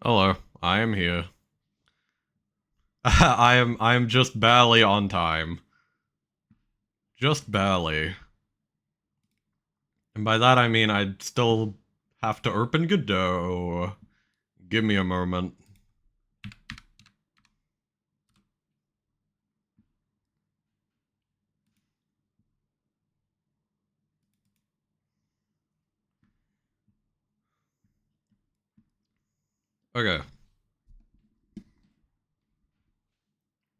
Hello, I am here. I am just barely on time. Just barely. And by that I mean I'd still have to open Godot. Give me a moment. Okay.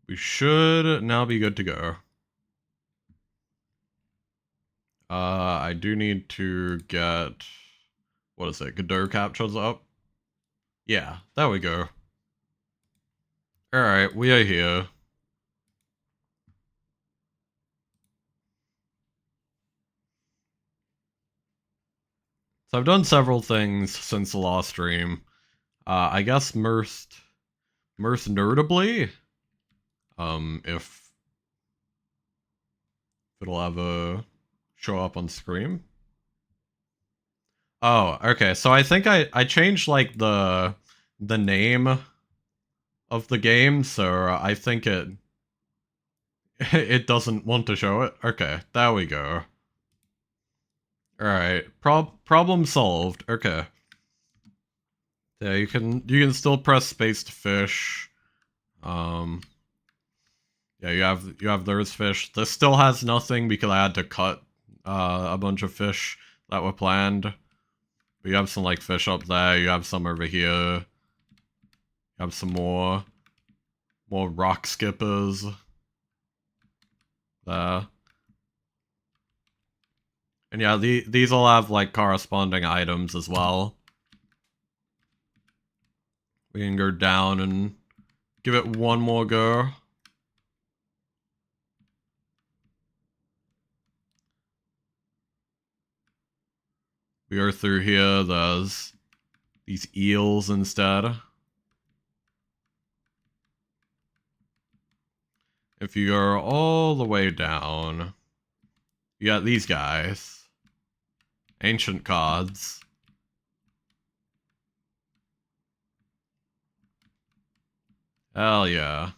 We should now be good to go. I do need to get... What is it? Godot captures up? Yeah, there we go. Alright, we are here. So I've done several things since the last stream. I guess most notably, if it'll ever show up on screen. Oh, okay. So I think I changed like the name of the game, so I think it it doesn't want to show it. Okay, there we go. All right, problem solved. Okay. Yeah, you can still press space to fish. Um, yeah, you have those fish. This still has nothing because I had to cut a bunch of fish that were planned. But you have some like fish up there. You have some over here. You have some more rock skippers there. And yeah, these all have like corresponding items as well. We can go down and give it one more go. We are through here. There's these eels instead. If you go all the way down, you got these guys. Ancient cards. Hell yeah.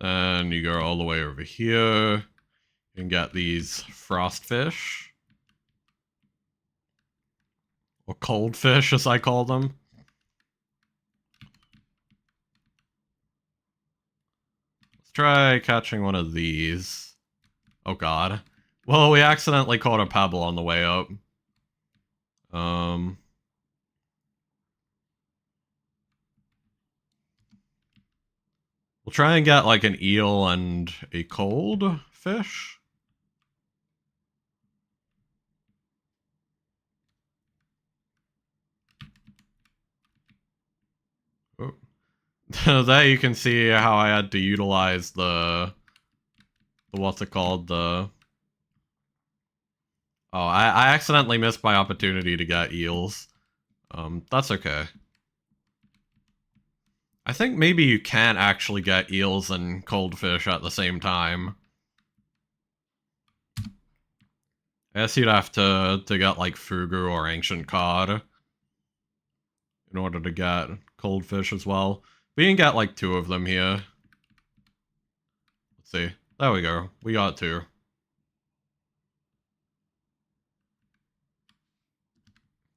Then you go all the way over here and get these frostfish. Or cold fish, as I call them. Let's try catching one of these. Oh god. Well, we accidentally caught a pebble on the way up. We'll try and get like an eel and a cold fish. Oh. There you can see how I had to utilize the what's it called, the... Oh, I accidentally missed my opportunity to get eels. That's okay. I think maybe you can actually get eels and cold fish at the same time. I guess you'd have to get like Fugu or Ancient Cod in order to get cold fish as well. We can get like 2 of them here. Let's see. There we go. We got 2.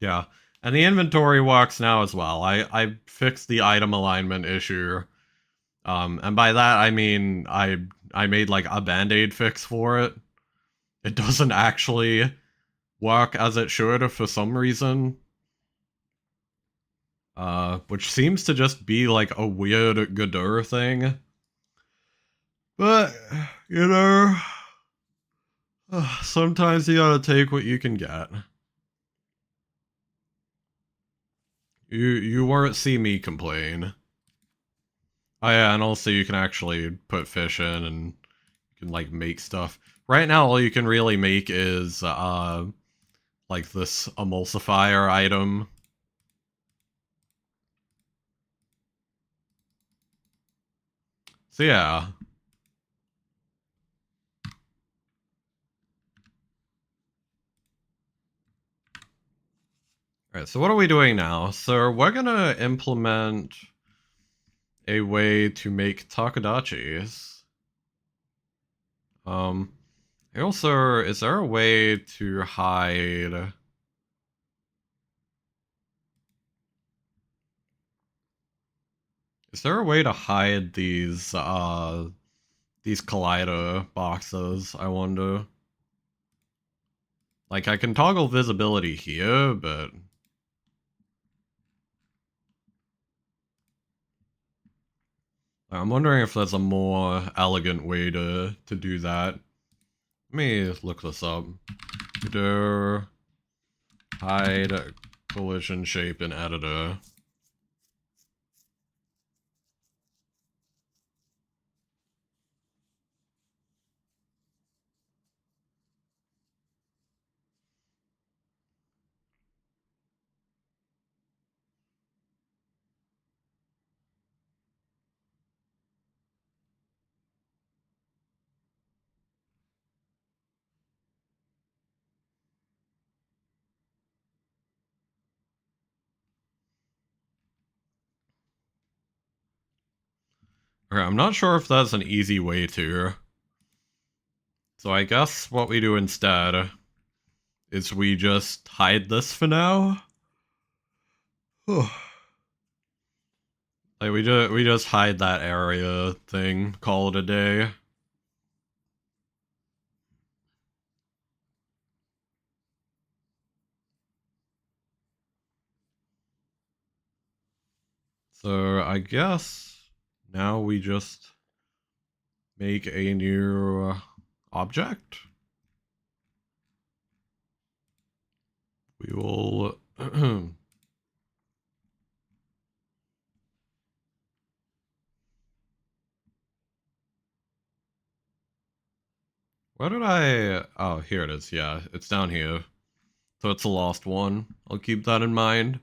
Yeah. And the inventory works now as well. I fixed the item alignment issue. And by that I mean I made like a band-aid fix for it. It doesn't actually work as it should for some reason. Which seems to just be like a weird Godot thing. But, you know, sometimes you gotta take what you can get. You won't see me complain. Oh yeah, and also you can actually put fish in and you can like make stuff. Right now all you can really make is like this emulsifier item. So yeah. Alright, so what are we doing now? So we're gonna implement a way to make takodachis. Also, is there a way to hide... Is there a way to hide these collider boxes, I wonder? Like, I can toggle visibility here, but... I'm wondering if there's a more elegant way to do that. Let me look this up. Hide collision shape in editor. Okay, I'm not sure if that's an easy way to. So I guess what we do instead is we just hide this for now. Like we just hide that area thing, call it a day. So I guess now we just make a new object. We will where did I... Oh, here it is. Yeah, it's down here. So it's a lost one. I'll keep that in mind.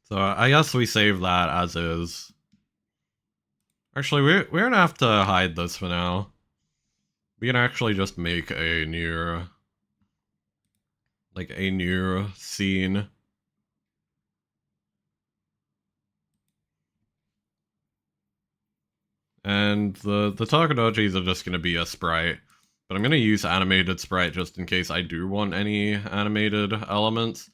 So I guess we save that as is. Actually, we're gonna have to hide this for now. We can actually just make a new... like a new scene. And the Takodachis are just gonna be a sprite. But I'm gonna use animated sprite just in case I do want any animated elements.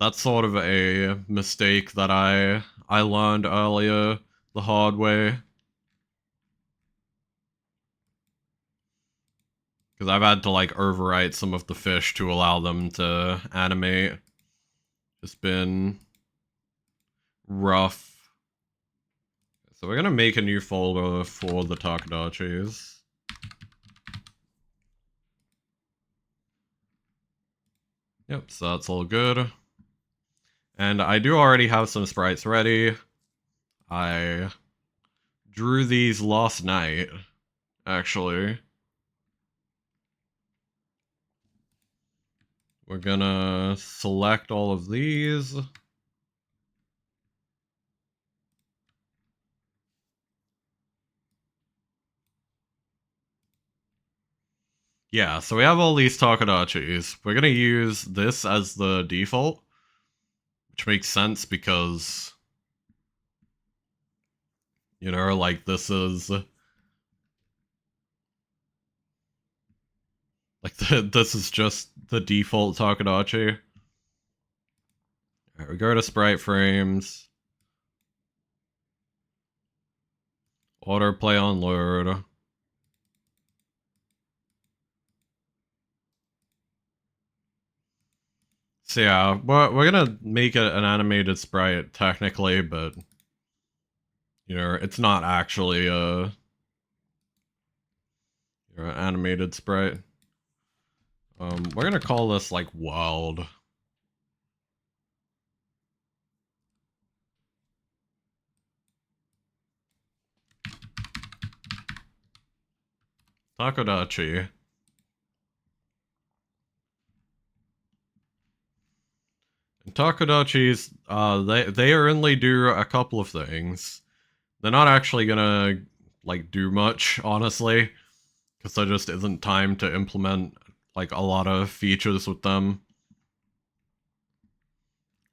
That's sort of a mistake that I learned earlier the hard way. Because I've had to like overwrite some of the fish to allow them to animate. It's been rough. So we're gonna make a new folder for the Takodachis. Yep, so that's all good. And I do already have some sprites ready. I drew these last night, actually. We're gonna select all of these. Yeah, so we have all these Takodachis. We're gonna use this as the default, which makes sense because, you know, like this is... like, this is just the default Takodachi. Alright, we go to sprite frames. Autoplay on load. So yeah, we're gonna make an animated sprite technically, but you know, it's not actually a animated sprite. We're gonna call this like world. Takodachi. Takodachis, they only do a couple of things. They're not actually gonna, like, do much, honestly, because there just isn't time to implement, like, a lot of features with them.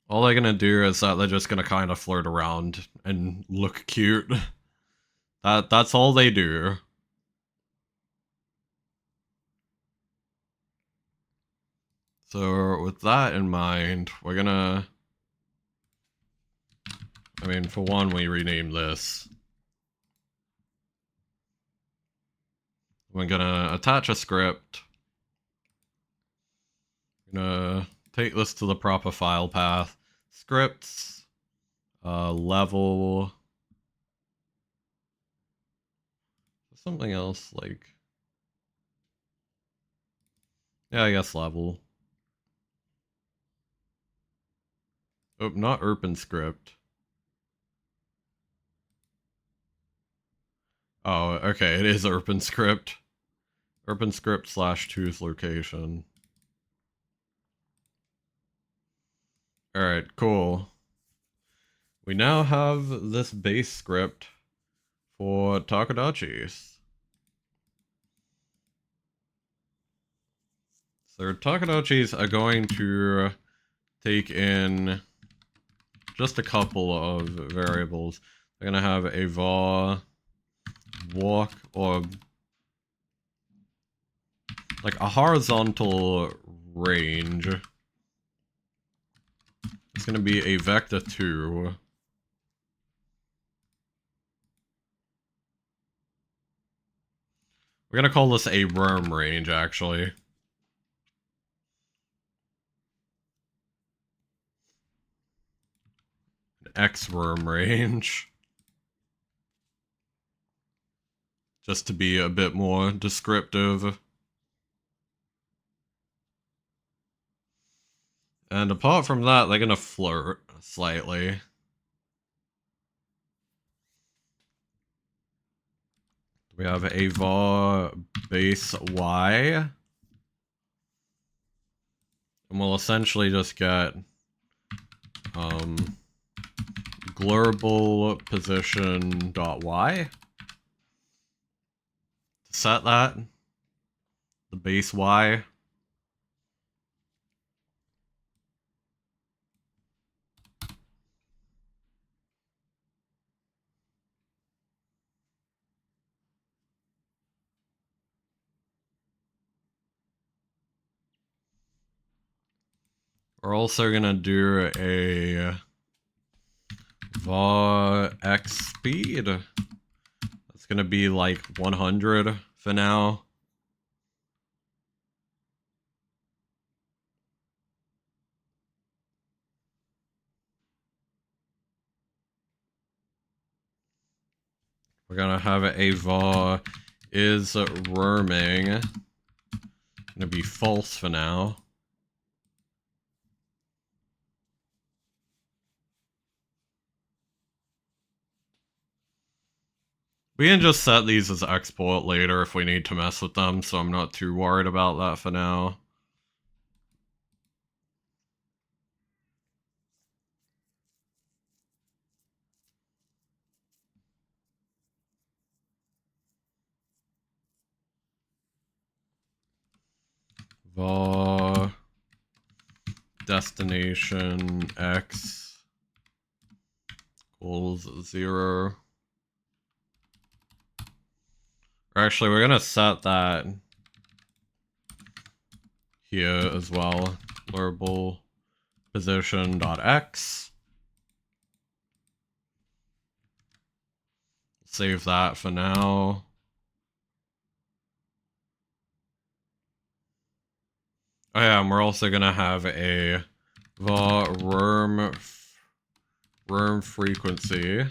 All they're gonna do is that they're just gonna kind of flirt around and look cute. That's all they do. So with that in mind, we're gonna... I mean, for one, we rename this. We're gonna attach a script. We're gonna take this to the proper file path. Scripts, level, something else like, yeah, I guess level. Oh, not OpenScript. Oh, okay, it is OpenScript. OpenScript / tooth location. Alright, cool. We now have this base script for Takodachis. So Takodachis are going to take in just a couple of variables. They're gonna have a var walk, or like a horizontal range. It's gonna be a vector2. We're gonna call this a worm range, actually. An X worm range. Just to be a bit more descriptive. And apart from that, they're gonna flirt slightly. We have a var base y. And we'll essentially just get global position.y to set that, the base y. We're also gonna do a var x speed. That's gonna be like 100 for now. We're gonna have a var is roaming. Gonna be false for now. We can just set these as export later if we need to mess with them, so I'm not too worried about that for now. Var destination x equals 0. Actually, we're gonna set that here as well. Global position.x. Save that for now. Oh yeah, and we're also gonna have a var worm frequency.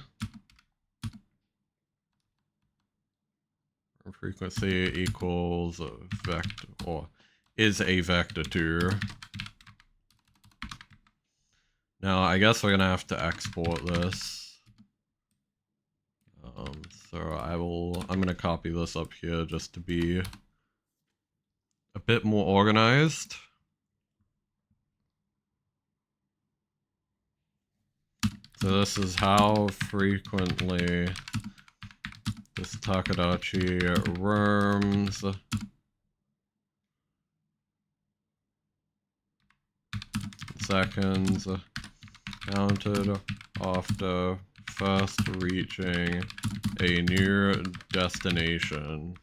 Frequency equals a vector, or is a vector2. Now, I guess we're gonna have to export this. So I'm gonna copy this up here just to be a bit more organized. So this is how frequently this Takadachi worms. Seconds counted after first reaching a new destination.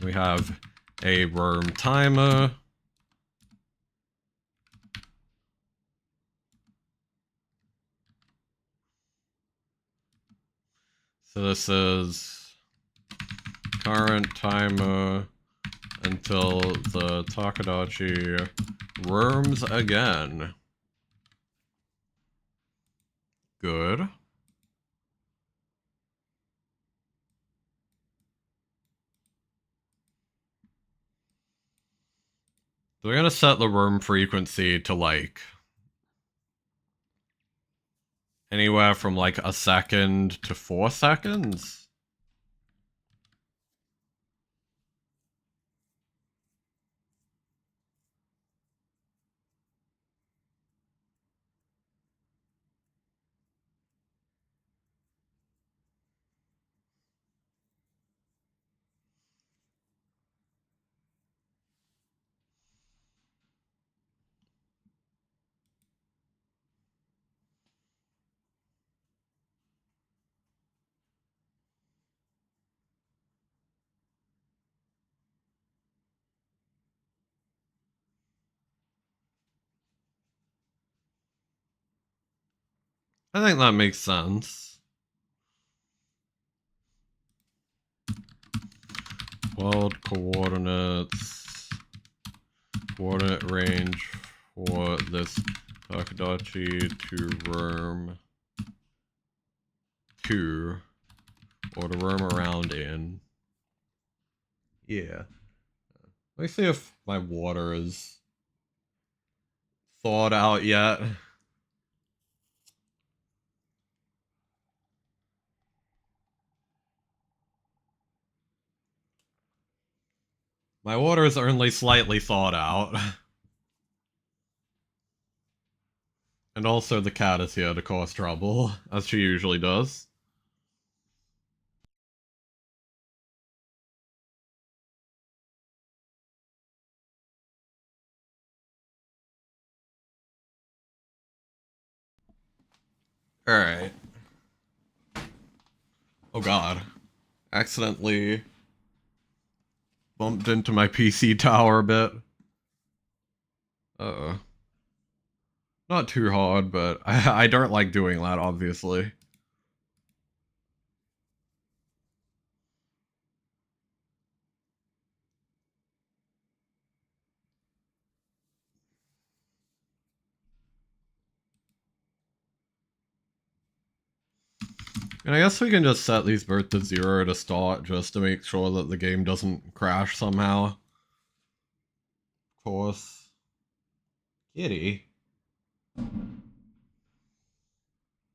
We have a worm timer. So this is current timer until the Takadachi worms again. Good. So we're gonna set the worm frequency to like anywhere from like a second to 4 seconds. I think that makes sense. World coordinates, coordinate range for this Takadachi to worm to, or to roam around in. Yeah. Let me see if my water is thawed out yet. My water is only slightly thawed out. And also the cat is here to cause trouble, as she usually does. Alright. Oh god. Accidentally bumped into my PC tower a bit. Uh-oh. Not too hard, but I don't like doing that, obviously. And I guess we can just set these both to 0 to start, just to make sure that the game doesn't crash somehow. Of course. Kitty.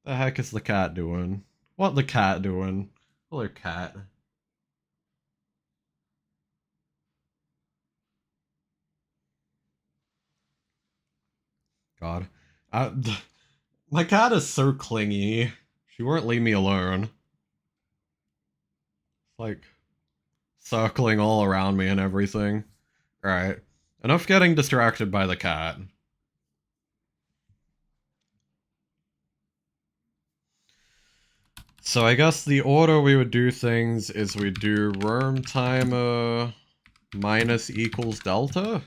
The heck is the cat doing? What the cat doing? Hello, cat. God. My cat is so clingy. She won't leave me alone. It's like circling all around me and everything. Alright. Enough getting distracted by the cat. So I guess the order we would do things is we do worm timer minus equals delta.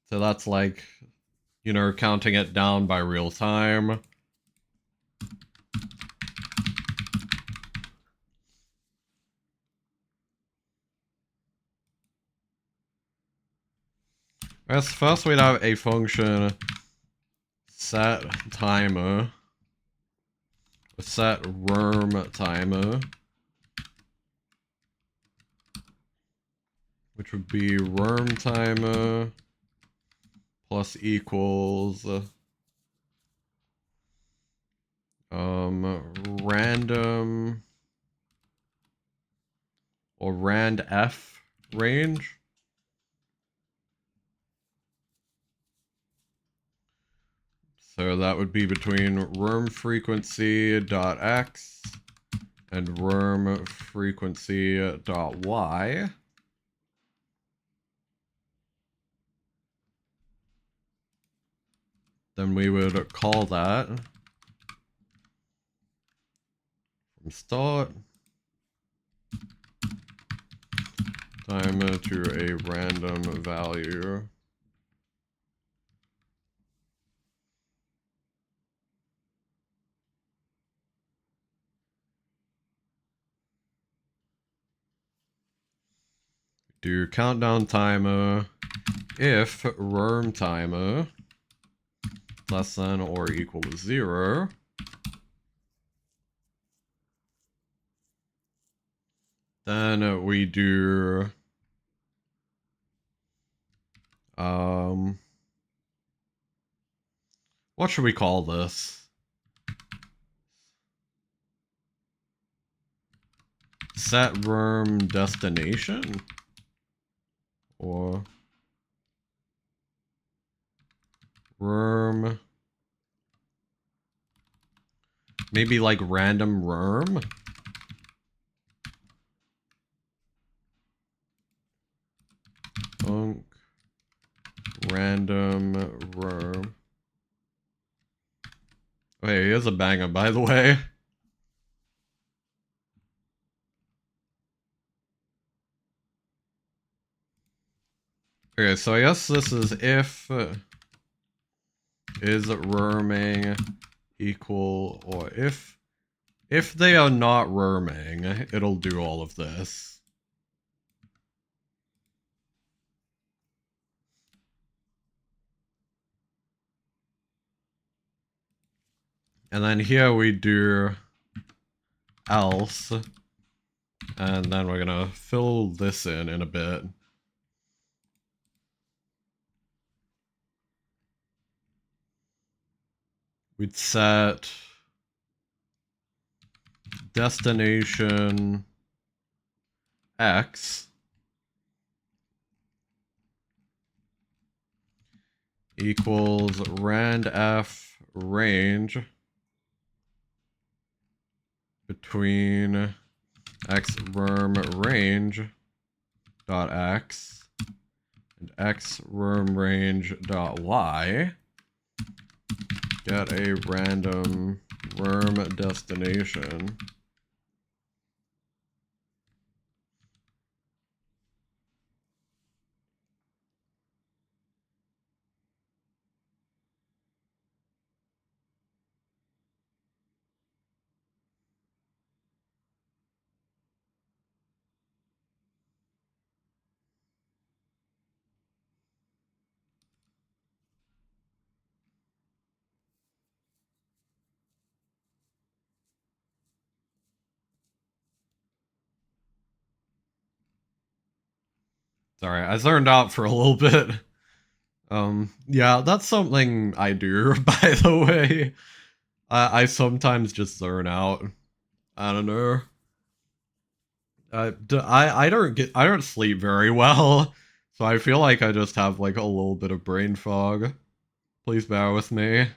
So that's like, you know, counting it down by real time. I guess first we'd have a function set timer, set worm timer, which would be worm timer plus equals random or randf range. So that would be between worm frequency dot x and worm frequency dot y. Then we would call that from start time to a random value. Do countdown timer if worm timer less than or equal to 0. Then we do what should we call this? Set worm destination? Or worm, maybe like random worm? Random worm. Wait, he has a banger, by the way. Okay, so I guess this is if is worming equal, or if they are not worming, it'll do all of this. And then here we do else, and then we're gonna fill this in a bit. We'd set destination x equals randf range between x worm range dot x and x worm range dot y. Get a random worm destination. Sorry, I zoned out for a little bit. Yeah, that's something I do, by the way. I sometimes just zone out. I don't know. I don't sleep very well, so I feel like I just have like a little bit of brain fog. Please bear with me.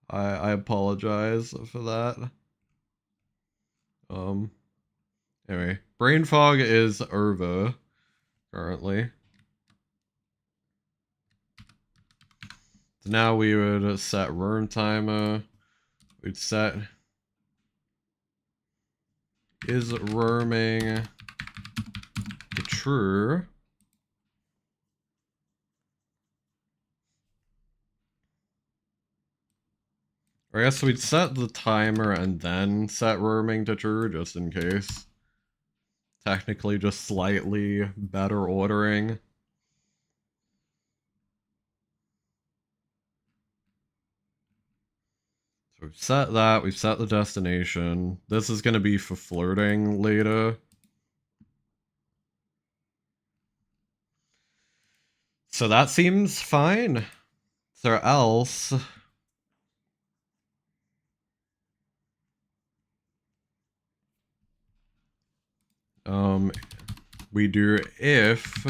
I apologize for that. Anyway, brain fog is over currently. So now we would set worm timer. We'd set is worming to true. Or I guess we'd set the timer and then set worming to true just in case. Technically just slightly better ordering. So we've set that, we've set the destination. This is going to be for flirting later. So that seems fine. So else... we do if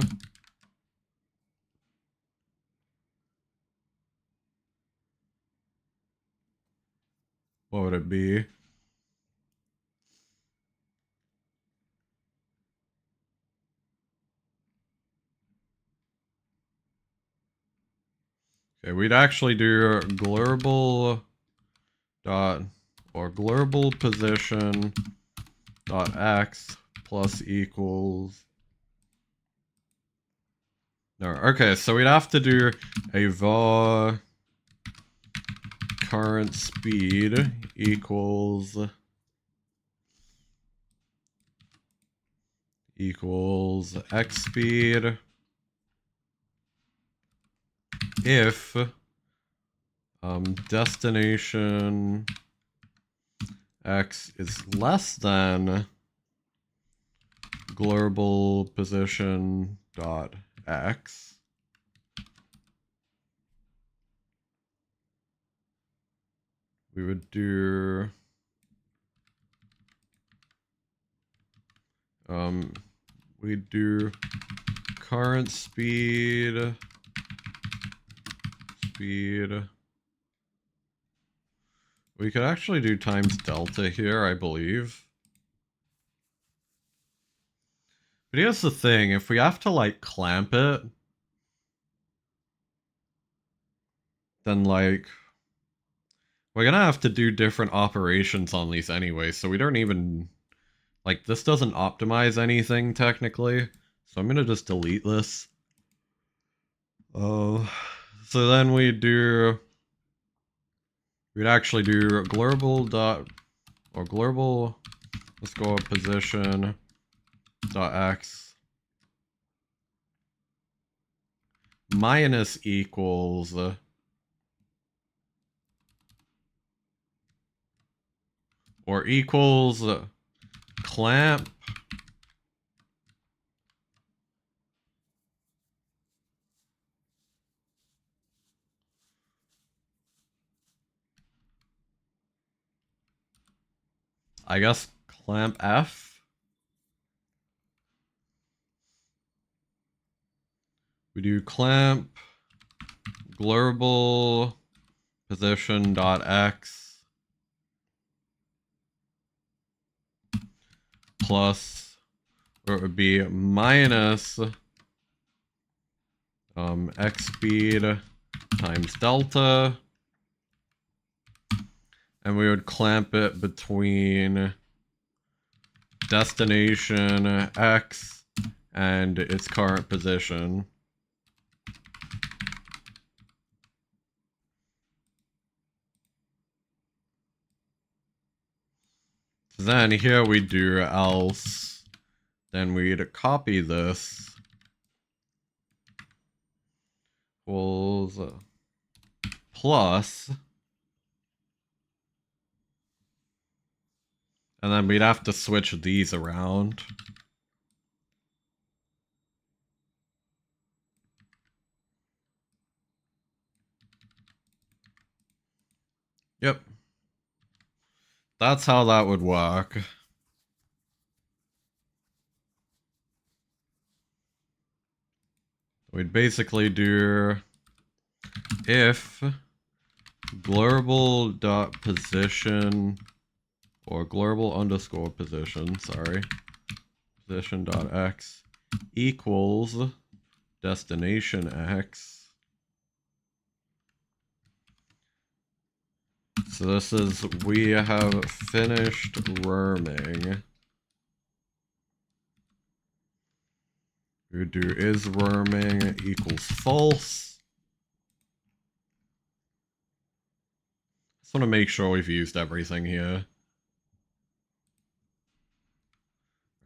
what would it be? Okay, we'd actually do global dot or global position dot x plus equals. No, okay, so we'd have to do a var current speed equals x speed if destination x is less than global position dot x. We would do we'd do current speed we could actually do times delta here, I believe. But here's the thing, if we have to like clamp it, then like we're gonna have to do different operations on these anyway, so we don't even like this doesn't optimize anything technically. So I'm gonna just delete this. Oh, so then we'd actually do global dot or global, let's go position dot x minus equals or equals clamp I guess clamp F. We do clamp global position dot x plus, or it would be minus x speed times delta, and we would clamp it between destination x and its current position. Then here we do else, then we'd copy this equals plus, and then we'd have to switch these around. Yep. That's how that would work. We'd basically do if global dot position or global underscore position, sorry, position dot x equals destination x. So this is we have finished worming. We would do is worming equals false. Just want to make sure we've used everything here.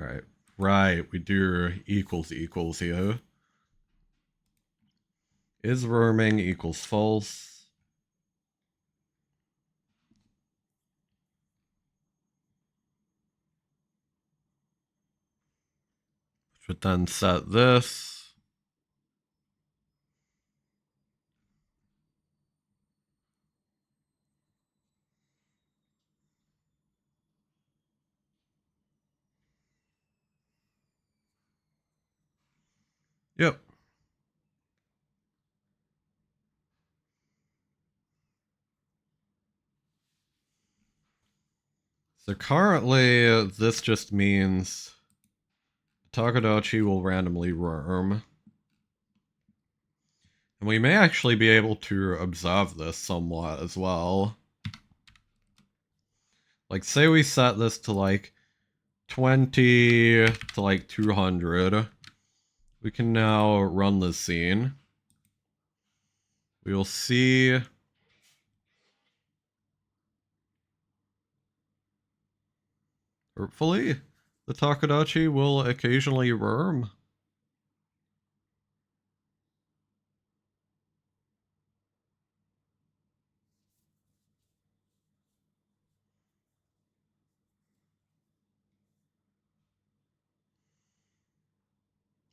Alright. Right, we do equals here. Is worming equals false. Which would then set this. Yep. So currently, this just means Takadachi will randomly roam. And we may actually be able to observe this somewhat as well. Like, say we set this to like 20 to like 200. We can now run this scene. We will see. Hopefully, the Takadachi will occasionally roam.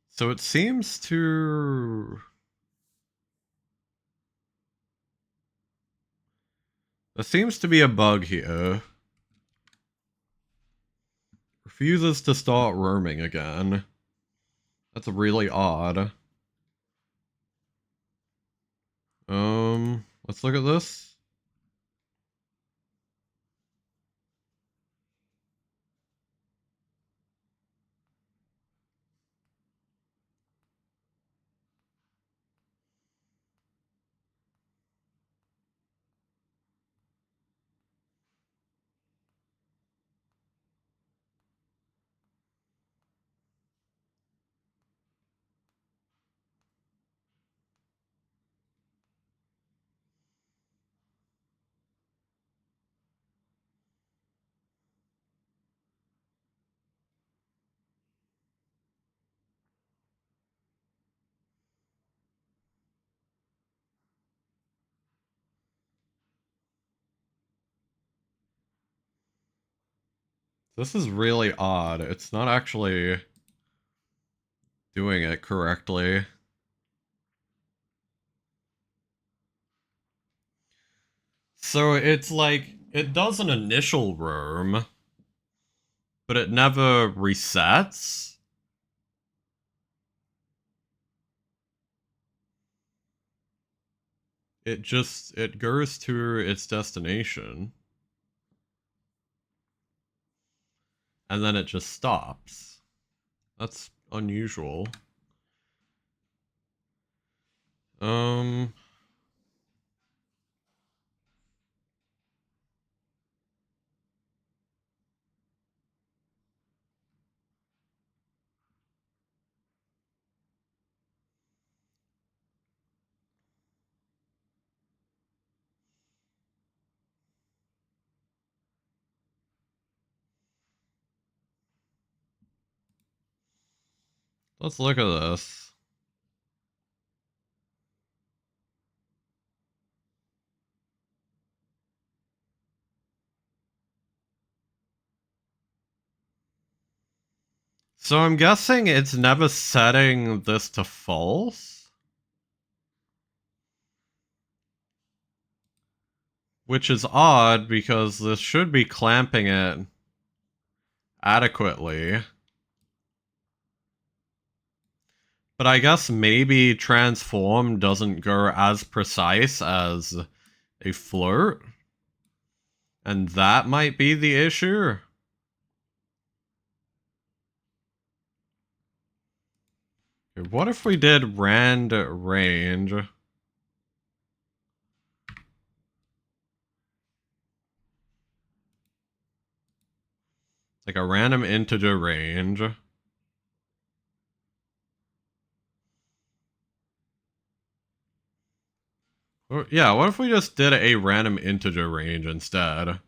So it seems to... There seems to be a bug here. Refuses to start roaming again. That's really odd. Let's look at this. This is really odd. It's not actually doing it correctly. So it's like, it does an initial roam, but it never resets. It goes to its destination. And then it just stops. That's unusual. Um... Let's look at this. So I'm guessing it's never setting this to false? Which is odd because this should be clamping it adequately. But I guess maybe transform doesn't go as precise as a flirt. And that might be the issue. What if we did rand range? Like a random integer range. Or, yeah, what if we just did a random integer range instead?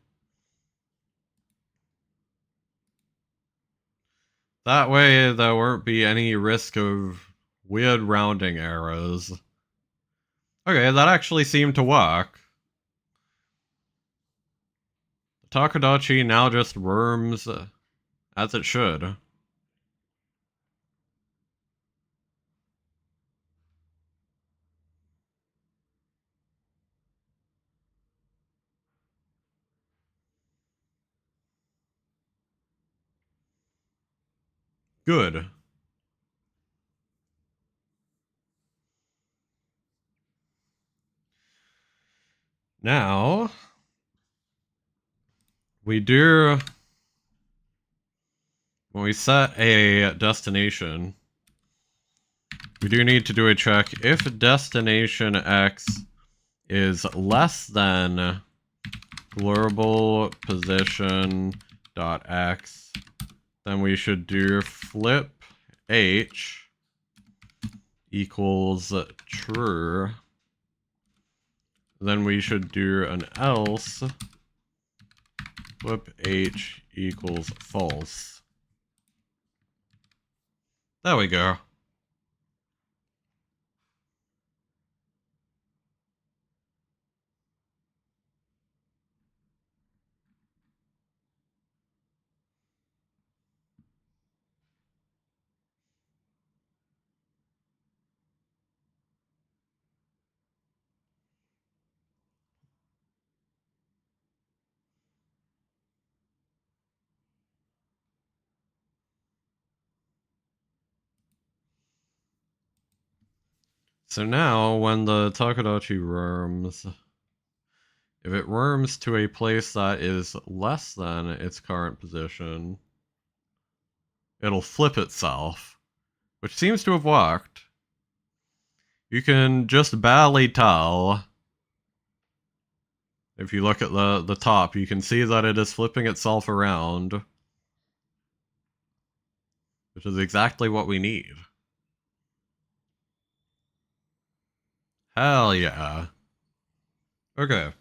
That way there won't be any risk of weird rounding errors. Okay, that actually seemed to work. Takadachi now just roams as it should. Good. Now, we do when we set a destination, we do need to do a check if destination X is less than global position dot X, then we should do flip H equals true. Then we should do an else flip H equals false. There we go. So now, when the Takadachi roams, if it roams to a place that is less than its current position, it'll flip itself, which seems to have worked. You can just barely tell. If you look at the top, you can see that it is flipping itself around, which is exactly what we need. Hell yeah. Okay.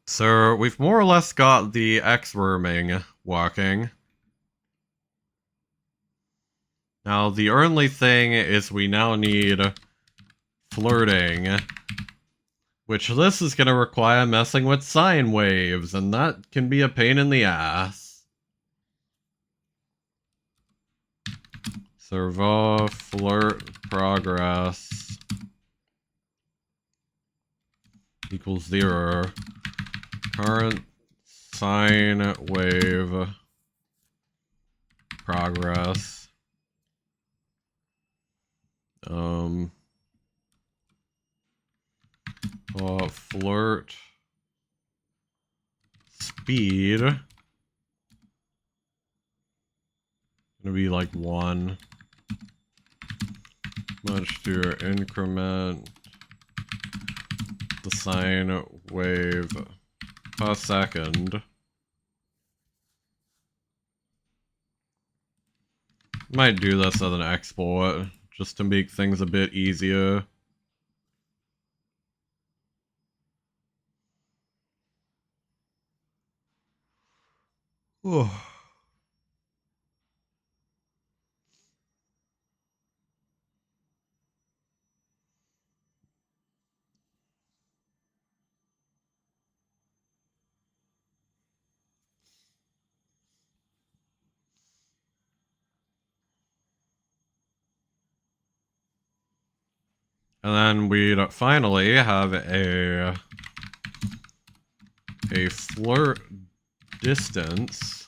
So we've more or less got the X-worming working. Now the only thing is we now need flirting, which this is going to require messing with sine waves, and that can be a pain in the ass. Servo flirt progress equals 0. Current sine wave progress. Flirt speed. Gonna be like 1. Much to increment the sine wave per second. Might do this as an export, just to make things a bit easier. Oh. And then we'd finally have a flirt distance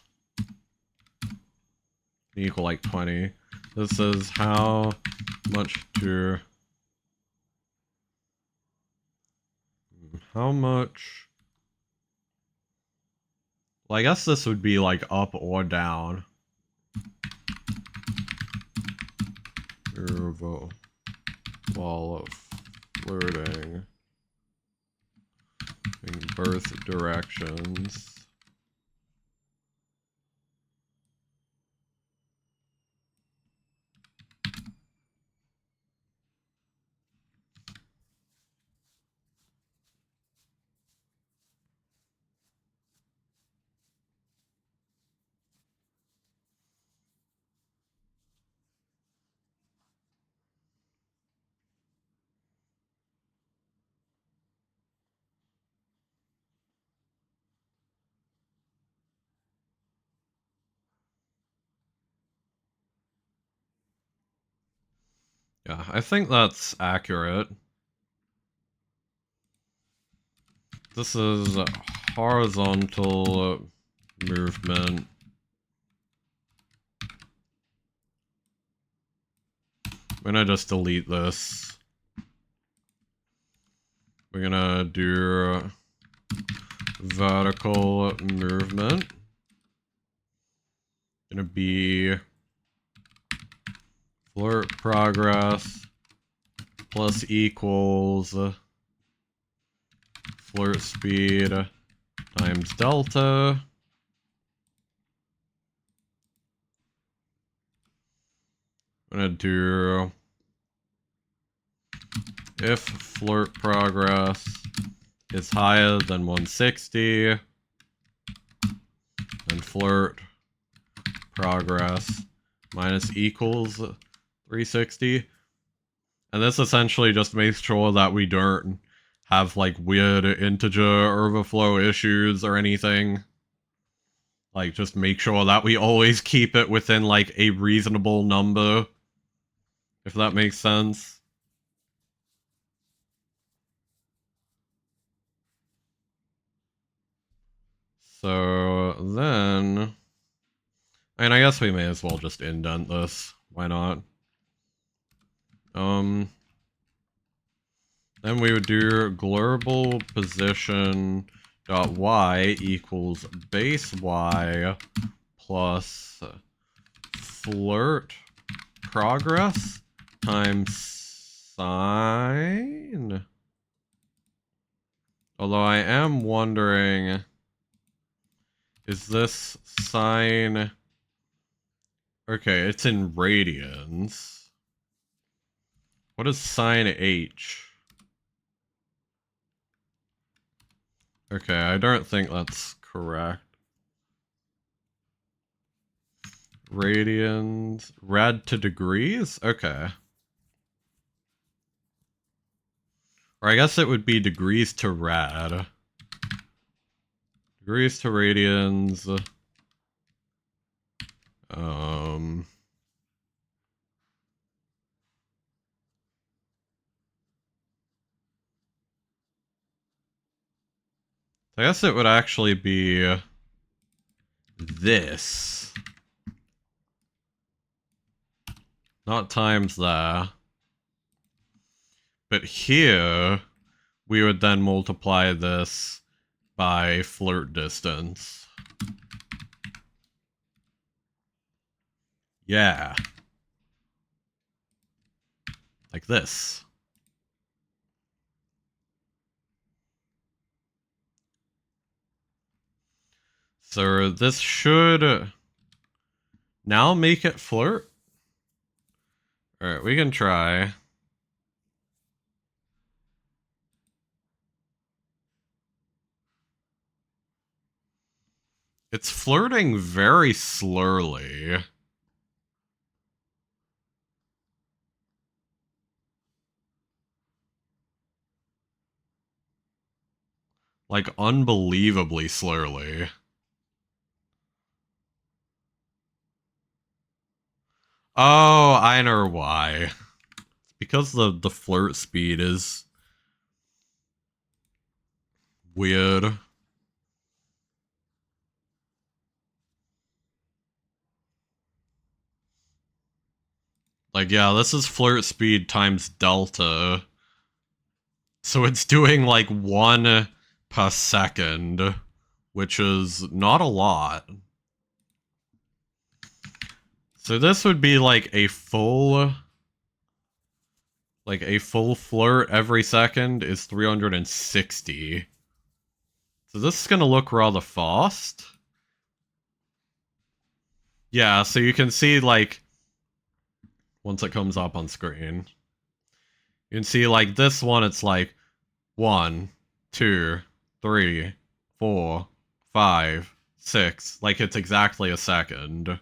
equal like 20. This is how much to... How much... Well, I guess this would be like up or down. While flirting in both directions. Yeah, I think that's accurate. This is horizontal movement. I'm gonna just delete this. We're gonna do vertical movement. gonna be flirt progress plus equals flirt speed times delta. I'm gonna do if flirt progress is higher than 160, then flirt progress minus equals 360. And this essentially just makes sure that we don't have like weird integer overflow issues or anything. Like, just make sure that we always keep it within like a reasonable number, if that makes sense. So then, I guess we may as well just indent this. Why not? Then we would do global position dot y equals base y plus flirt progress times sine. Although I am wondering, is this sine? Okay, it's in radians. What is sine h? Okay, I don't think that's correct. Radians, rad to degrees? Okay. Or I guess it would be degrees to rad. Degrees to radians. I guess it would actually be this. Not times that. But here, we would then multiply this by flirt distance. Yeah. Like this. So this should now make it flirt. Alright, we can try. It's flirting very slowly. Like, unbelievably slowly. Oh, I know why. It's because the flirt speed is weird. Like, yeah, this is flirt speed times delta. So it's doing like 1 per second, which is not a lot. So this would be like a full flirt every second is 360. So this is gonna look rather fast. Yeah, so you can see like, once it comes up on screen, you can see like this one, it's like 1, 2, 3, 4, 5, 6. Like it's exactly a second.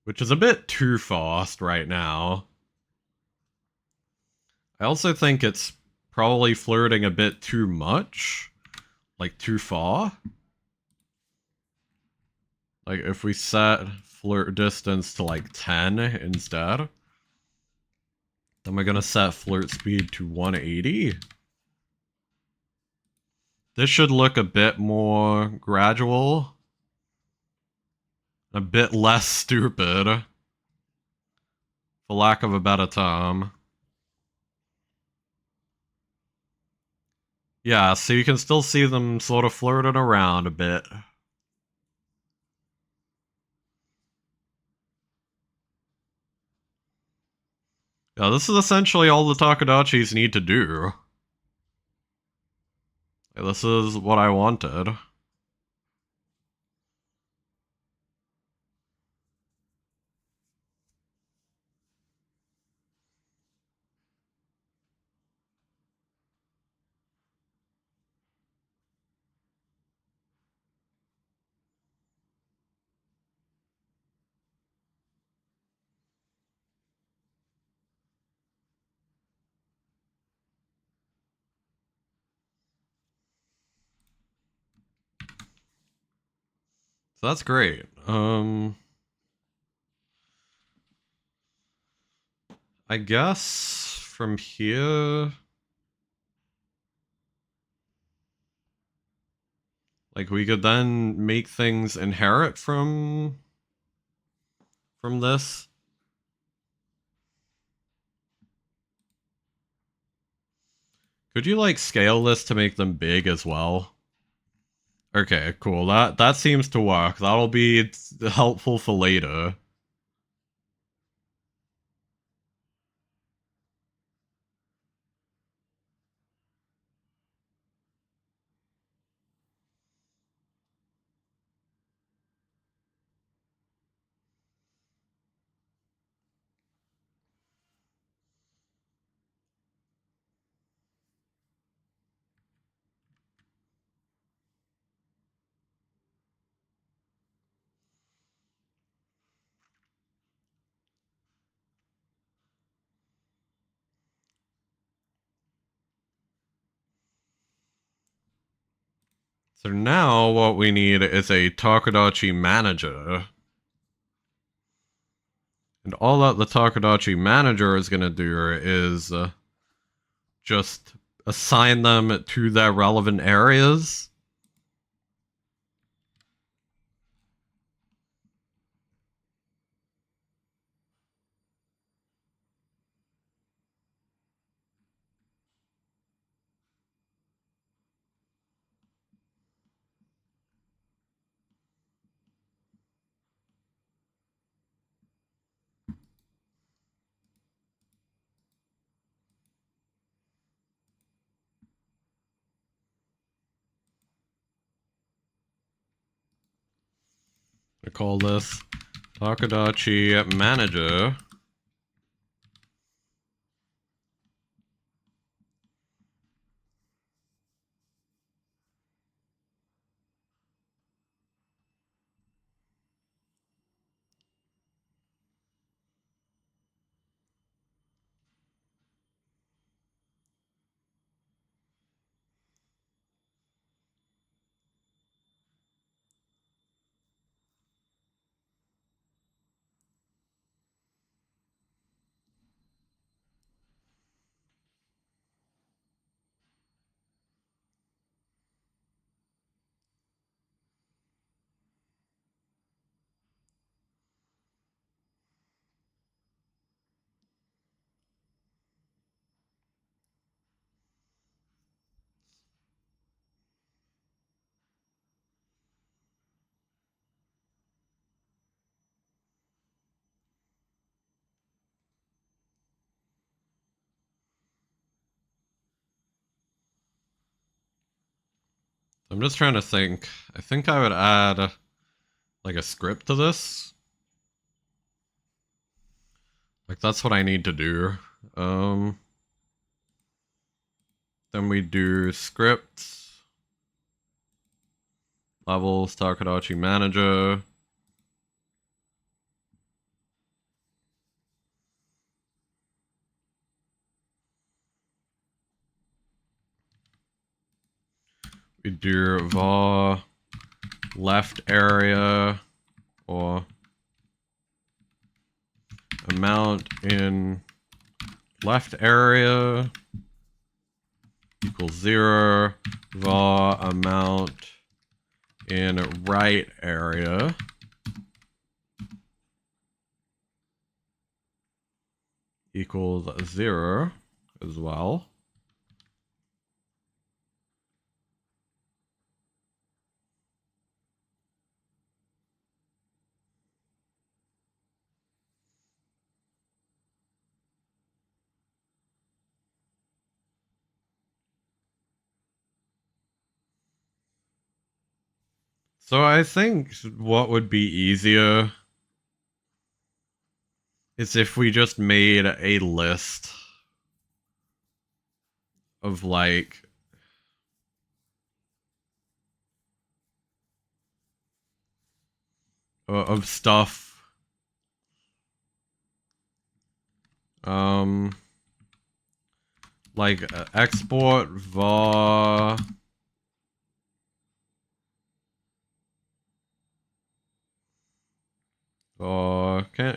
Which is a bit too fast right now. I also think it's probably flirting a bit too much. Like, too far. Like, if we set flirt distance to, like, 10 instead, then we're gonna set flirt speed to 180. This should look a bit more gradual. A bit less stupid. For lack of a better term. Yeah, so you can still see them sort of flirting around a bit. Yeah, this is essentially all the Takadachis need to do. This is what I wanted. So that's great. I guess from here, like we could then make things inherit from this. Could you like scale this to make them big as well? Okay, cool. That seems to work. That'll be helpful for later. So now what we need is a Takadachi manager. And all that the Takadachi manager is going to do is just assign them to their relevant areas. I call this Takadachi manager. I'm just trying to think. I think I would add like a script to this. Like that's what I need to do. Then we do scripts, levels, Takadachi manager. We do var left area or amount in left area equals 0, var amount in right area equals 0 as well. So I think what would be easier is if we just made a list of like of stuff um like export var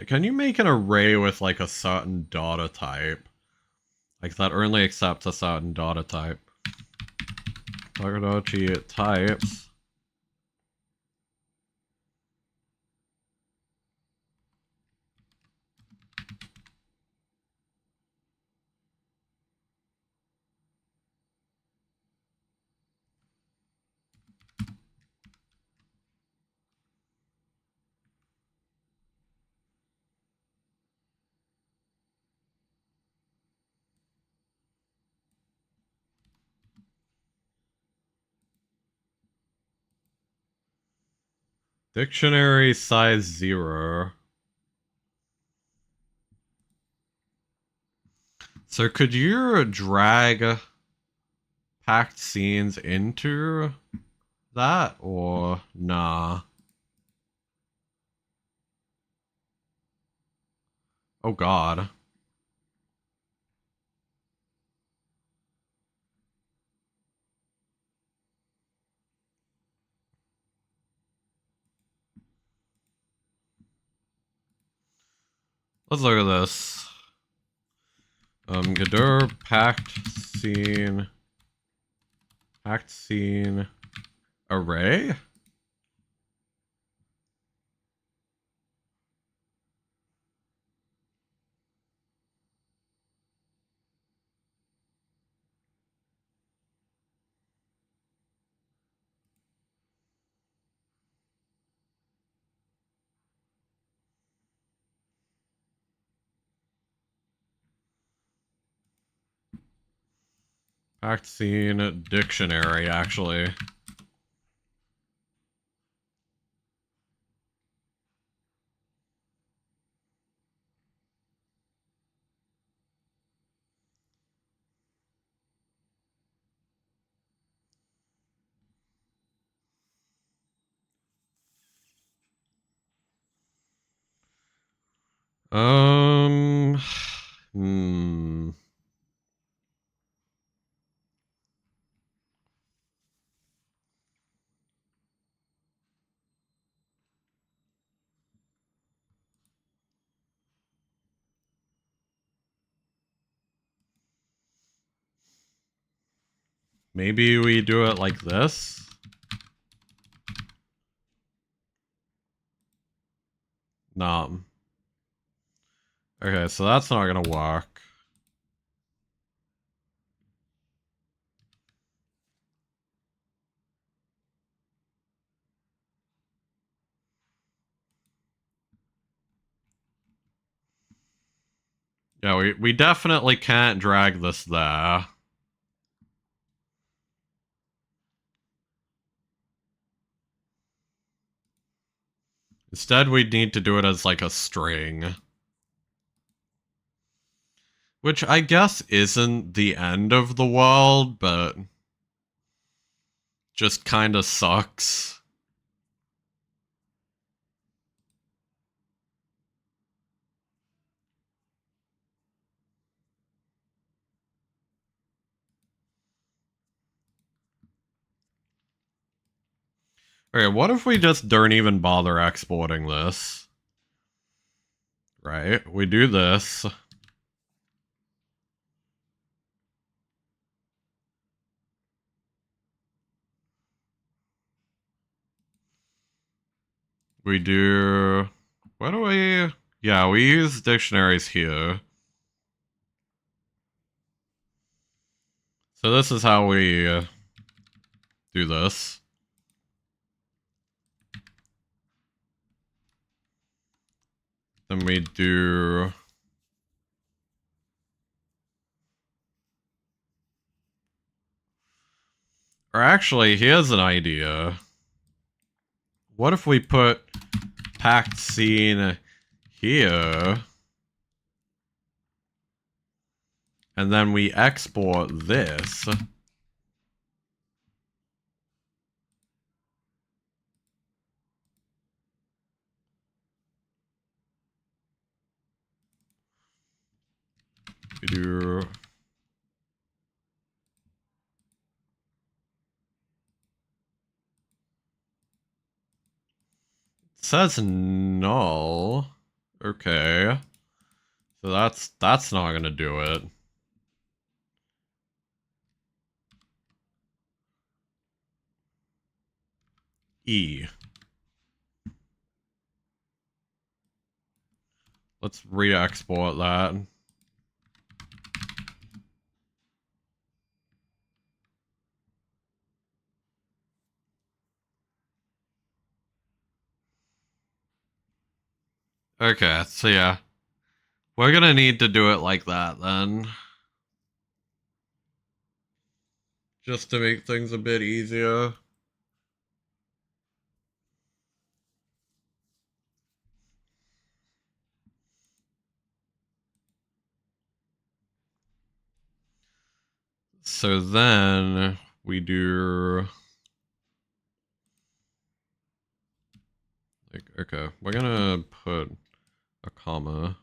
can you make an array with like a certain data type? Like that only accepts a certain data type. Target types. Dictionary size 0. So could you drag packed scenes into that or nah? Oh god. Let's look at this. Gadur packed scene array? Packed scene dictionary, actually. Um, hmm. Maybe we do it like this? No. Okay, so that's not gonna work. Yeah, we definitely can't drag this there. Instead, we'd need to do it as like a string. Which I guess isn't the end of the world, but just kinda sucks. Okay, what if we just don't even bother exporting this? Right, we do this. We do... What do we... Yeah, we use dictionaries here. So this is how we do this. Then we do... Or actually, here's an idea. What if we put packed scene here, and then we export this? We do... It says null. Okay. So that's not gonna do it. E. Let's re-export that. Okay, so yeah. We're gonna need to do it like that then. Just to make things a bit easier. So then we do... Like, okay, we're gonna put a comma.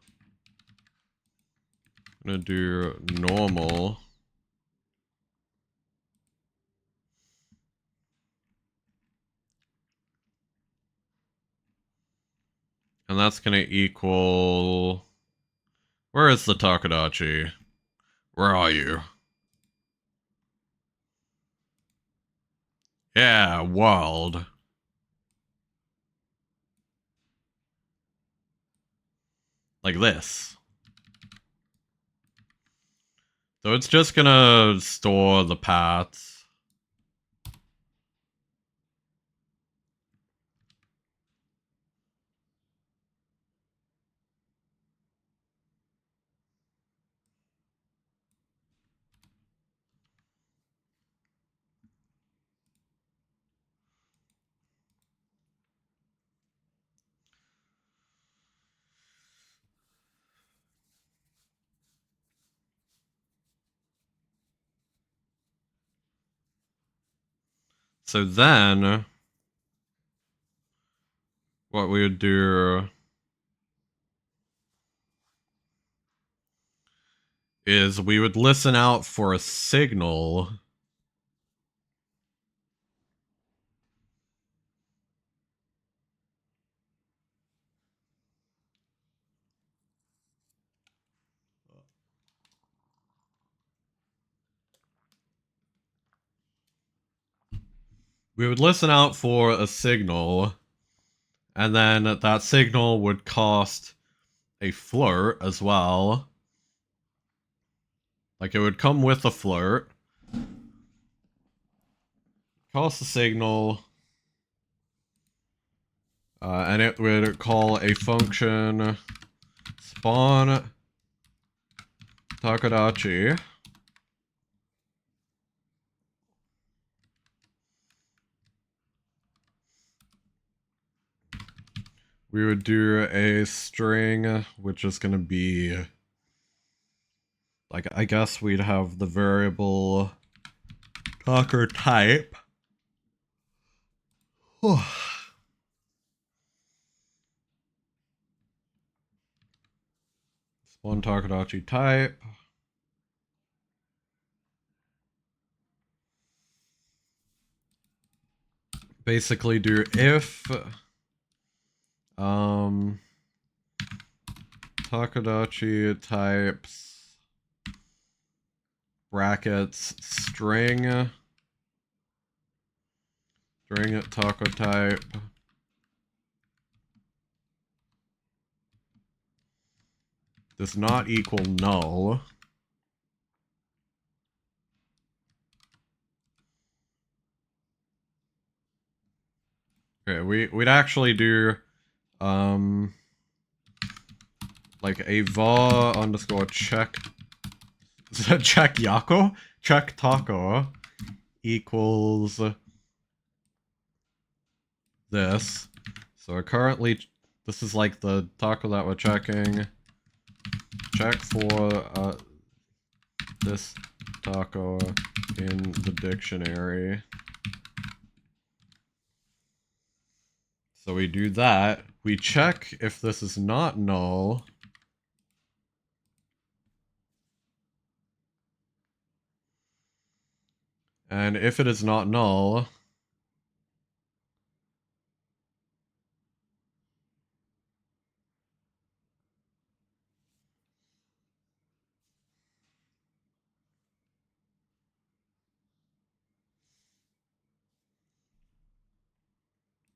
I'm gonna do normal. And that's gonna equal... Where is the Takadachi? Where are you? Yeah, world. Like this. So it's just gonna store the paths. So then, what we would do is we would listen out for a signal. We would listen out for a signal, and then that signal would cost a flirt as well. Like, it would come with a flirt. Cost the signal. And it would call a function spawn Takadachi. We would do a string, which is going to be, like, I guess we'd have the variable talker type. Spawn Takadachi type. Basically do if Takadachi types brackets string taco type does not equal null. Okay, we'd actually do like a var underscore check check Yako? Check taco equals this. So currently, this is like the taco that we're checking. Check for this taco in the dictionary. So we do that. We check if this is not null. And if it is not null,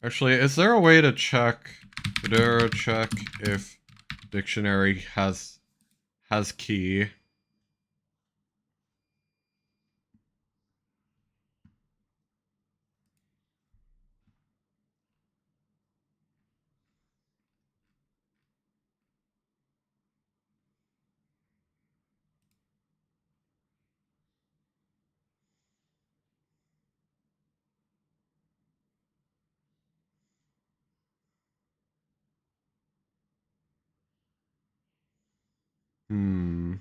actually, is there a way to check if dictionary has key? Hmm.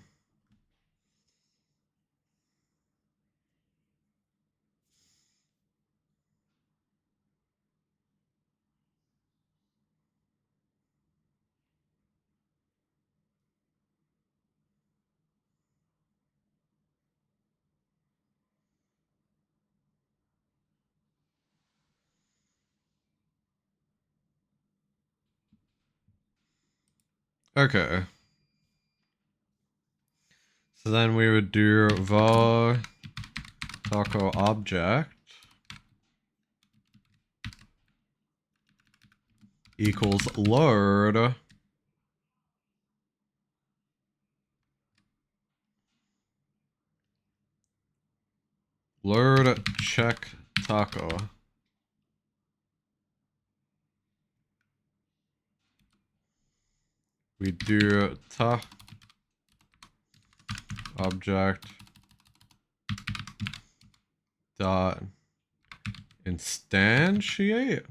Okay. So then we would do var taco object equals load check taco. We do ta object dot instantiate.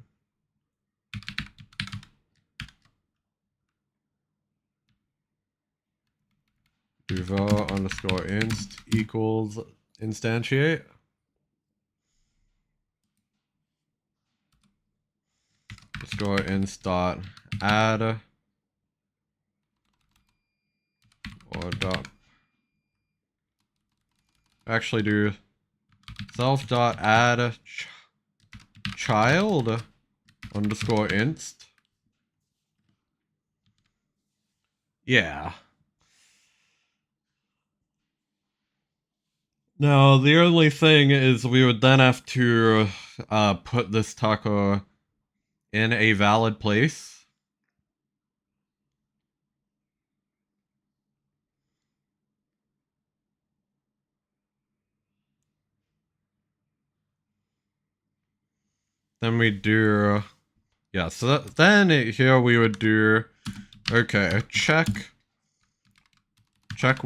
Do var underscore inst equals instantiate. Underscore inst dot add or dot. Actually, do self dot add child underscore inst. Yeah. Now, the only thing is we would then have to put this taco in a valid place. Then we do, yeah, so then here we would do, okay, check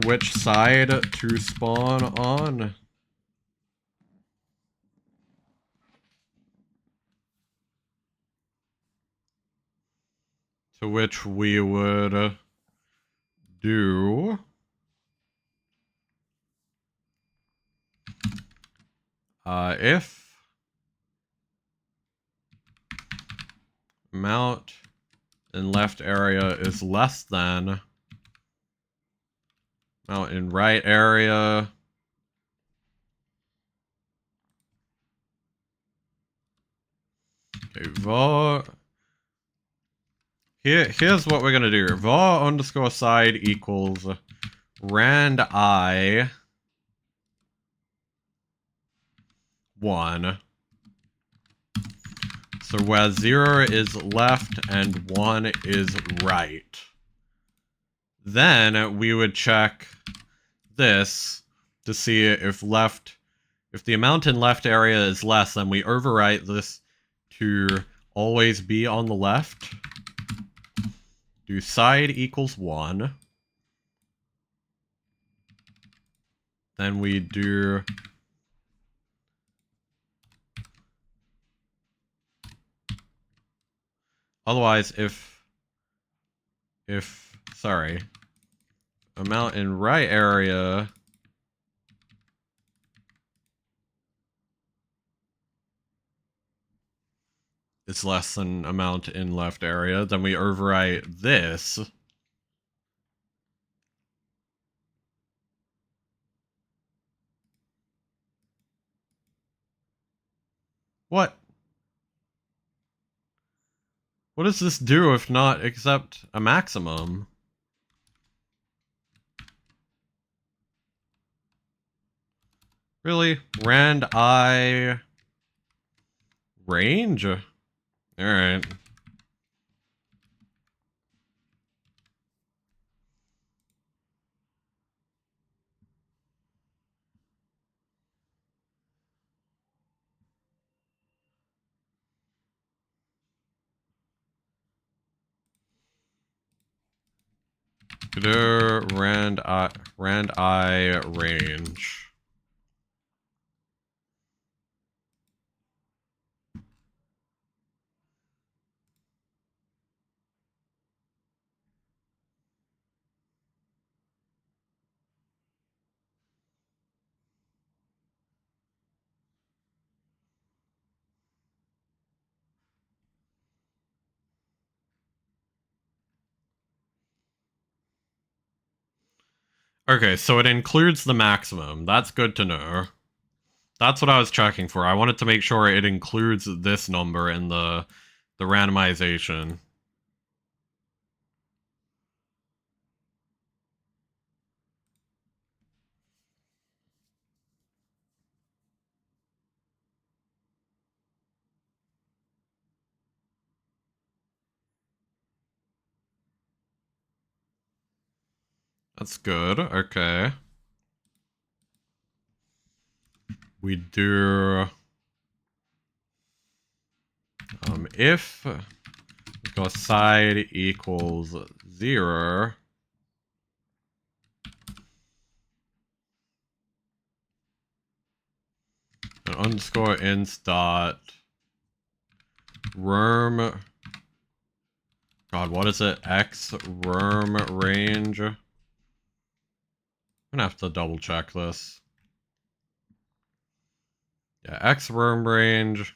which side to spawn on. To which we would do if amount in left area is less than amount in right area. Okay, var. Here's what we're gonna do. Var underscore side equals rand I 1. So where 0 is left and 1 is right. Then we would check this to see if the amount in left area is less, then we overwrite this to always be on the left. Do side equals 1. Then we do Otherwise, sorry, amount in right area is less than amount in left area, then we overwrite this. What? What does this do if not accept a maximum? Really? Rand I range? Alright. Consider rand I range. Okay, so it includes the maximum. That's good to know. That's what I was checking for. I wanted to make sure it includes this number in the randomization. That's good. Okay. We do if go side equals 0, and underscore inst dot rem. God, what is it? X rem range. I'm gonna have to double check this. Yeah, X rem range.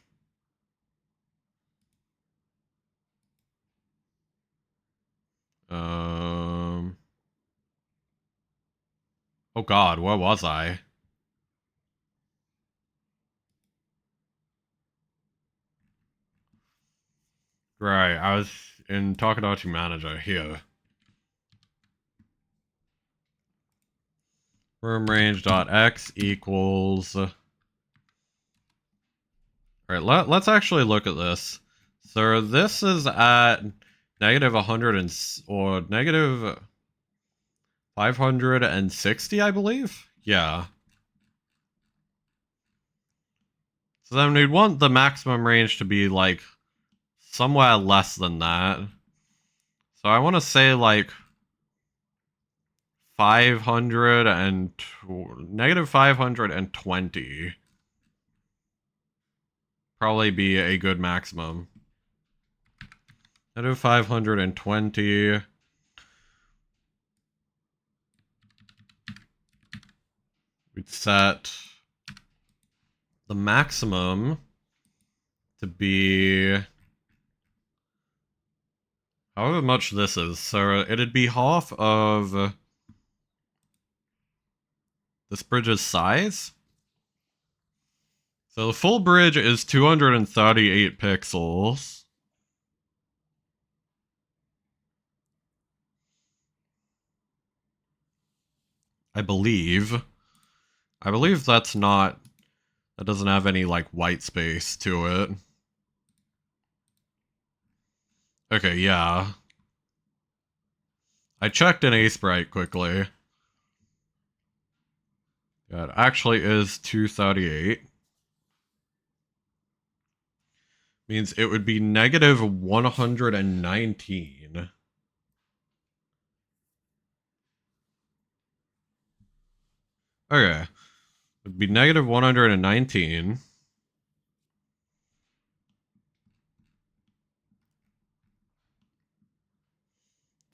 Oh God, where was I? Right, I was in Talkadachy Manager here. Rem range dot x equals. All right, let's actually look at this. So this is at negative 100 or negative 560, I believe. Yeah. So then we'd want the maximum range to be like somewhere less than that. So I want to say like 500 and negative 520. Probably be a good maximum. Negative 520. We'd set the maximum to be however much this is. So it'd be half of this bridge's size. So the full bridge is 238 pixels. I believe. I believe that's not... That doesn't have any, like, white space to it. Okay, yeah. I checked in Asebrite quickly. Yeah, it actually is 238. Means it would be negative 119. Okay. It would be negative 119.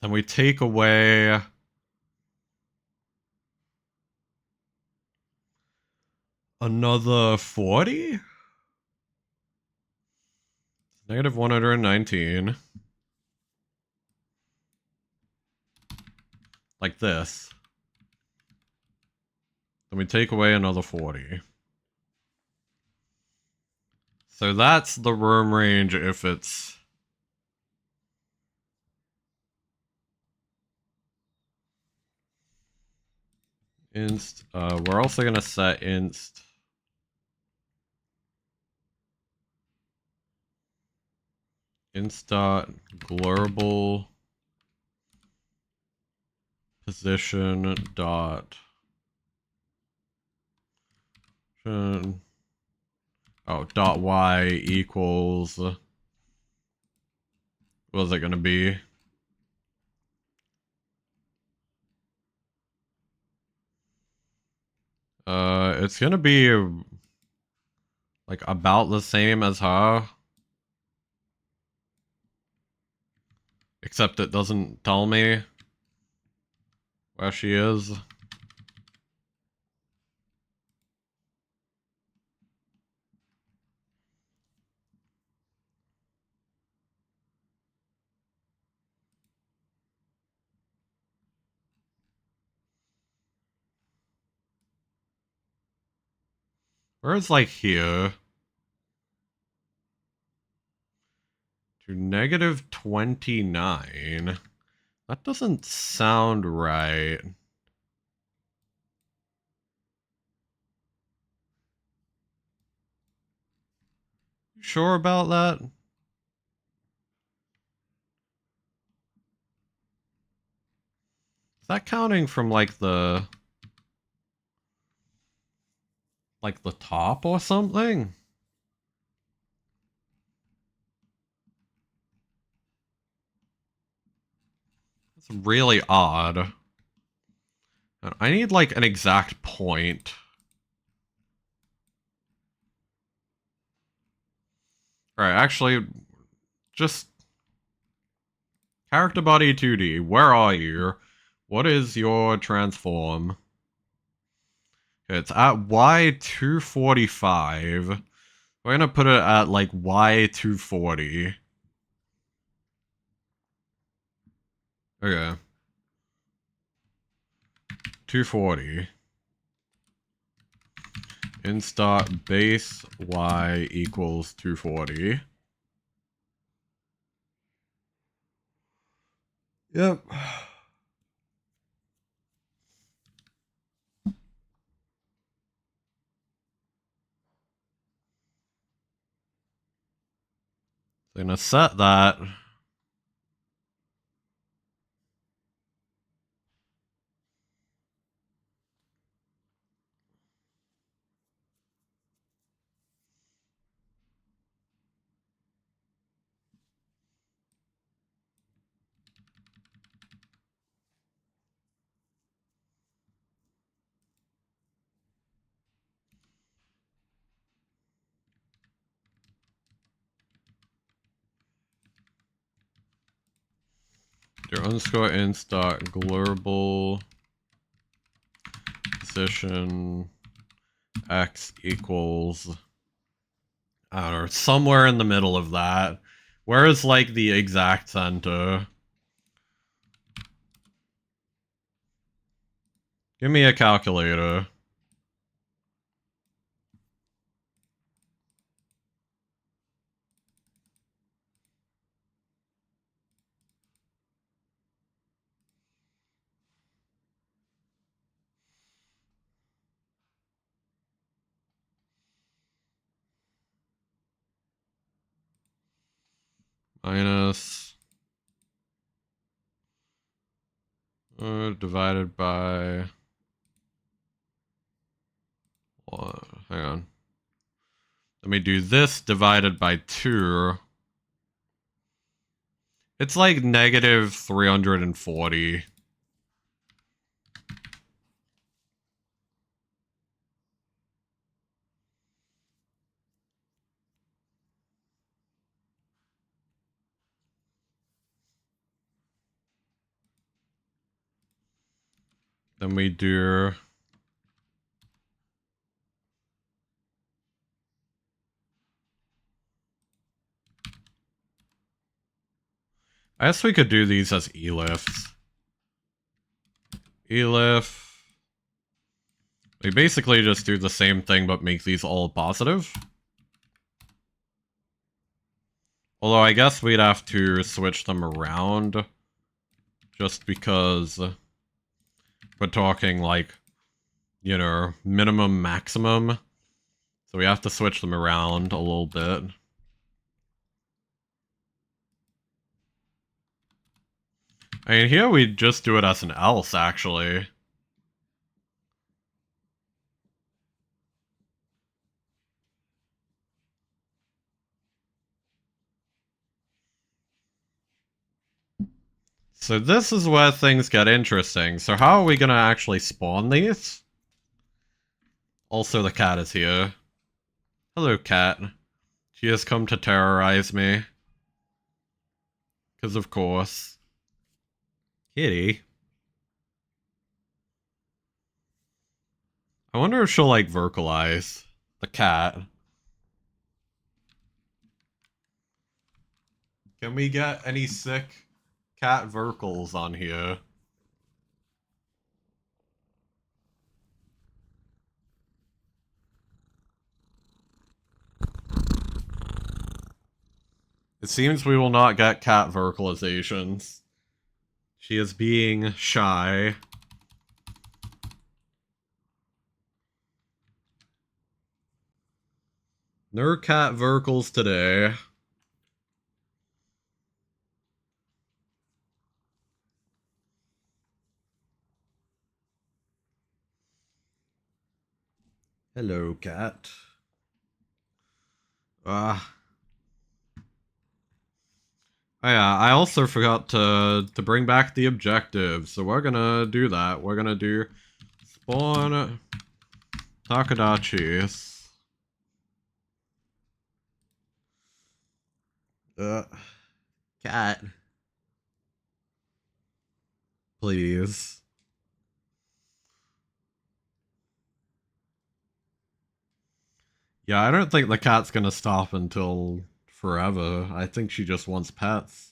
Then we take away another 40? Negative 119. Like this. Then we take away another 40. So that's the room range if it's... we're also gonna set inst dot global position dot dot y equals, what is it gonna be? It's gonna be like about the same as her, except it doesn't tell me where she is. Where is like here? To negative 29. That doesn't sound right. You sure about that? Is that counting from like the top or something? It's really odd. I need like an exact point. Alright, actually, just character body 2D, where are you? What is your transform? Okay, it's at Y245. We're gonna put it at like Y240. Okay. 240. Inst base Y equals 240. Yep. So I'm gonna set that. Your underscore inst dot global position x equals, I don't know, somewhere in the middle of that. Where is like the exact center? Give me a calculator. Minus divided by what? Hang on. Let me do this divided by 2. It's like negative 340. Then we do... I guess we could do these as elifs. Elif. We basically just do the same thing but make these all positive. Although I guess we'd have to switch them around. Just because we're talking like, you know, minimum, maximum. So we have to switch them around a little bit. I mean, here we just do it as an else, actually. So this is where things get interesting. So how are we gonna actually spawn these? Also, the cat is here. Hello, cat. She has come to terrorize me. Because of course. Kitty. I wonder if she'll, like, vocalize the cat. Can we get any sick cat vocals on here? It seems we will not get cat vocalizations. She is being shy. No cat vocals today. Hello, cat. Oh yeah, I also forgot to bring back the objective, so we're gonna do that. We're gonna do spawn Takadachis. Cat. Please. Yeah, I don't think the cat's gonna stop until forever. I think she just wants pets.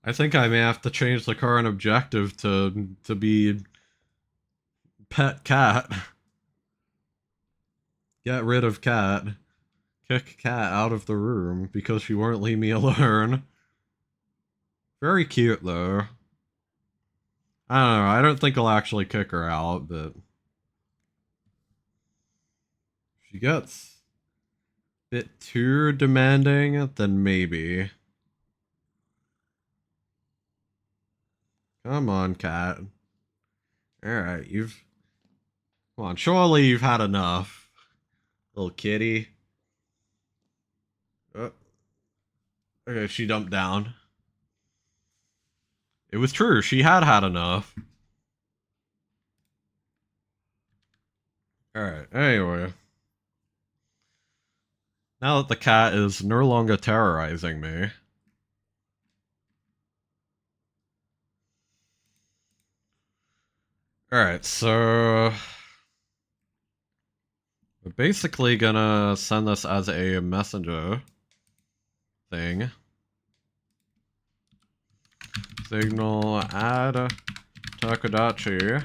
I think I may have to change the current objective to be pet cat. Get rid of cat. Kick cat out of the room because she won't leave me alone. Very cute though. I don't know, I don't think I'll actually kick her out, but if she gets a bit too demanding, then maybe. Come on, cat. Alright, come on, surely you've had enough. Little kitty. Oh. Okay, she dumped down. It was true, she had enough. Alright, anyway. Now that the cat is no longer terrorizing me. Alright, so... we're basically gonna send this as a messenger thing. Signal add Takadachi.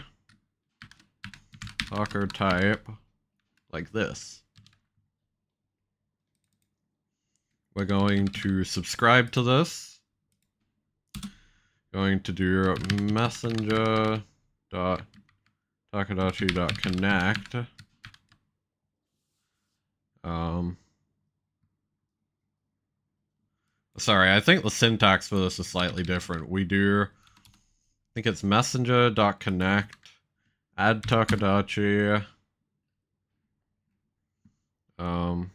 Talker type. Like this. We're going to subscribe to this. Going to do messenger.takadachi.connect. Sorry, I think the syntax for this is slightly different. We do, I think it's messenger.connect, add Takadachi, spawn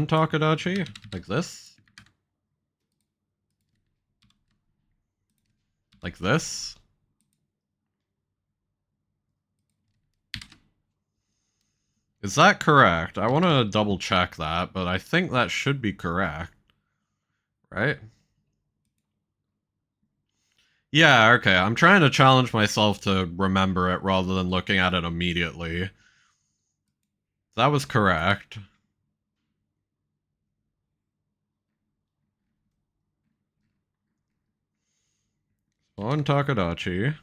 Takadachi, like this. Like this. Is that correct? I want to double check that, but I think that should be correct. Right? Yeah, okay. I'm trying to challenge myself to remember it rather than looking at it immediately. That was correct. On Takadachi.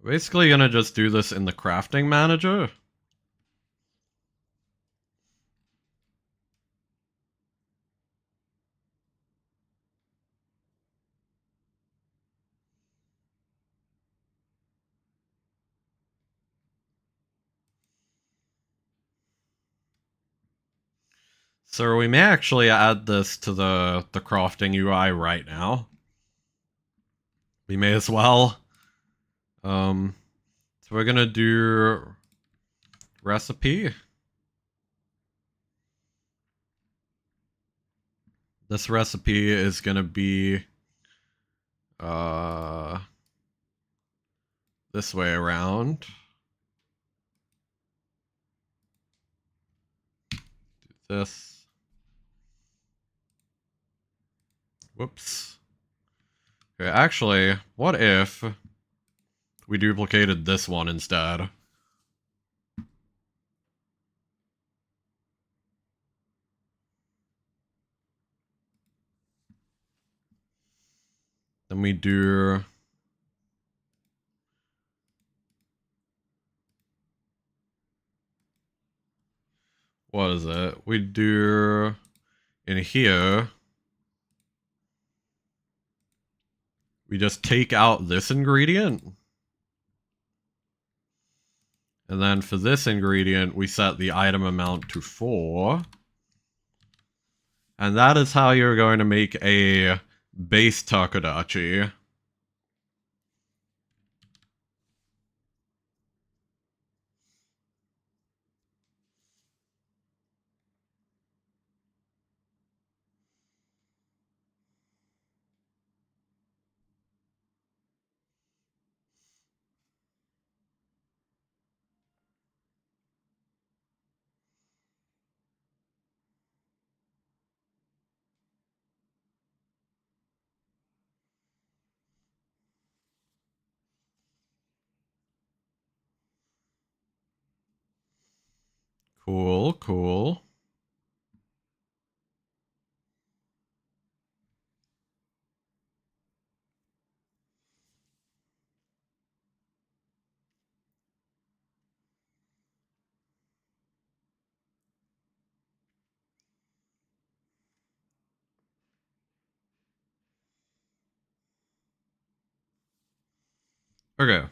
Basically gonna just do this in the crafting manager. So we may actually add this to the crafting UI right now. We may as well. So we're gonna do recipe. This recipe is gonna be this way around. Do this. Whoops. Okay, actually, what if we duplicated this one instead? Then we do... What is it? We do... In here... We just take out this ingredient. And then for this ingredient, we set the item amount to 4. And that is how you're going to make a base takodachi. Cool, cool. Okay.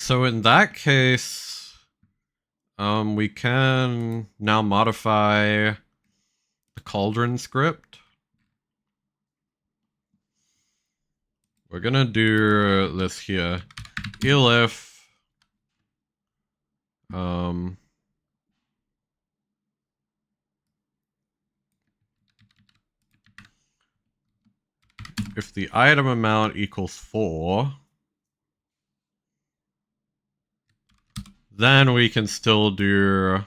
So in that case, we can now modify the cauldron script. We're gonna do this here. Elif, if the item amount equals 4, then we can still do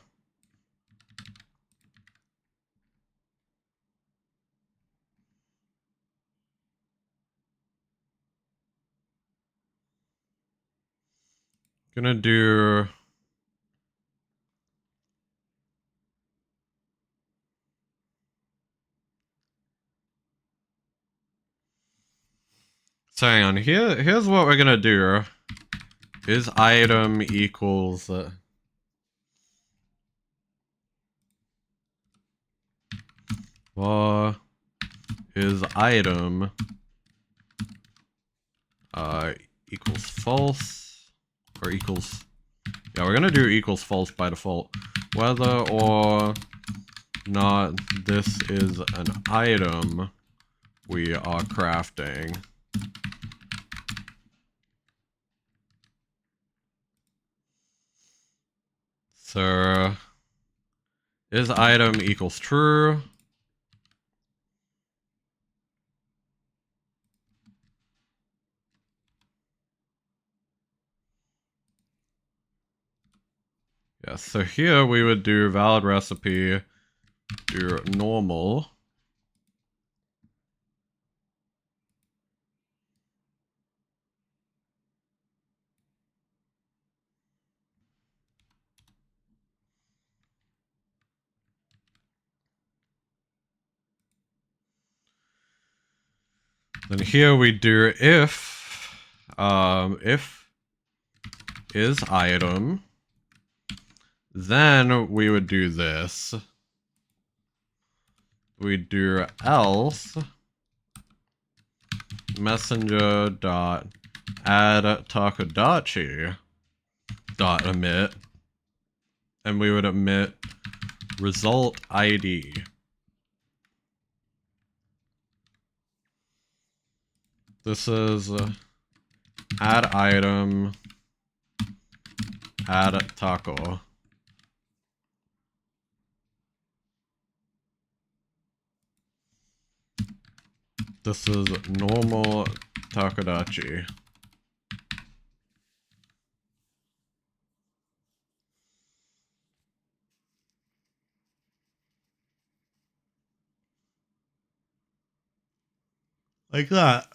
gonna do so hang on, here's what we're gonna do. Is item equals is item equals false or equals, yeah, we're gonna do equals false by default, whether or not this is an item we are crafting. So is item equals true. Yeah, so here we would do valid recipe, do normal. Then here we do if is item, then we would do this. We do else messenger dot add takadachi dot emit, and we would emit result ID. This is add item, add taco. This is normal takadachi. Like that.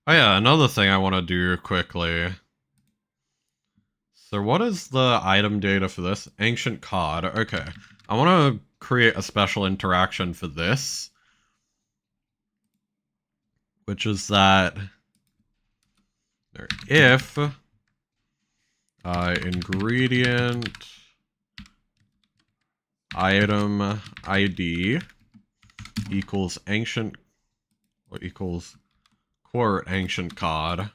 Oh yeah, another thing I want to do quickly. So what is the item data for this? Ancient card. Okay. I want to create a special interaction for this. Which is that if ingredient item ID equals ancient or equals court ancient card,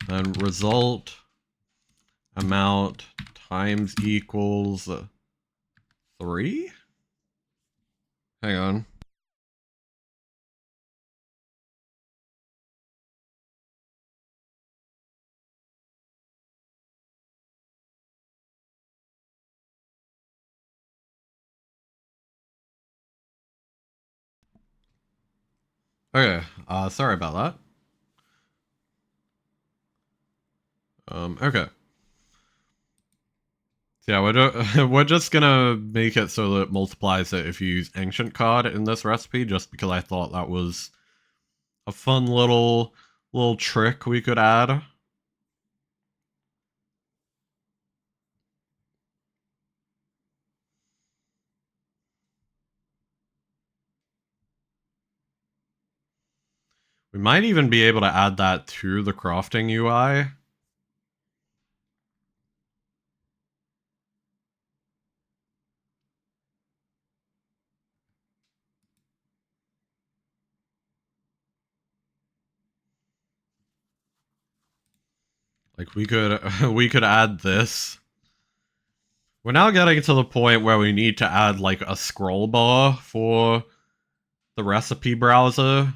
then result amount times equals 3? Hang on. Okay, sorry about that. Okay. Yeah, we're just gonna make it so that it multiplies it if you use ancient card in this recipe, just because I thought that was a fun little trick we could add. We might even be able to add that to the crafting UI. Like we could add this. We're now getting to the point where we need to add like a scroll bar for the recipe browser.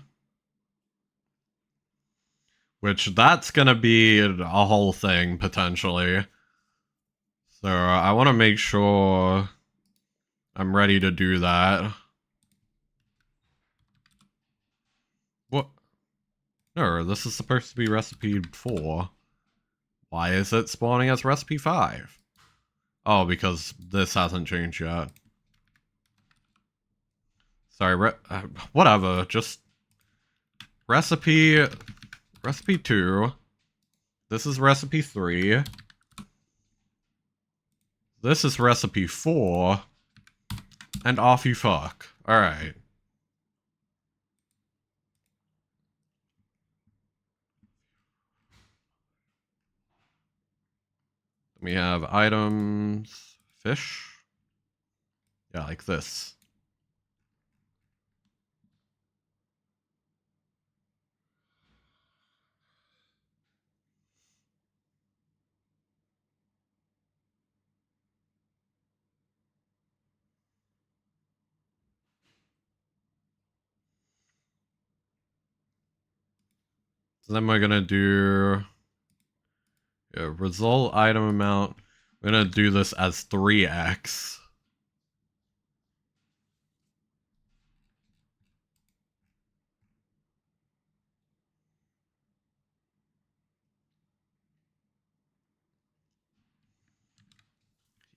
Which that's gonna be a whole thing potentially. So I want to make sure I'm ready to do that. What? No, this is supposed to be recipe 4. Why is it spawning as recipe 5? Oh, because this hasn't changed yet. Sorry, whatever, just recipe 2. This is recipe 3. This is recipe 4. And off you fuck. Alright. We have items, fish. Yeah, like this. So then we're gonna do result item amount. We're gonna do this as 3x.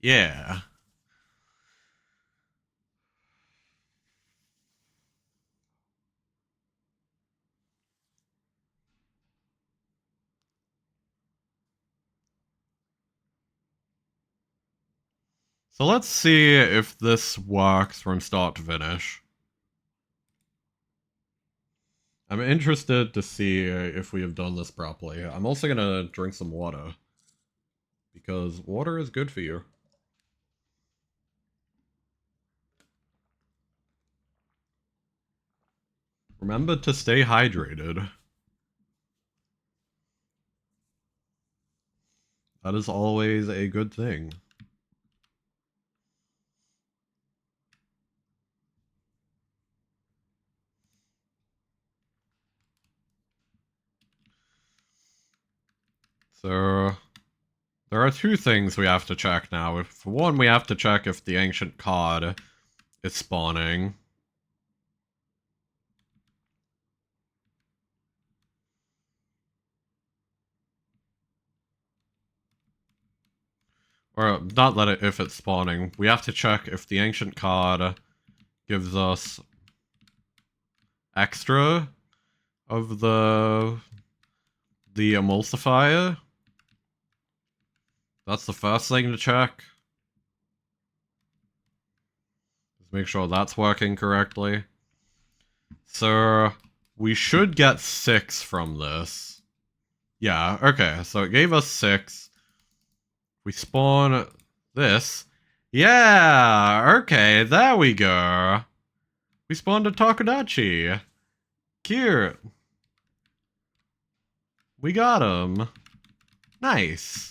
Yeah. So let's see if this works from start to finish. I'm interested to see if we have done this properly. I'm also gonna drink some water, because water is good for you. Remember to stay hydrated. That is always a good thing. So, there are two things we have to check now. For one, we have to check if the ancient cod is spawning. Or, not that if it's spawning. We have to check if the ancient cod gives us extra of the emulsifier. That's the first thing to check. Just make sure that's working correctly. So, we should get 6 from this. Yeah, okay, so it gave us 6. We spawn this. Yeah, okay, there we go. We spawned a Takadachi. Cute. We got him. Nice.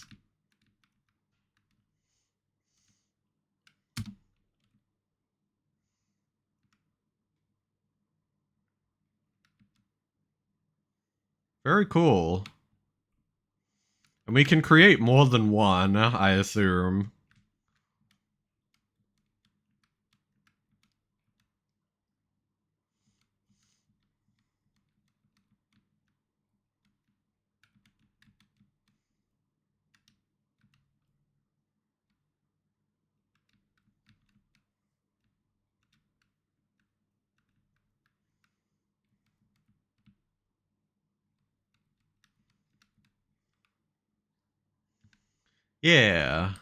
Very cool. And we can create more than one, I assume. Yeah.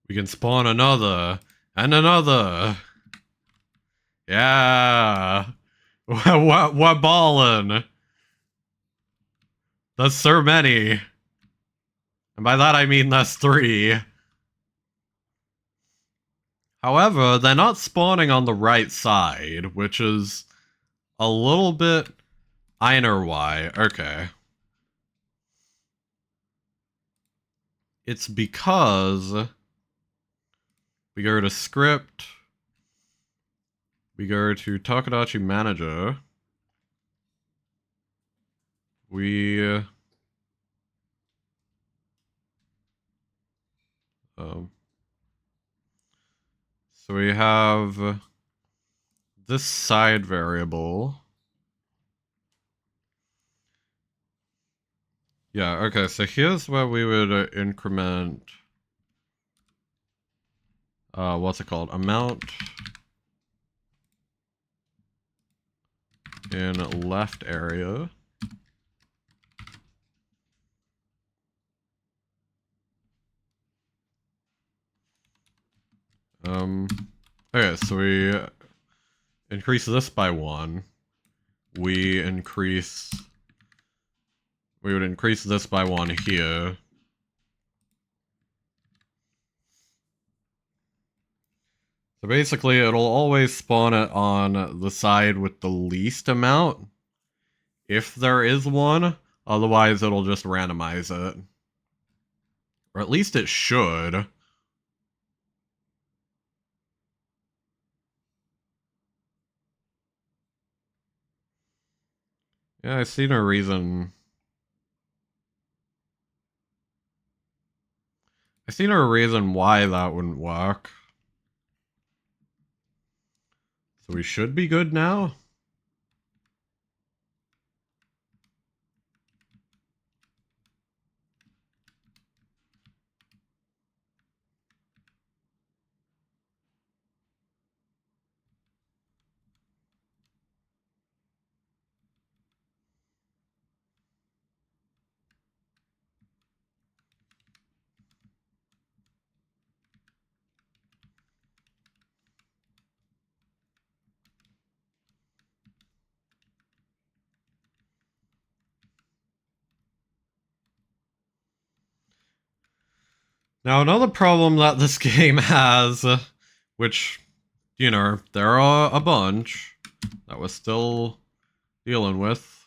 We can spawn another. And another. Yeah. We're ballin'. That's so many. And by that I mean that's 3. However, they're not spawning on the right side, which is a little bit... I know why. Okay. It's because we go to script, we go to Takadachi Manager, we... so we have this side variable. Yeah, okay, so here's where we would increment... what's it called? Amount in left area. Okay, so we increase this by 1. We would increase this by 1 here. So basically, it'll always spawn it on the side with the least amount, if there is one. Otherwise, it'll just randomize it. Or at least it should. Yeah, I see no reason. I see no reason why that wouldn't work. So we should be good now? Now, another problem that this game has, which, you know, there are a bunch that we're still dealing with.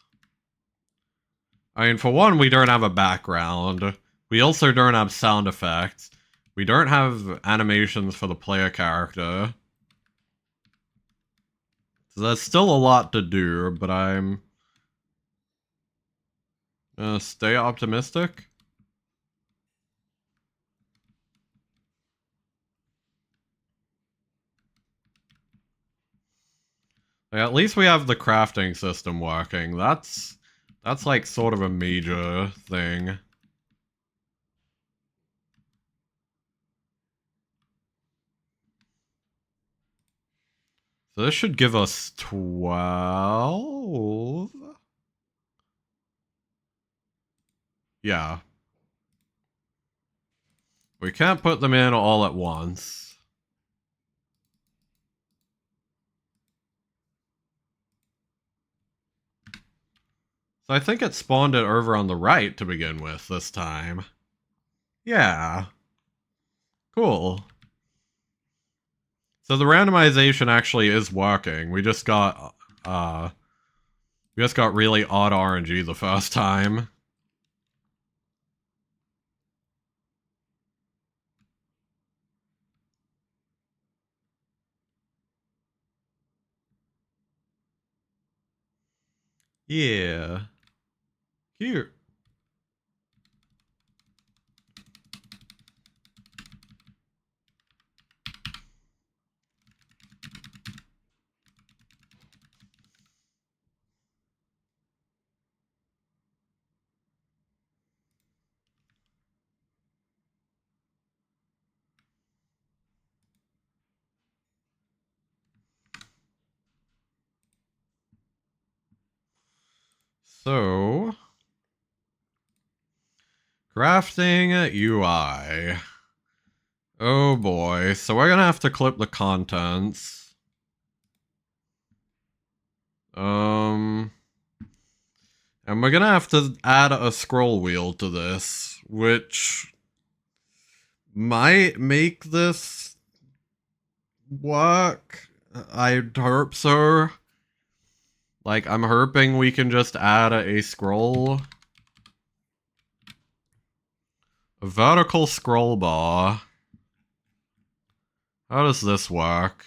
I mean, for one, we don't have a background. We also don't have sound effects. We don't have animations for the player character. So there's still a lot to do, but I'm gonna stay optimistic. Like, at least we have the crafting system working. That's like sort of a major thing. So this should give us 12. Yeah. We can't put them in all at once. So I think it spawned it over on the right to begin with this time. Yeah. Cool. So the randomization actually is working. We just got really odd RNG the first time. Yeah. Cute. So, crafting UI. Oh boy. So we're gonna have to clip the contents. And we're gonna have to add a scroll wheel to this, which might make this work. I hope so. Like, I'm hoping we can just add a scroll. A vertical scroll bar. How does this work?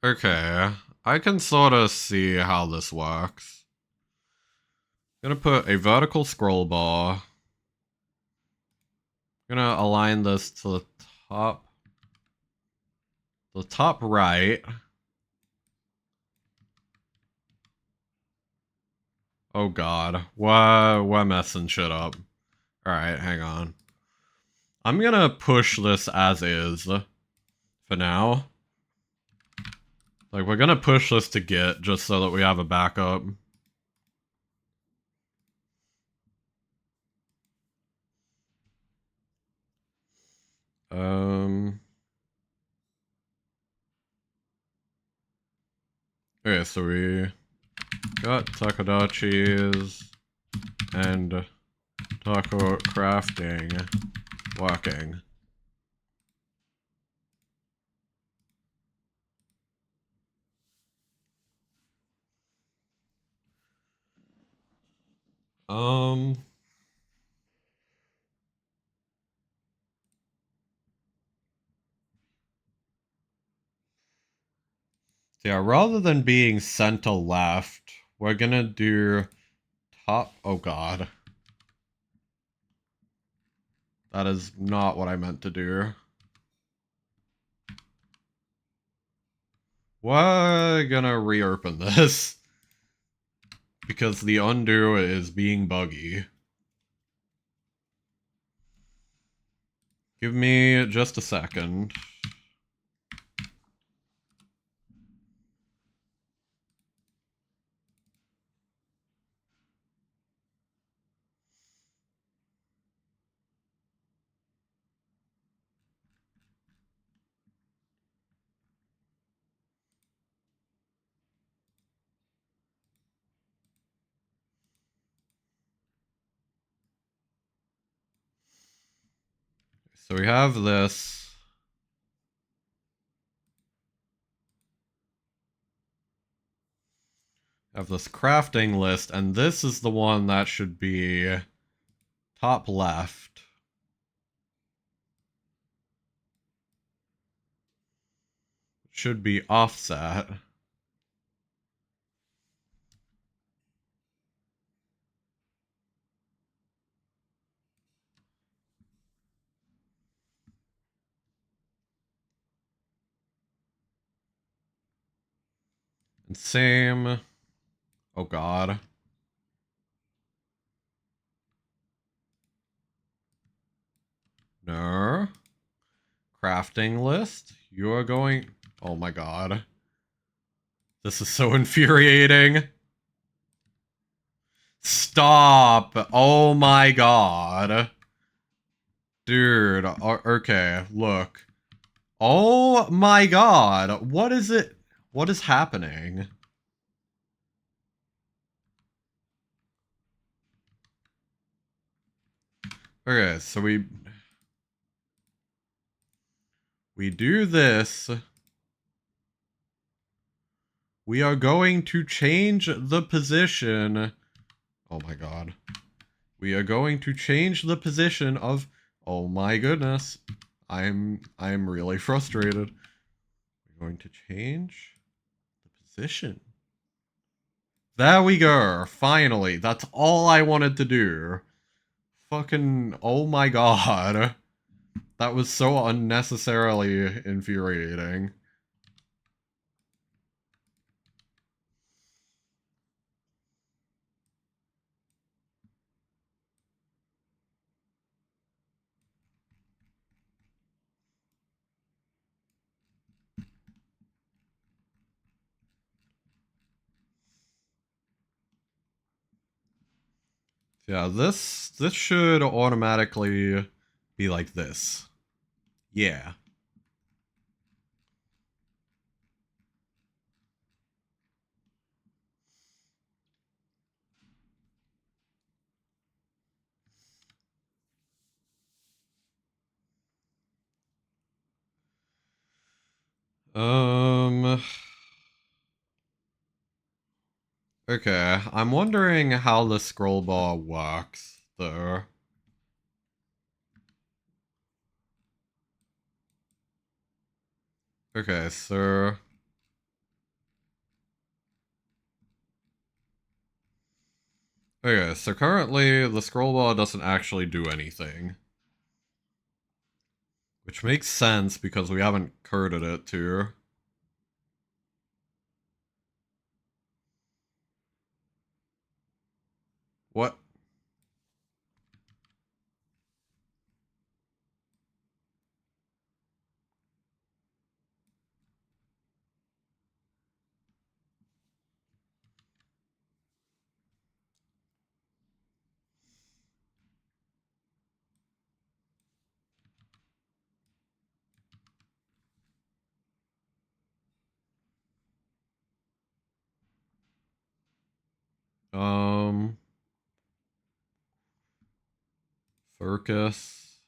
Okay, I can sort of see how this works. I'm gonna put a vertical scroll bar. I'm gonna align this to the top right. Oh god, we're messing shit up. Alright, hang on. I'm gonna push this as is for now. Like, we're gonna push this to Git just so that we have a backup. Okay, so we got Takadachi's and taco crafting walking. Um. So yeah, rather than being center left, we're gonna do top. Oh god. That is not what I meant to do. We're gonna reopen this. Because the undo is being buggy. Give me just a second. So we have this. Have this crafting list, and this is the one that should be top left. Should be offset. And same. Oh god. No. Crafting list. You are going. Oh my god. This is so infuriating. Stop. Oh my god. Dude. Okay, look. Oh my god. What is it? What is happening? Okay, so we do this. We are going to change the position. Oh my god. We are going to change the position of. Oh my goodness. I'm really frustrated. We're going to change the position. There we go. Finally. That's all I wanted to do. Fucking oh my god. That was so unnecessarily infuriating. Yeah, this should automatically be like this. Yeah. Okay, I'm wondering how the scroll bar works, though. Okay, so... Okay, so currently the scroll bar doesn't actually do anything. Which makes sense because we haven't coded it to. What? Um... Focus.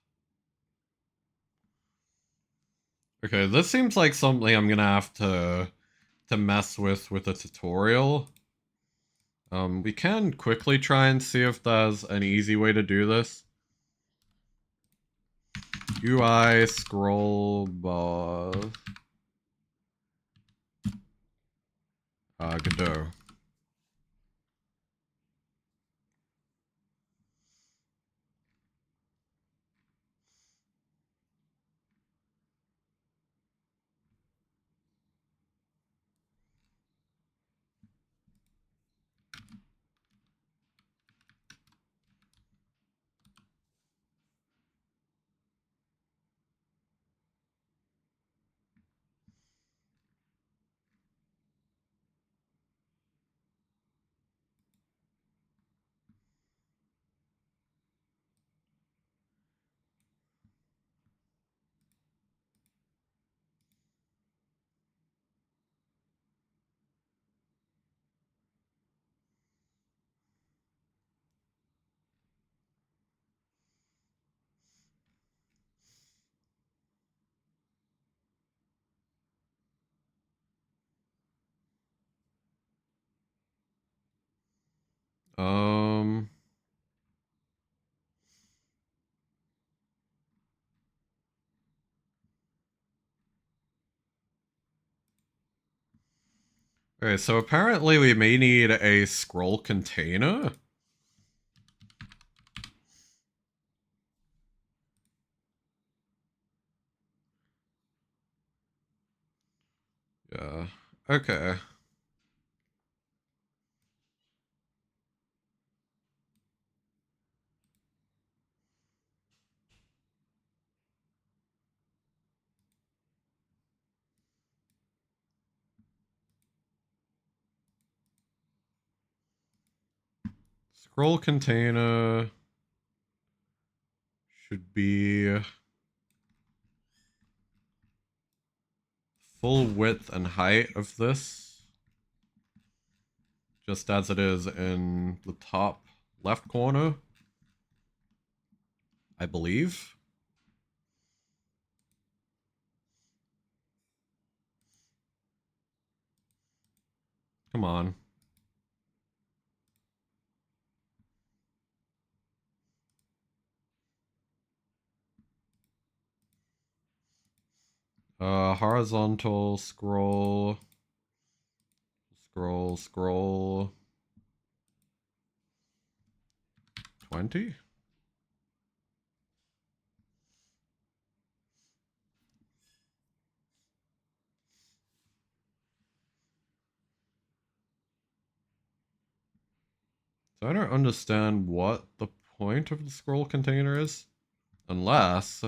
Okay, this seems like something I'm gonna have to mess with a tutorial. We can quickly try and see if there's an easy way to do this. UI scroll bar. Godot. Okay, so apparently we may need a scroll container. Yeah, okay. Scroll container should be full width and height of this, just as it is in the top left corner, I believe. Come on. Horizontal scroll. Scroll. 20? So I don't understand what the point of the scroll container is. Unless...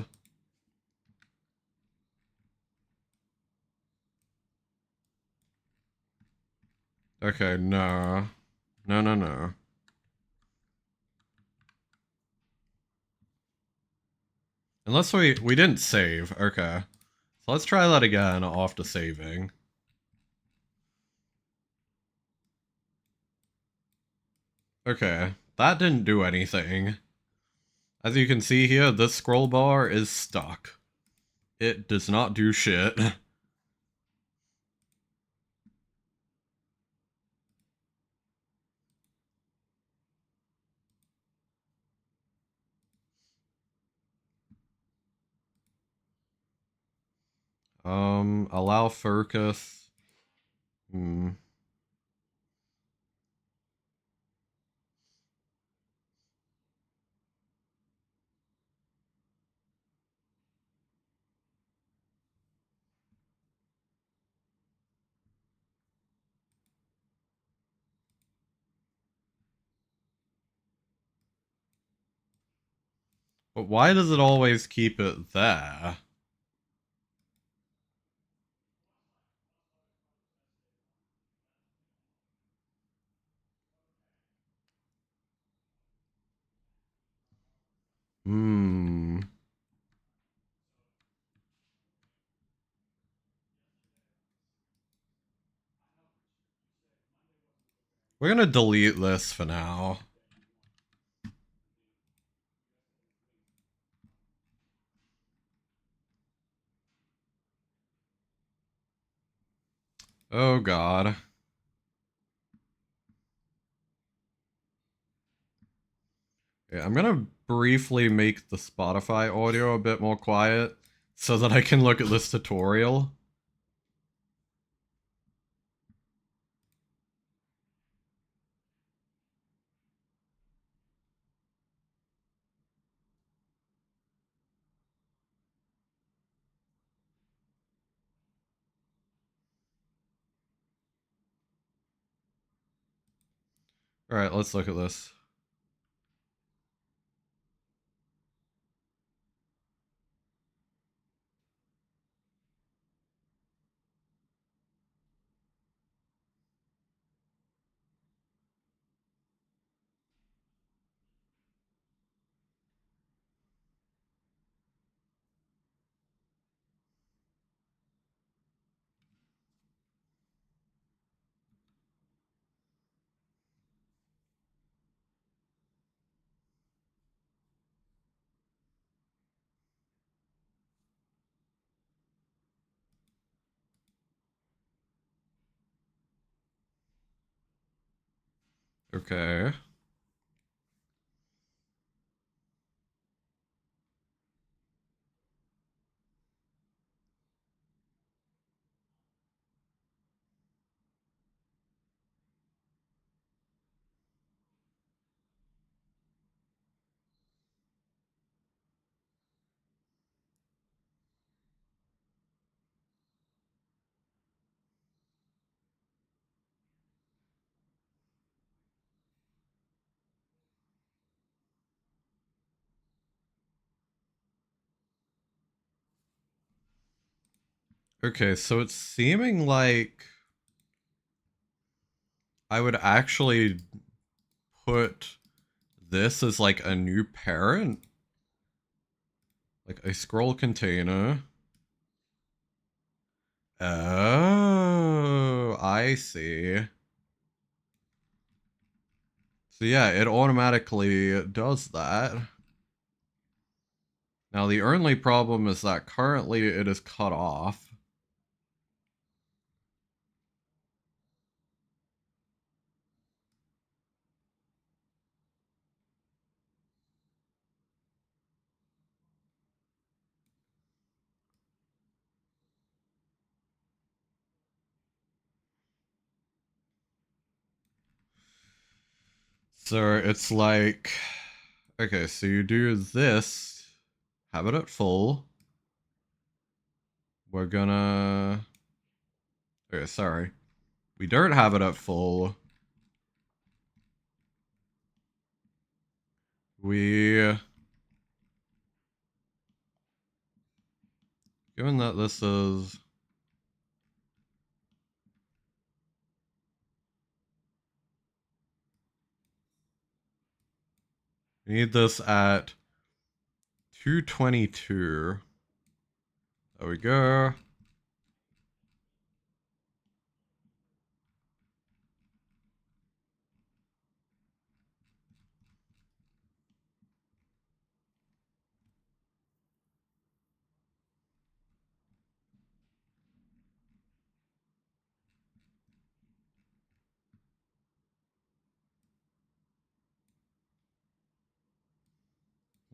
Okay, no. No. Unless we didn't save. Okay. So let's try that again after saving. Okay. That didn't do anything. As you can see here, this scroll bar is stuck. It does not do shit. Allow focus. Hmm. But why does it always keep it there? Hmm. We're gonna delete this for now. Oh god. Okay, I'm gonna briefly make the Spotify audio a bit more quiet so that I can look at this tutorial. Alright, let's look at this. Okay. Okay, so it's seeming like I would actually put this as like a new parent. Like a scroll container. Oh, I see. So yeah, it automatically does that. Now the only problem is that currently it is cut off. So it's like, okay, so you do this, have it at full. We're gonna, okay, sorry. We don't have it at full. We, given that this is, we need this at 222. There we go.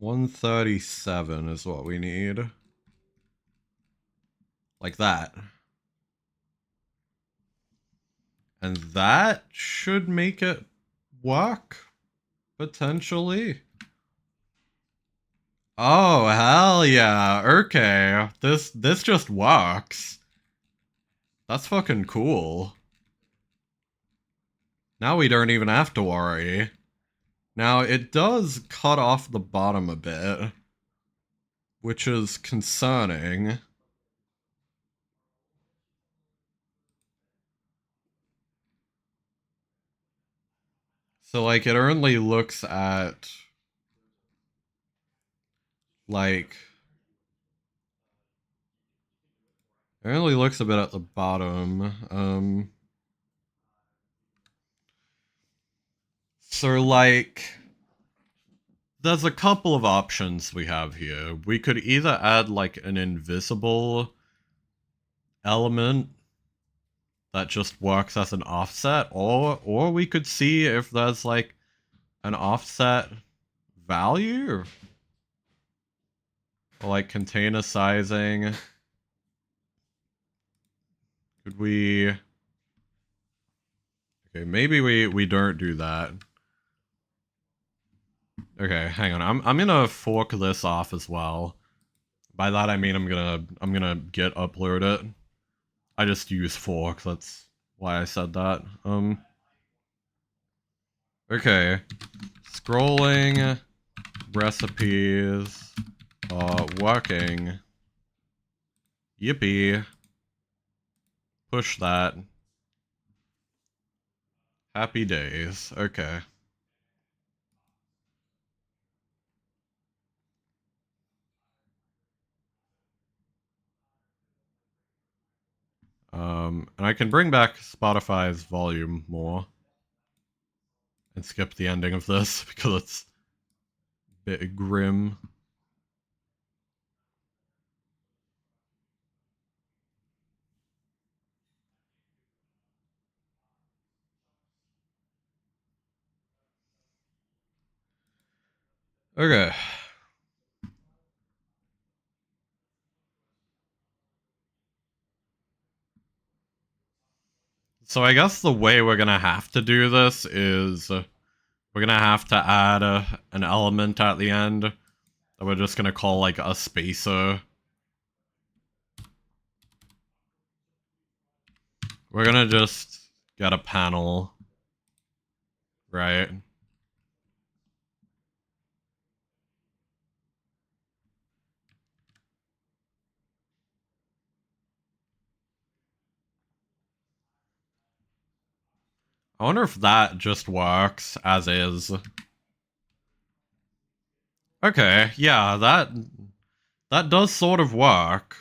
$137 is what we need. Like that. And that should make it work, potentially. Oh, hell yeah. Okay. This just works. That's fucking cool. Now we don't even have to worry. Now, it does cut off the bottom a bit, which is concerning. So, like, it only looks at, like, it only looks a bit at the bottom. So, like, there's a couple of options we have here. We could either add, like, an invisible element that just works as an offset, or we could see if there's, like, an offset value? Or like container sizing? Could we... Okay, maybe we don't do that. Okay, hang on. I'm gonna fork this off as well. By that I mean I'm gonna git upload it. I just use fork, that's why I said that. Okay. Scrolling recipes working. Yippee. Push that. Happy days. Okay. And I can bring back Spotify's volume more. And skip the ending of this because it's a bit grim. Okay. So I guess the way we're gonna have to do this is we're gonna have to add an element at the end that we're just gonna call like a spacer. We're gonna just get a panel, right? I wonder if that just works as is. Okay, yeah, that does sort of work.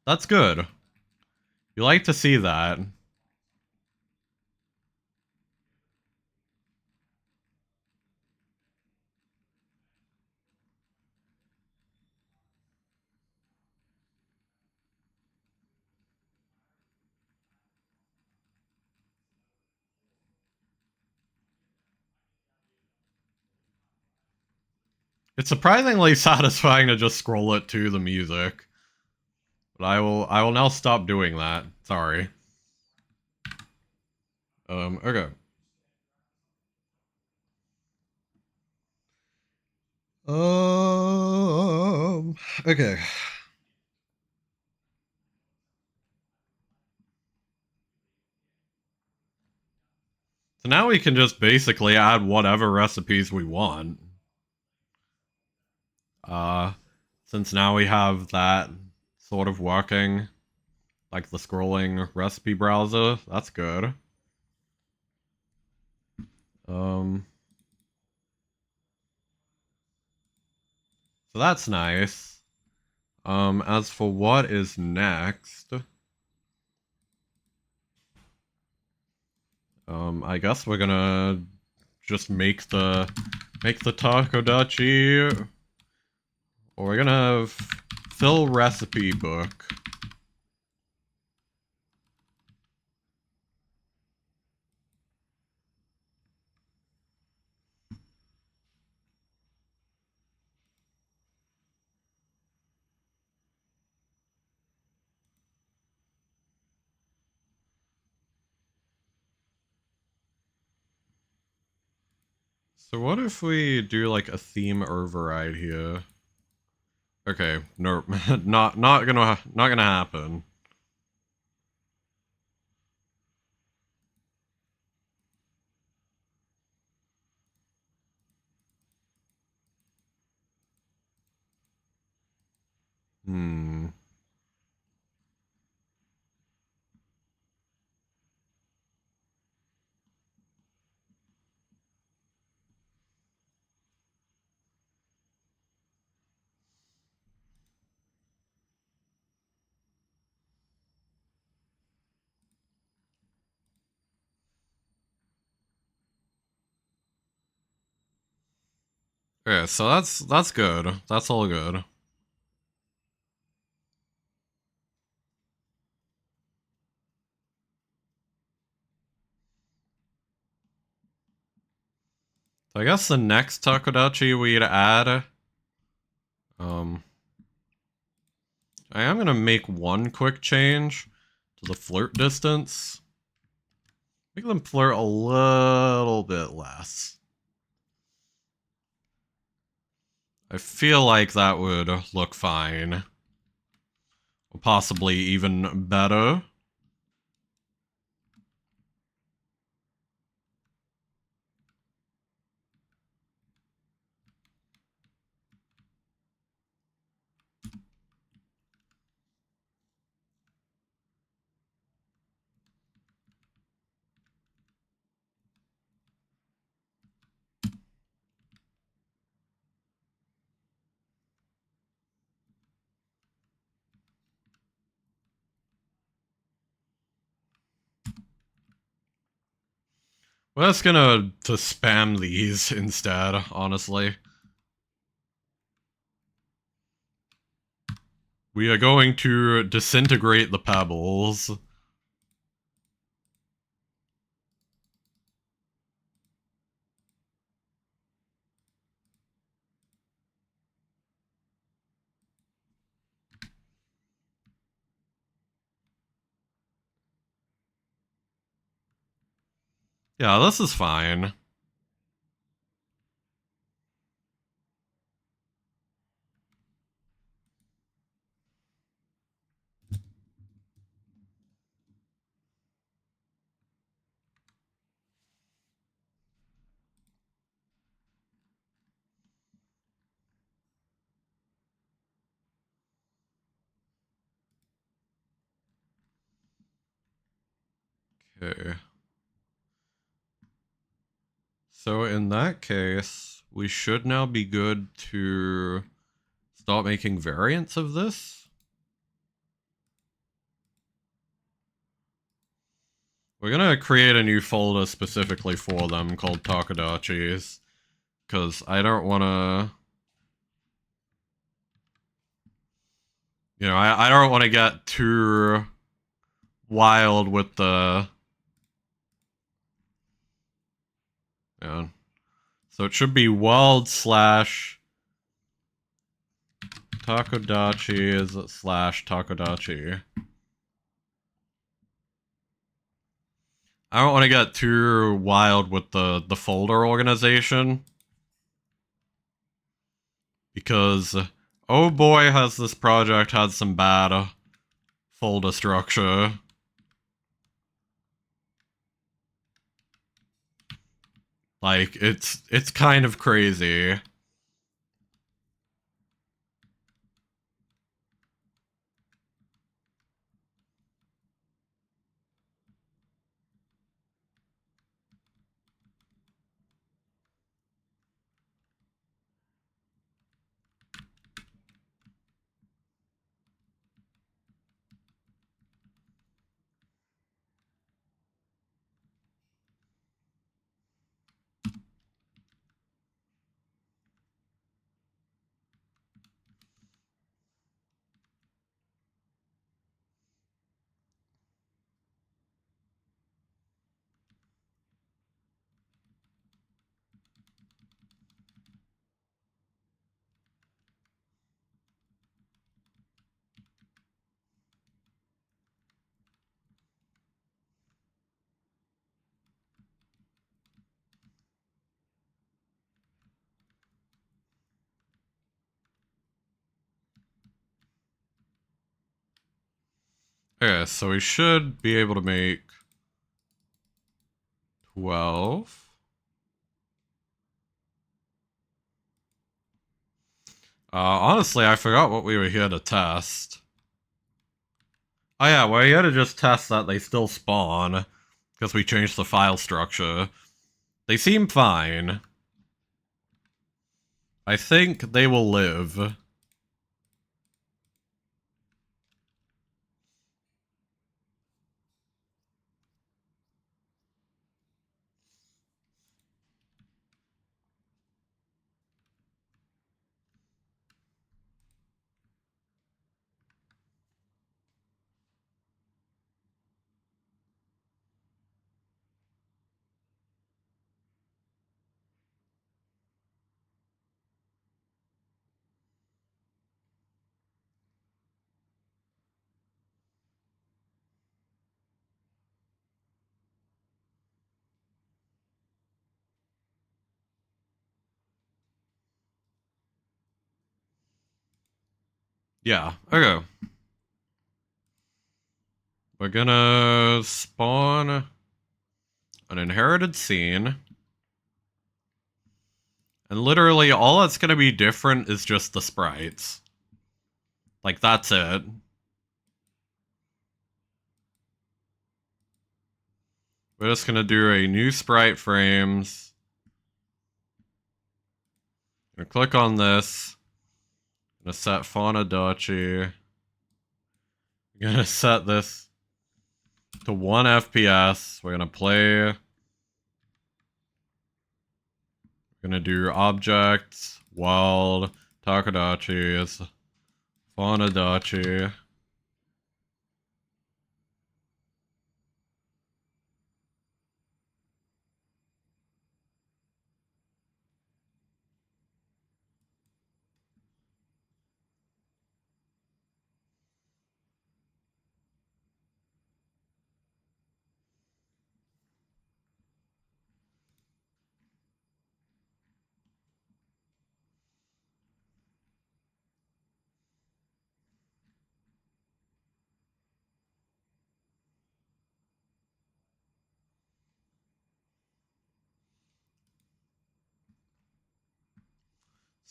That's good. You like to see that. It's surprisingly satisfying to just scroll it to the music. But I will now stop doing that. Sorry. Okay. Okay. So now we can just basically add whatever recipes we want. Uh, since now we have that sort of working, like the scrolling recipe browser, that's good. Um, so that's nice. As for what is next, I guess we're gonna just make the takodachi, or we're gonna fill recipe book. So what if we do like a theme override here? Okay, no, not gonna happen. Hmm. Okay, so that's good. That's all good. So I guess the next Takodachi we'd add, I am gonna make one quick change to the flirt distance. Make them flirt a little bit less. I feel like that would look fine. Or possibly even better. We're just gonna to spam these instead, honestly. We are going to disintegrate the pebbles. Yeah, this is fine. Okay. So in that case, we should now be good to start making variants of this. We're gonna create a new folder specifically for them called Takodachis, because I don't want to... I don't want to get too wild with the... Yeah. So it should be world slash Takodachis slash Takodachi. I don't want to get too wild with the folder organization. Because, oh boy, has this project had some bad folder structure. Like, it's kind of crazy. Okay, so we should be able to make 12. Honestly, I forgot what we were here to test. Oh yeah, we're here to just test that they still spawn, because we changed the file structure. They seem fine. I think they will live. Yeah, okay. We're gonna spawn an inherited scene. And literally all that's gonna be different is just the sprites. Like, that's it. We're just gonna do a new sprite frames. Gonna click on this. Gonna set Fauna-dachi. Gonna set this to 1 FPS. We're gonna play. We're gonna do objects, wild, Takadachi is Fauna-dachi.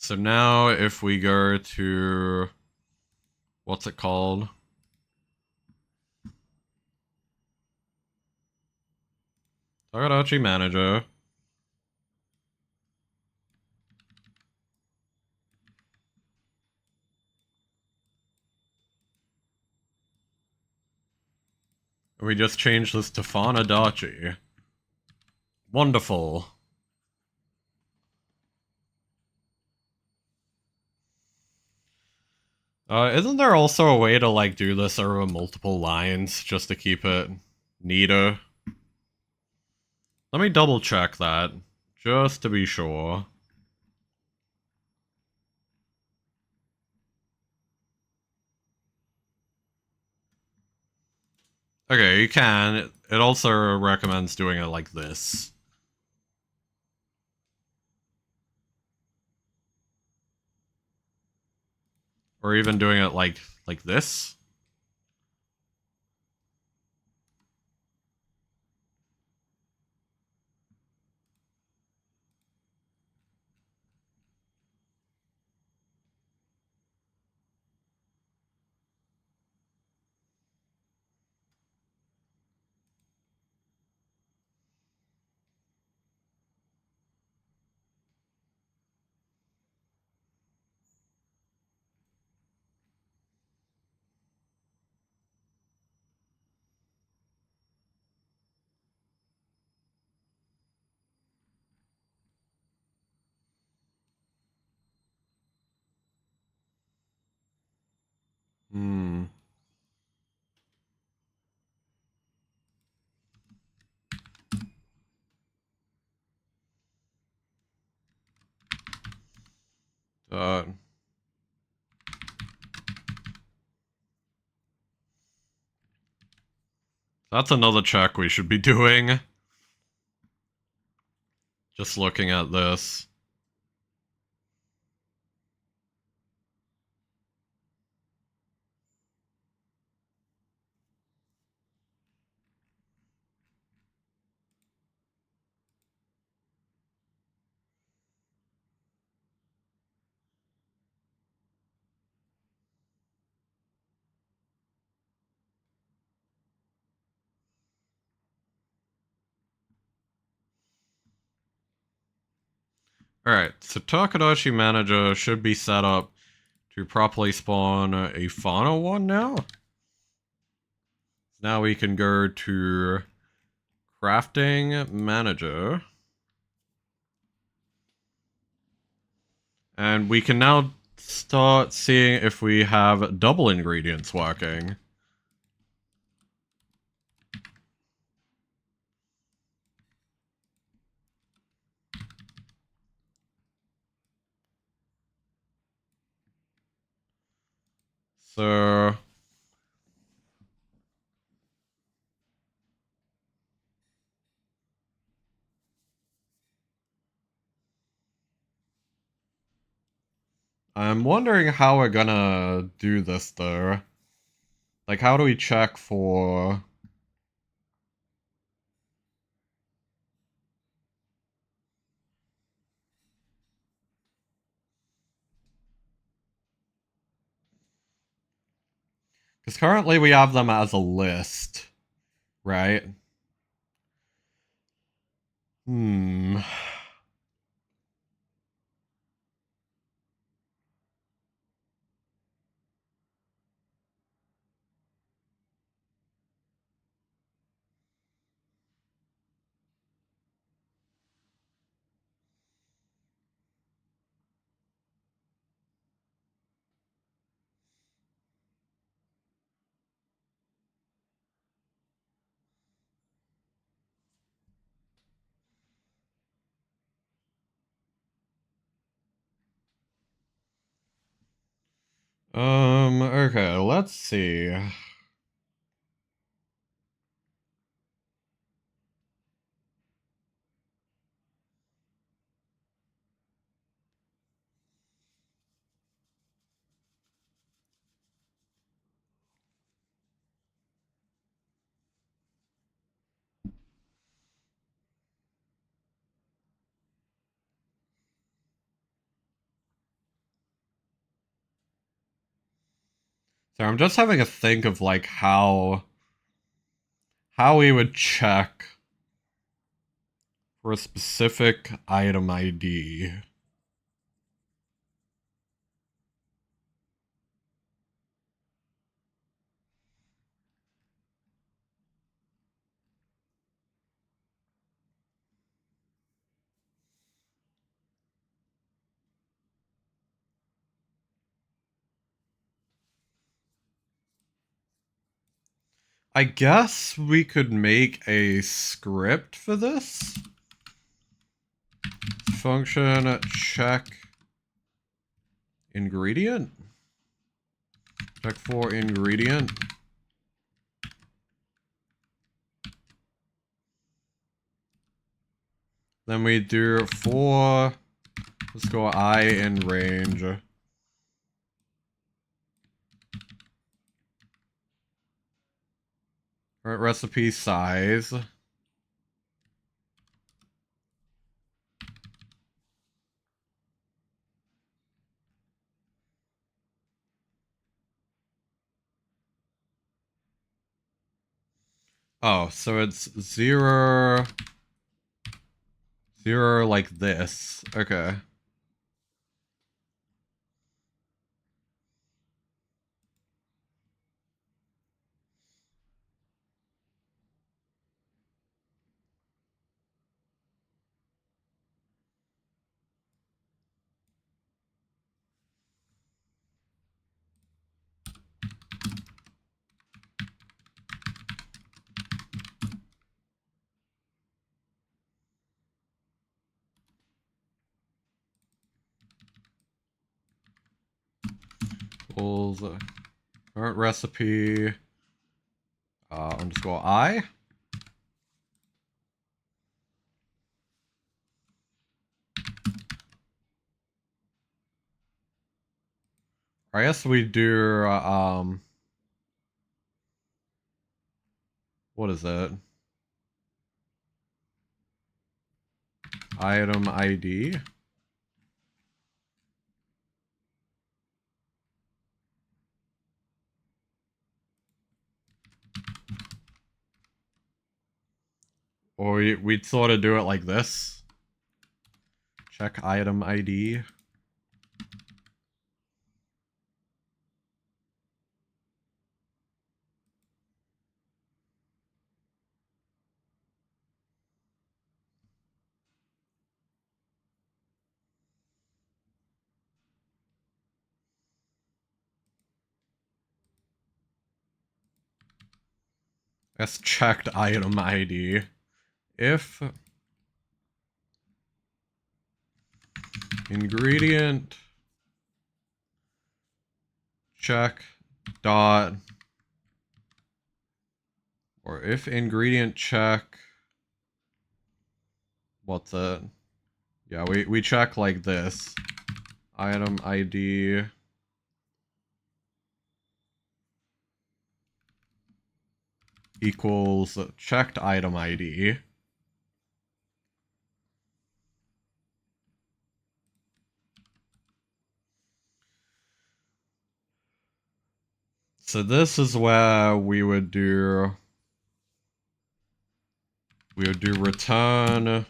So now if we go to, what's it called? Takadachi Manager. We just changed this to Fauna-dachi. Wonderful. Isn't there also a way to, like, do this over multiple lines just to keep it neater? Let me double check that, just to be sure. Okay, you can. It also recommends doing it like this. Or even doing it like this. Hmm. Uh, that's another check we should be doing. Just looking at this. Alright, so Takadashi Manager should be set up to properly spawn a fauna one now. Now we can go to Crafting Manager. And we can now start seeing if we have double ingredients working. So I'm wondering how we're gonna do this though. Like, how do we check for... Because currently we have them as a list, right? Hmm. Okay, let's see. So I'm just having a think of like how we would check for a specific item ID. I guess we could make a script for this. Function check ingredient. Check for ingredient. Then we do for, let's go I in range. Current recipe size. Oh, so it's 0, 0 like this. Okay. Equals current recipe underscore I. I guess we do what is it? Item ID. Or we'd sort of do it like this. Check item ID. That's checked item ID. If ingredient check dot, or if ingredient check, what's it? Yeah, we check like this. item ID equals checked item ID. So this is where we would do return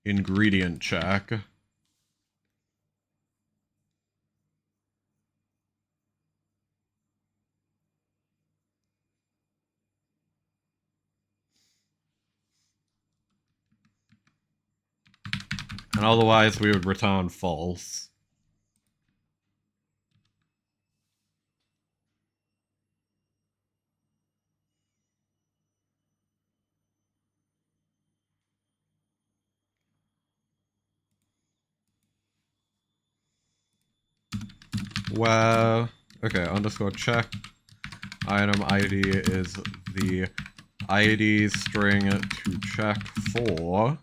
ingredient check. And otherwise we would return false. Where, okay, underscore check item ID is the ID string to check for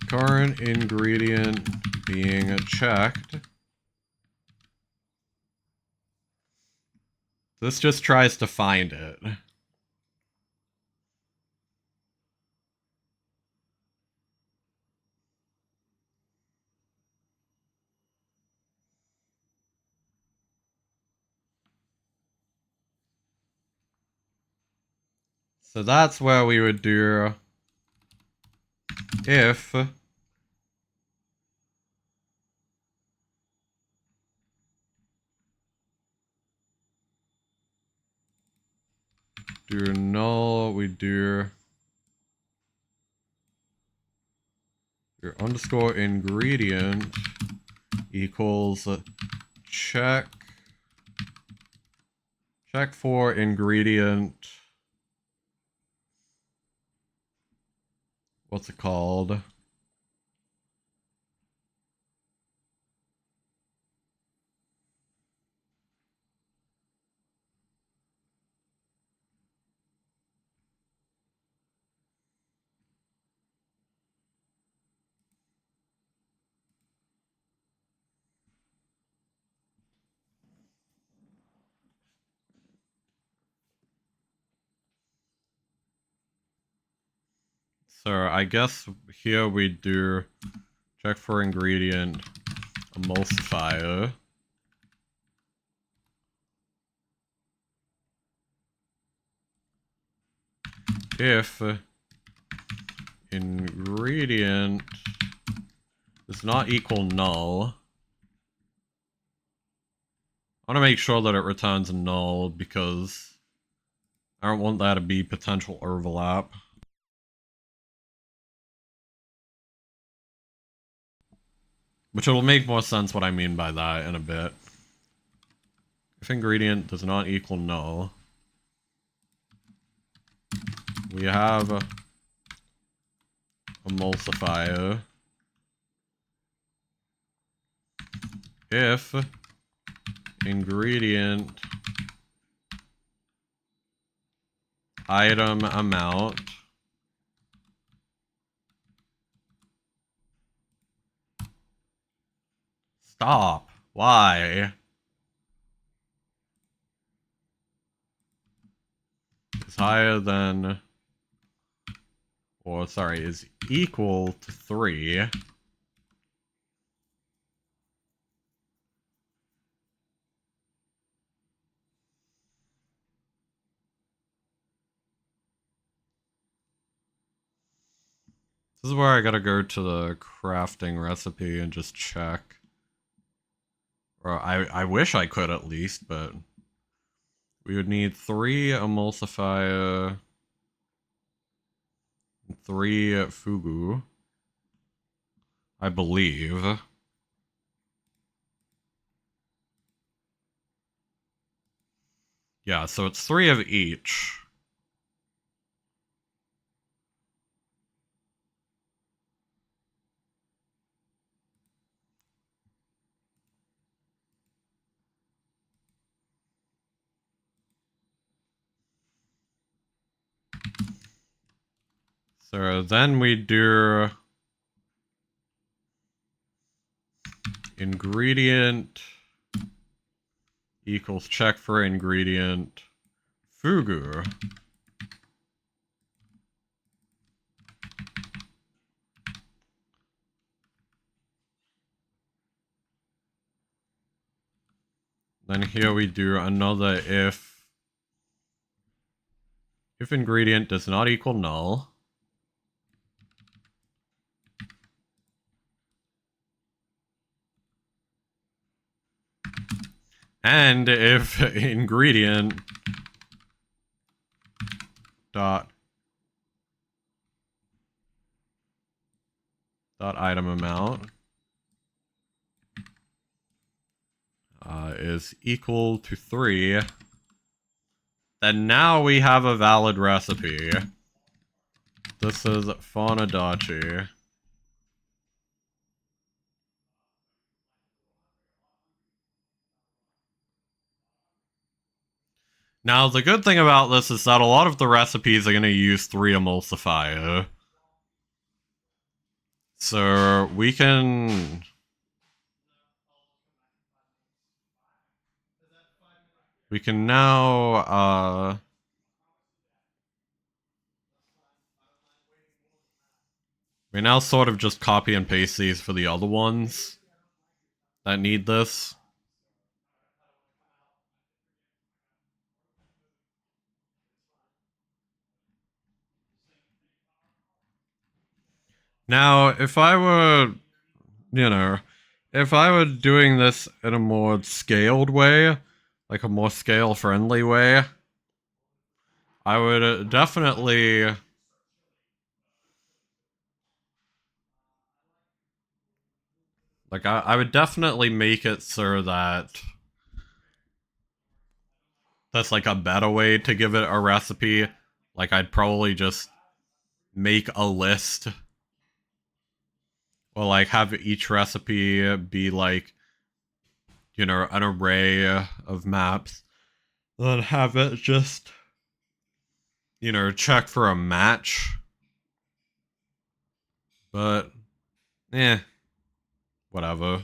current ingredient being checked. This just tries to find it. So that's where we would do if do null, we do your underscore ingredient equals check for ingredient, what's it called? So I guess here we do check for ingredient emulsifier. If ingredient does not equal null, I want to make sure that it returns null because I don't want that to be potential overlap. Which will make more sense what I mean by that in a bit. If ingredient does not equal null, we have emulsifier. If ingredient item amount stop. Why? Is higher than, or sorry, is equal to 3. This is where I gotta go to the crafting recipe and just check. Or I wish I could at least, but we would need 3 emulsifier, 3 fugu, I believe. Yeah, so it's 3 of each. So then we do ingredient equals check for ingredient fugu. Then here we do another if ingredient does not equal null. And if ingredient dot item amount is equal to 3, then now we have a valid recipe. This is Faunadachi. Now, the good thing about this is that a lot of the recipes are going to use 3 emulsifier. So we can... now, we now sort of just copy and paste these for the other ones that need this. Now, if I were, if I were doing this in a more scaled way, like a more scale-friendly way, I would definitely... Like, I would definitely make it so that that's like a better way to give it a recipe. Like, I'd probably just make a list. Or, like, have each recipe be, like, an array of maps. Then have it just, check for a match. But, whatever.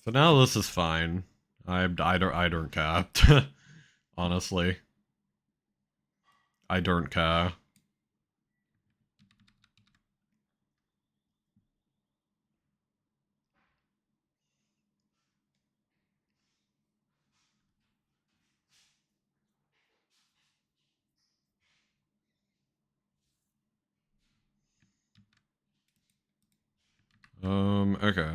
For now, this is fine. I don't care. Honestly. I don't care. Okay.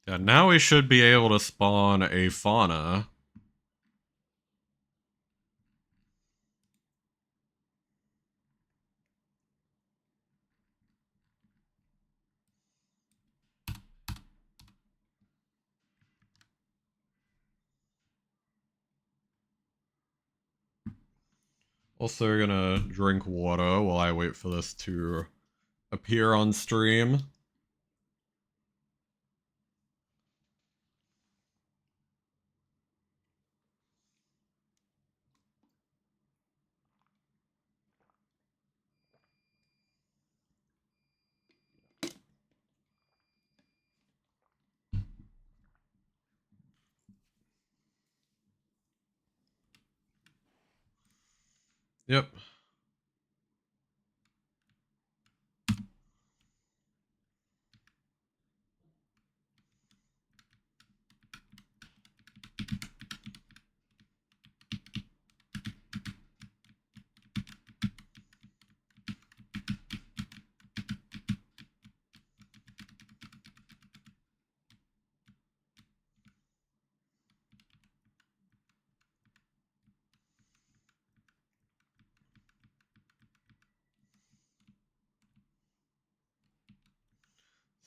Yeah, now we should be able to spawn a fauna. Also gonna drink water while I wait for this to appear on stream. Yep.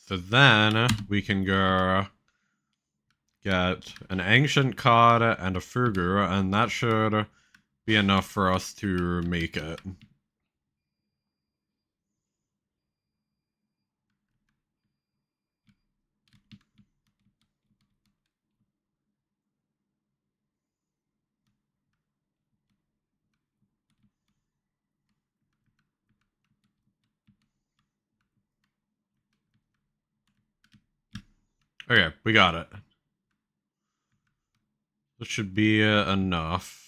So then we can go get an ancient card and a fugu, and that should be enough for us to make it. Okay, we got it. This should be enough.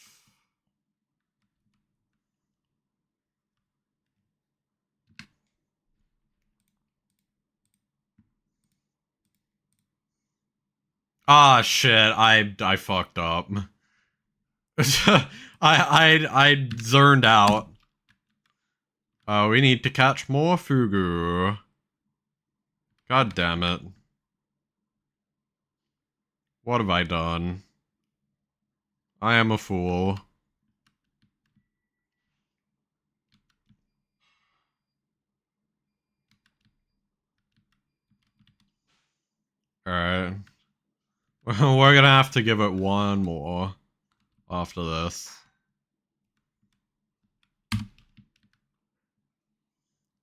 Ah, shit, I fucked up. I zoned out. We need to catch more fugu. God damn it. What have I done? I am a fool. Alright. We're gonna have to give it one more after this.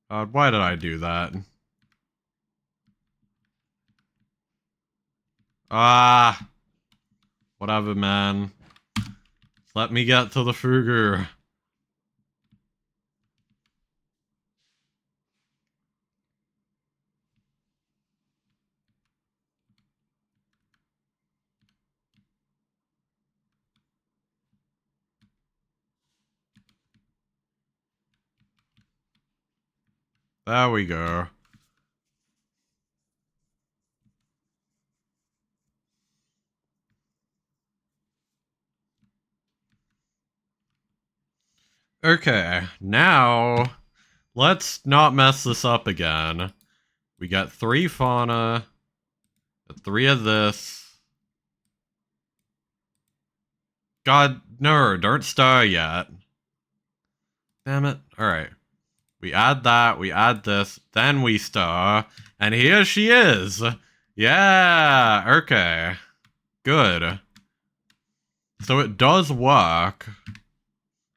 Why did I do that? Ah! Whatever, man. Let me get to the fugu. There we go. Okay, now let's not mess this up again. We got 3 fauna, 3 of this. God, no, don't stir yet. Damn it. Alright. We add that, we add this, then we stir, and here she is! Yeah, okay. Good. So it does work.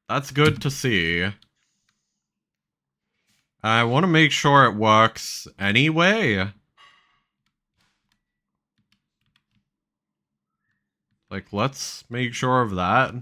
That's good to see. I want to make sure it works anyway. Like, let's make sure of that.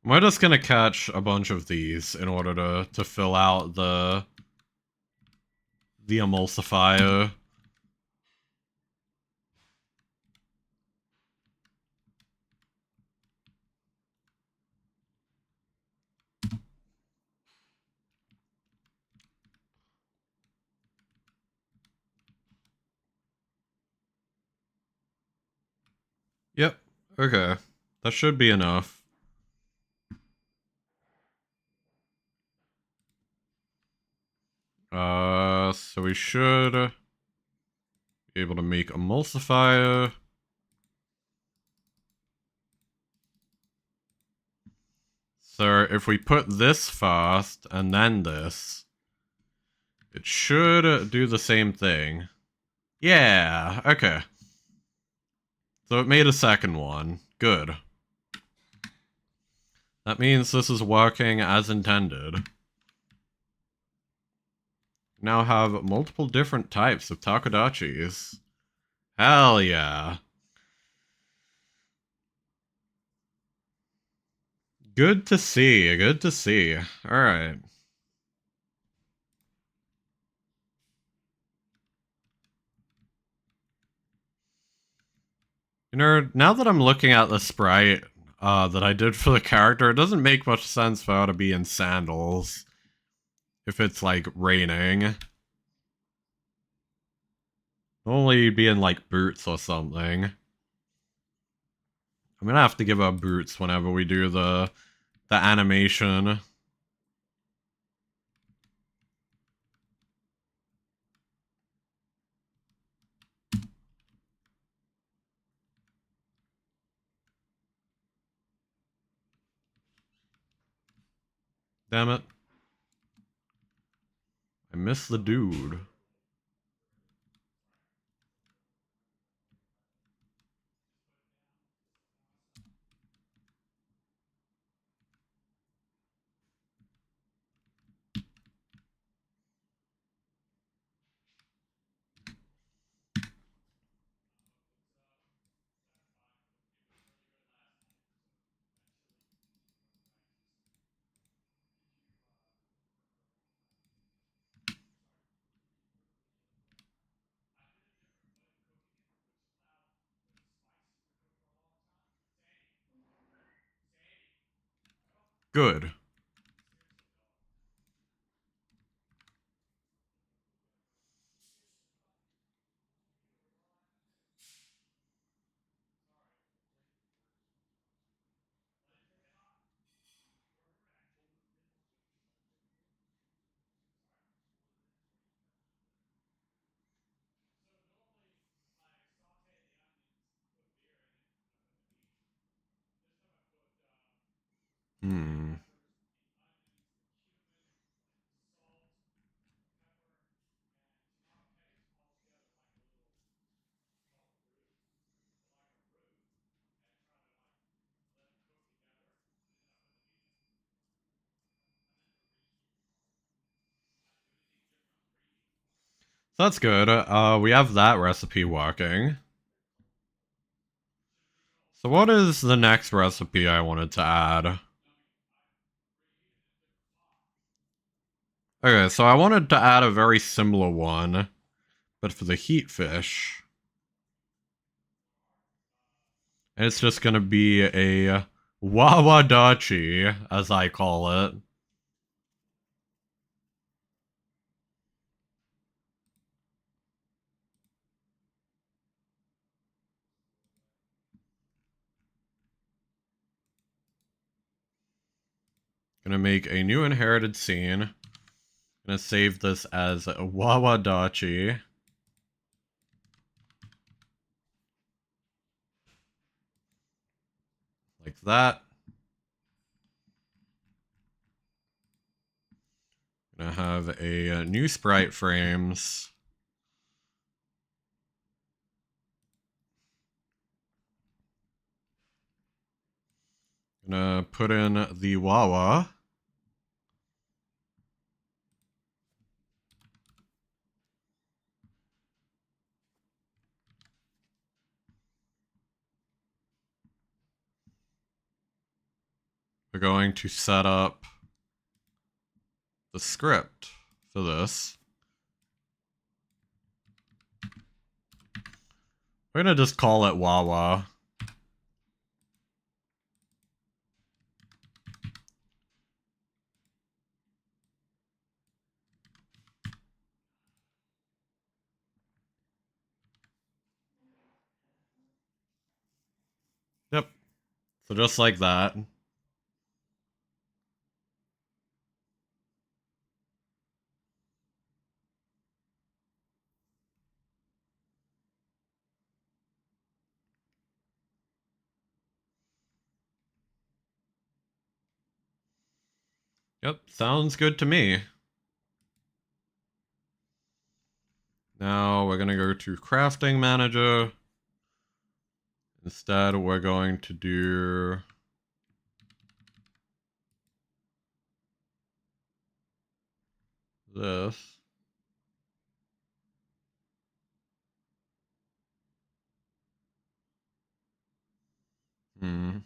We're just gonna catch a bunch of these in order to fill out the emulsifier. Yep. Okay. That should be enough. So we should be able to make emulsifier. So if we put this first and then this, it should do the same thing. Yeah, okay. So it made a second one. Good. That means this is working as intended. Now have multiple different types of takodachis. Hell yeah. Good to see, good to see. Alright. You know, now that I'm looking at the sprite that I did for the character, it doesn't make much sense for her to be in sandals if it's like raining. Only you'd be in like boots or something. I'm gonna have to give her boots whenever we do the animation. Damn it. I missed the dude. Good. Hmm. That's good. We have that recipe working. So what is the next recipe I wanted to add? Okay, so I wanted to add a very similar one, but for the heat fish. And it's just gonna be a wawadachi, as I call it. Gonna make a new inherited scene. Gonna save this as a wawadachi. Like that. Gonna have a new sprite frames. Gonna put in the wawa. We're going to set up the script for this. We're gonna just call it wawa. Yep. So just like that. Yep, sounds good to me. Now we're gonna go to crafting manager. Instead, we're going to do this. Hmm.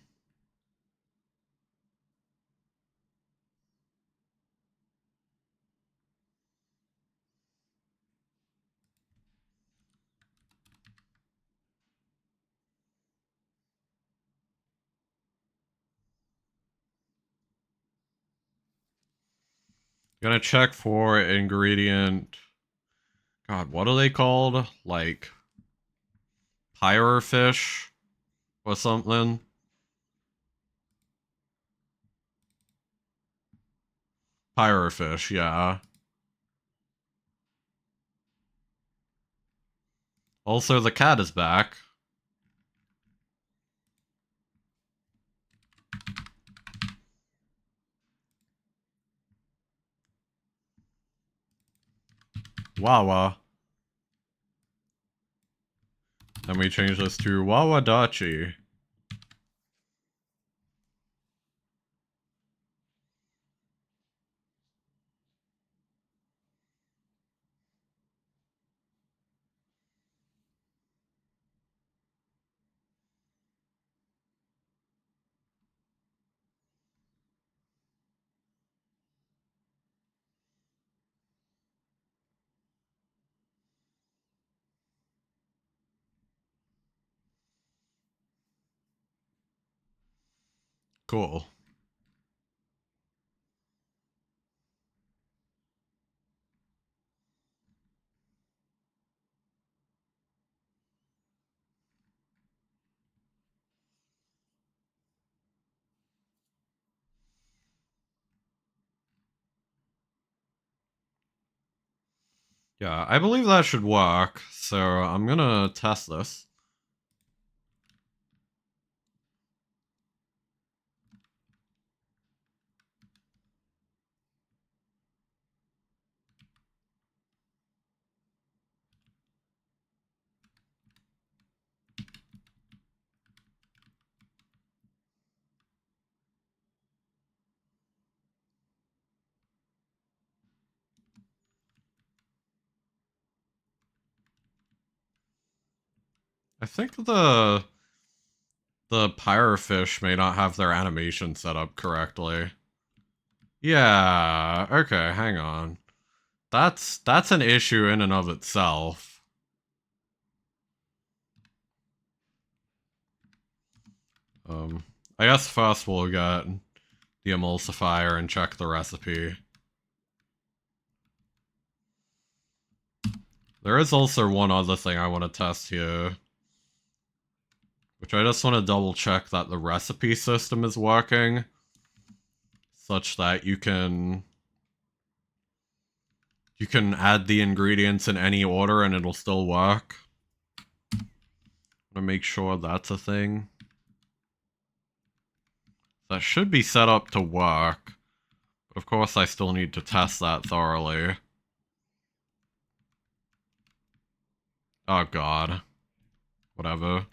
Gonna check for ingredient. God, what are they called? Like pyrofish or something? Pyrofish, yeah. Also, the cat is back. Wawa. Then we change this to Wawadachi. Cool. Yeah, I believe that should work, so I'm gonna test this. I think the pyrofish may not have their animation set up correctly. Yeah, okay, hang on. That's an issue in and of itself. I guess first we'll get the emulsifier and check the recipe. There is also one other thing I want to test here, which I just want to double check that the recipe system is working, such that you can add the ingredients in any order and it'll still work. I'm gonna make sure that's a thing. That should be set up to work, but of course I still need to test that thoroughly. Oh god. Whatever.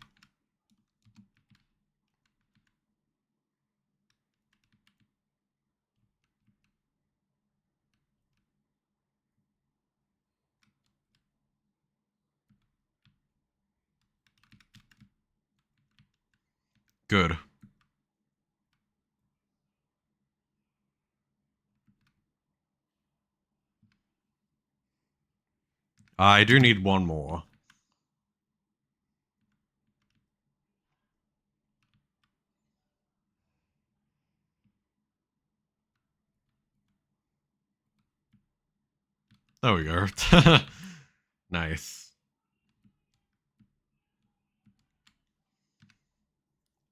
Good. I do need one more. There we go. Nice.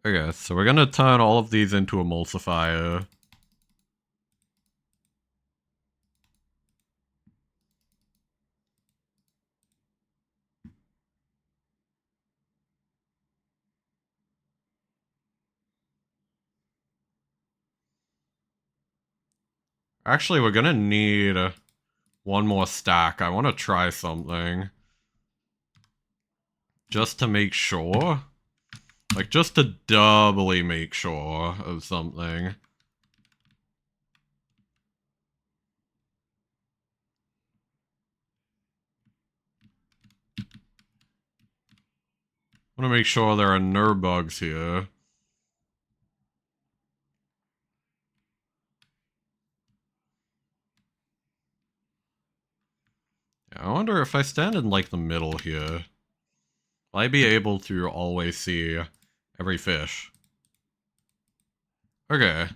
Okay, so we're gonna turn all of these into emulsifier. Actually, we're gonna need one more stack. I want to try something. Just to make sure. Like, just to doubly make sure of something. I want to make sure there are no bugs here. Yeah, I wonder if I stand in, like, the middle here, will I be able to always see every fish? Okay.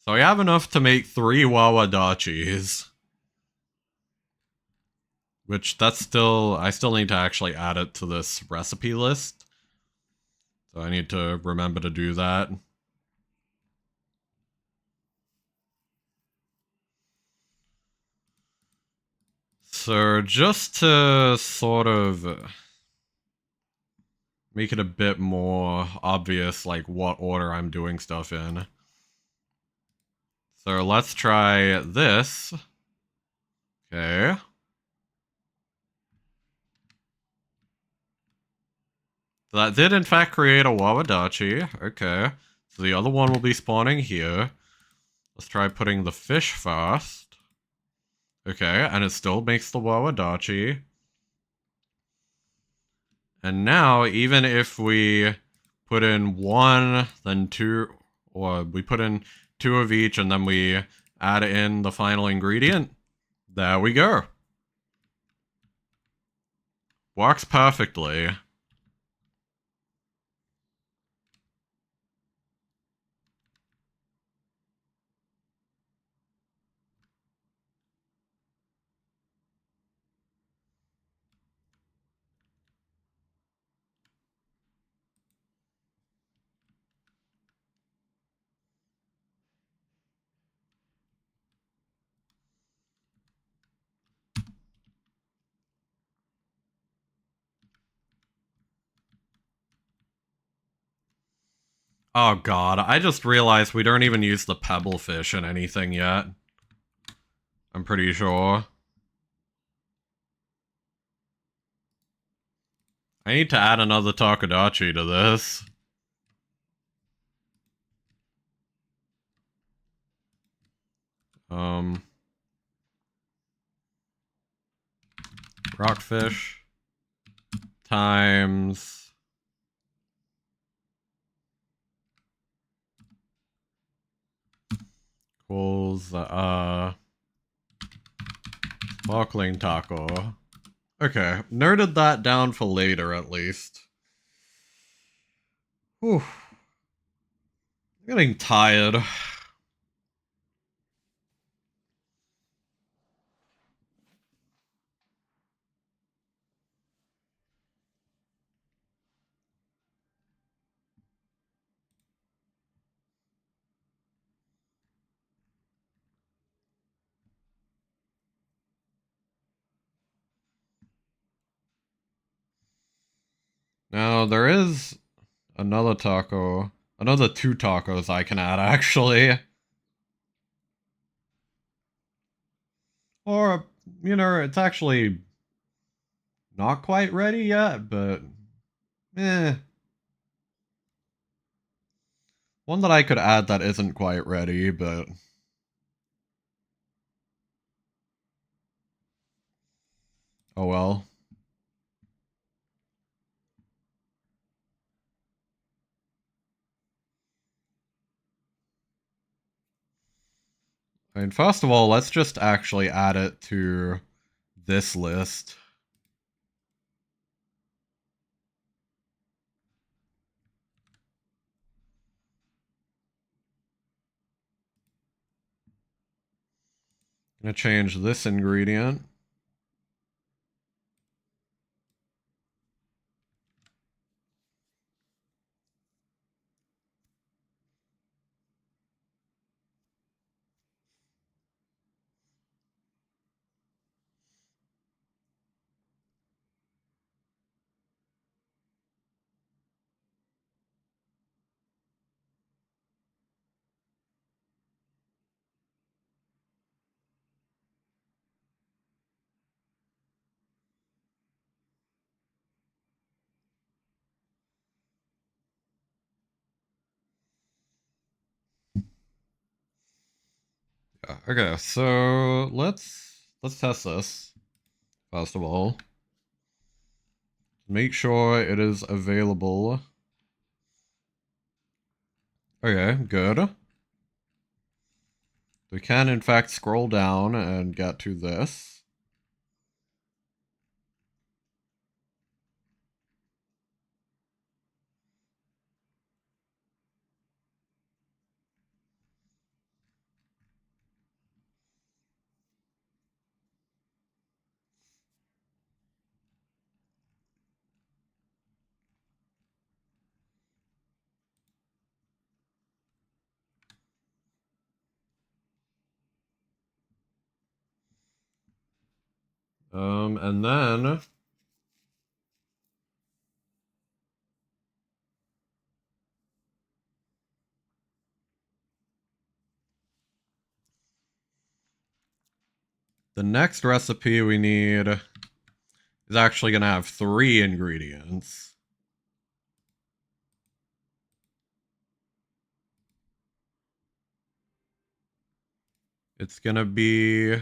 So I have enough to make 3 wawadachis. Which that's still, I still need to actually add it to this recipe list. So I need to remember to do that. So just to sort of make it a bit more obvious, like what order I'm doing stuff in. So let's try this. Okay. So that did in fact create a Wawadachi. Okay. So the other one will be spawning here. Let's try putting the fish first. Okay, and it still makes the Wawadachi. And now, even if we put in 1, then 2, or we put in 2 of each, and then we add in the final ingredient, there we go. Works perfectly. Oh god, I just realized we don't even use the pebble fish in anything yet. I'm pretty sure. I need to add another takodachi to this. Rockfish times equals sparkling taco. Okay, noted that down for later at least. Whew. I'm getting tired. Now, there is another taco, another 2 tacos I can add actually. Or, you know, it's actually not quite ready yet, but eh. One that I could add that isn't quite ready, but oh well. I mean, first of all, let's just actually add it to this list. I'm gonna change this ingredient. Yeah, okay, so let's test this. First of all, make sure it is available. Okay, good. We can in fact scroll down and get to this. And then the next recipe we need is actually going to have 3 ingredients. It's going to be...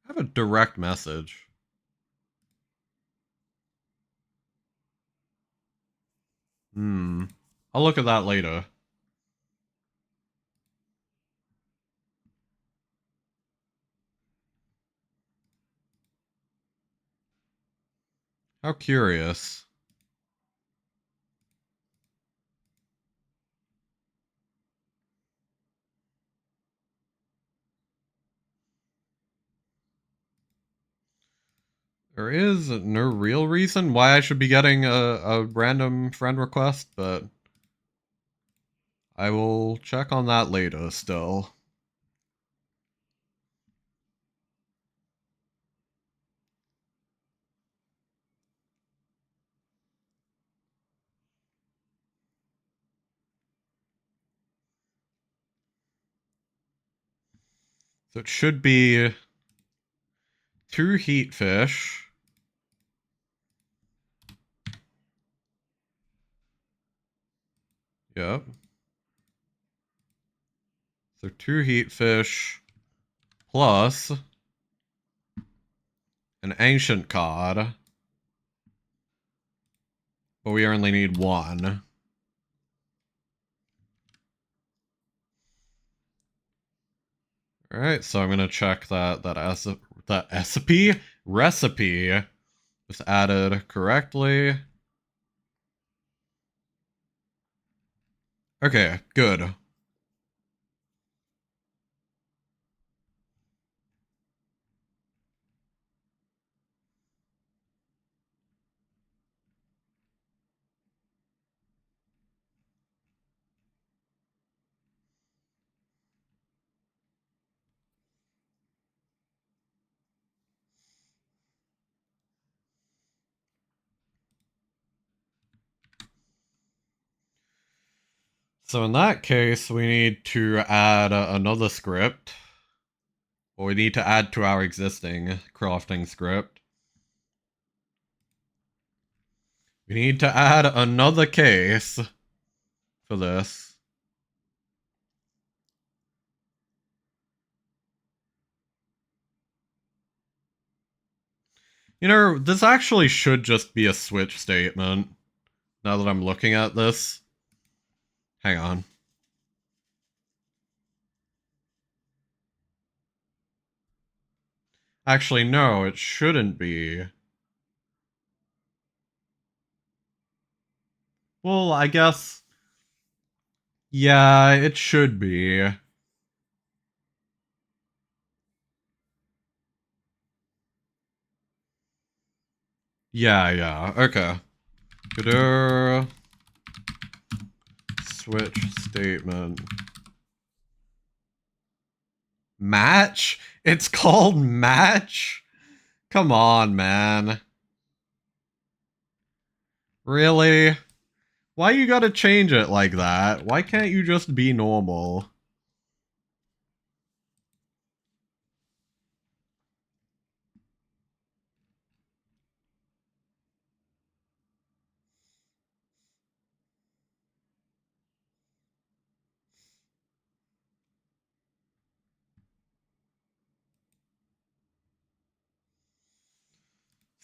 I have a direct message. I'll look at that later. How curious. There is no real reason why I should be getting a random friend request, but I will check on that later still. So it should be 2 heat fish. Yep. So 2 heat fish plus an ancient cod. But we only need 1. Alright, so I'm gonna check that recipe was added correctly. Okay, good. So in that case, we need to add another script. Or we need to add to our existing crafting script. We need to add another case for this. You know, this actually should just be a switch statement. Now that I'm looking at this. Hang on. Actually, no, it shouldn't be. Well, I guess... Yeah, it should be. Yeah, okay. Switch statement. Match? It's called match? Come on, man. Really? Why you gotta change it like that? Why can't you just be normal?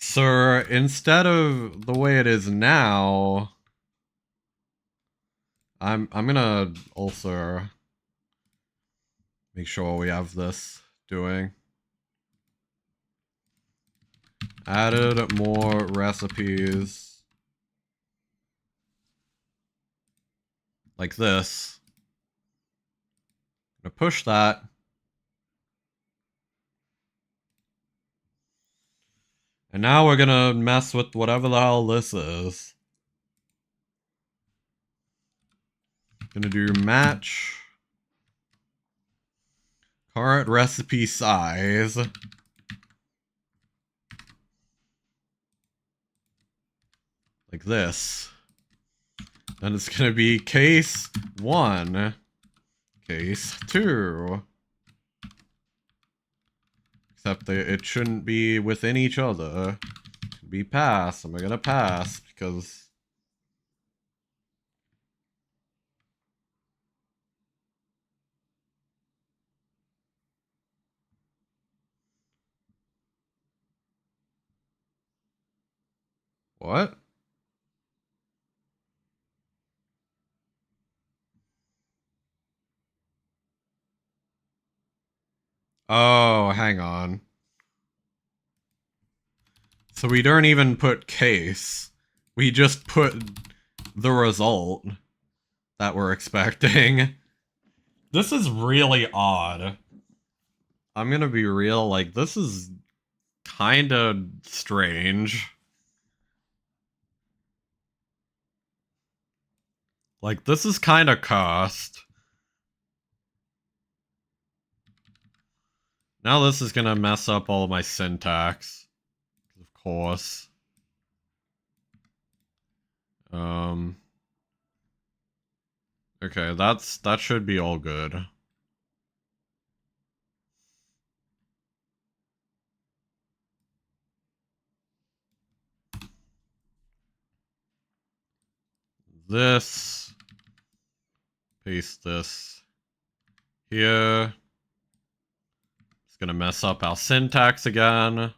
Sir, instead of the way it is now, I'm gonna also make sure we have this doing. Added more recipes. Like this. I'm gonna push that. And now we're gonna mess with whatever the hell this is. Gonna do match. Current recipe size. like this. Then it's gonna be case 1, case 2. Except it shouldn't be within each other. It should be pass. I'm gonna pass because... What? Oh, hang on. So we don't even put case. We just put the result that we're expecting. This is really odd. I'm gonna be real, like, this is kinda strange. Like, this is kinda cursed. Now this is gonna mess up all my syntax. Of course. Okay, that should be all good. This. Paste this here. It's gonna mess up our syntax again.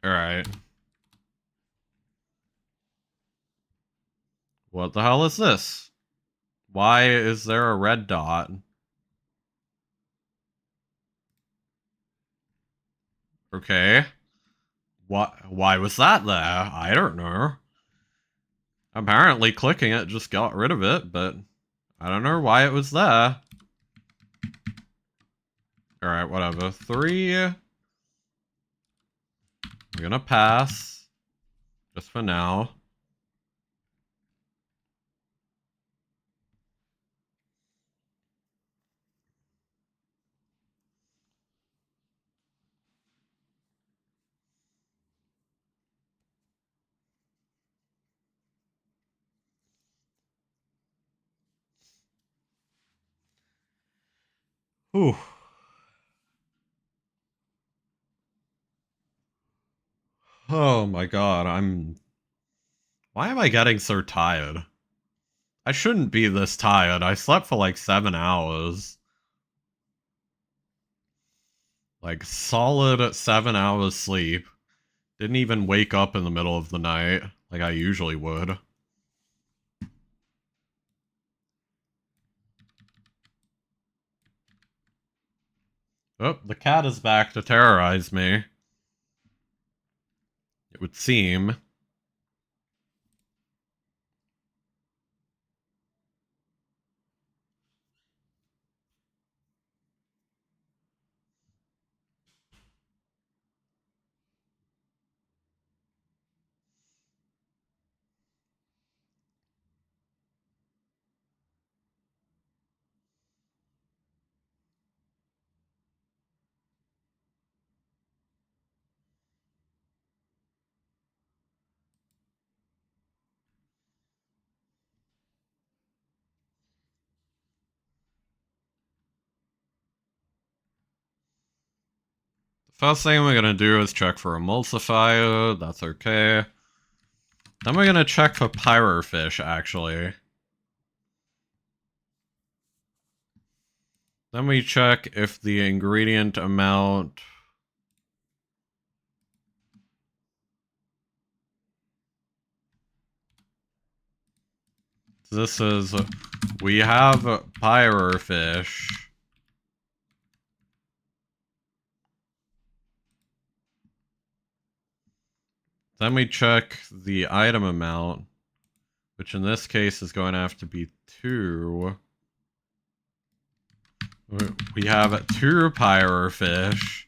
Alright. What the hell is this? Why is there a red dot? Okay. Why was that there? I don't know. Apparently clicking it just got rid of it, but I don't know why it was there. Alright, whatever. 3. I'm gonna pass. Just for now. Whew. Oh my god, why am I getting so tired? I shouldn't be this tired. I slept for like 7 hours. Like, solid 7 hours sleep. Didn't even wake up in the middle of the night, like I usually would. Oh, the cat is back to terrorize me. It would seem. First thing we're gonna do is check for emulsifier. That's okay. Then we're gonna check for pyrofish, actually. Then we check if the ingredient amount... This is... We have pyrofish. Then we check the item amount, which in this case is going to have to be 2. We have 2 pyrofish.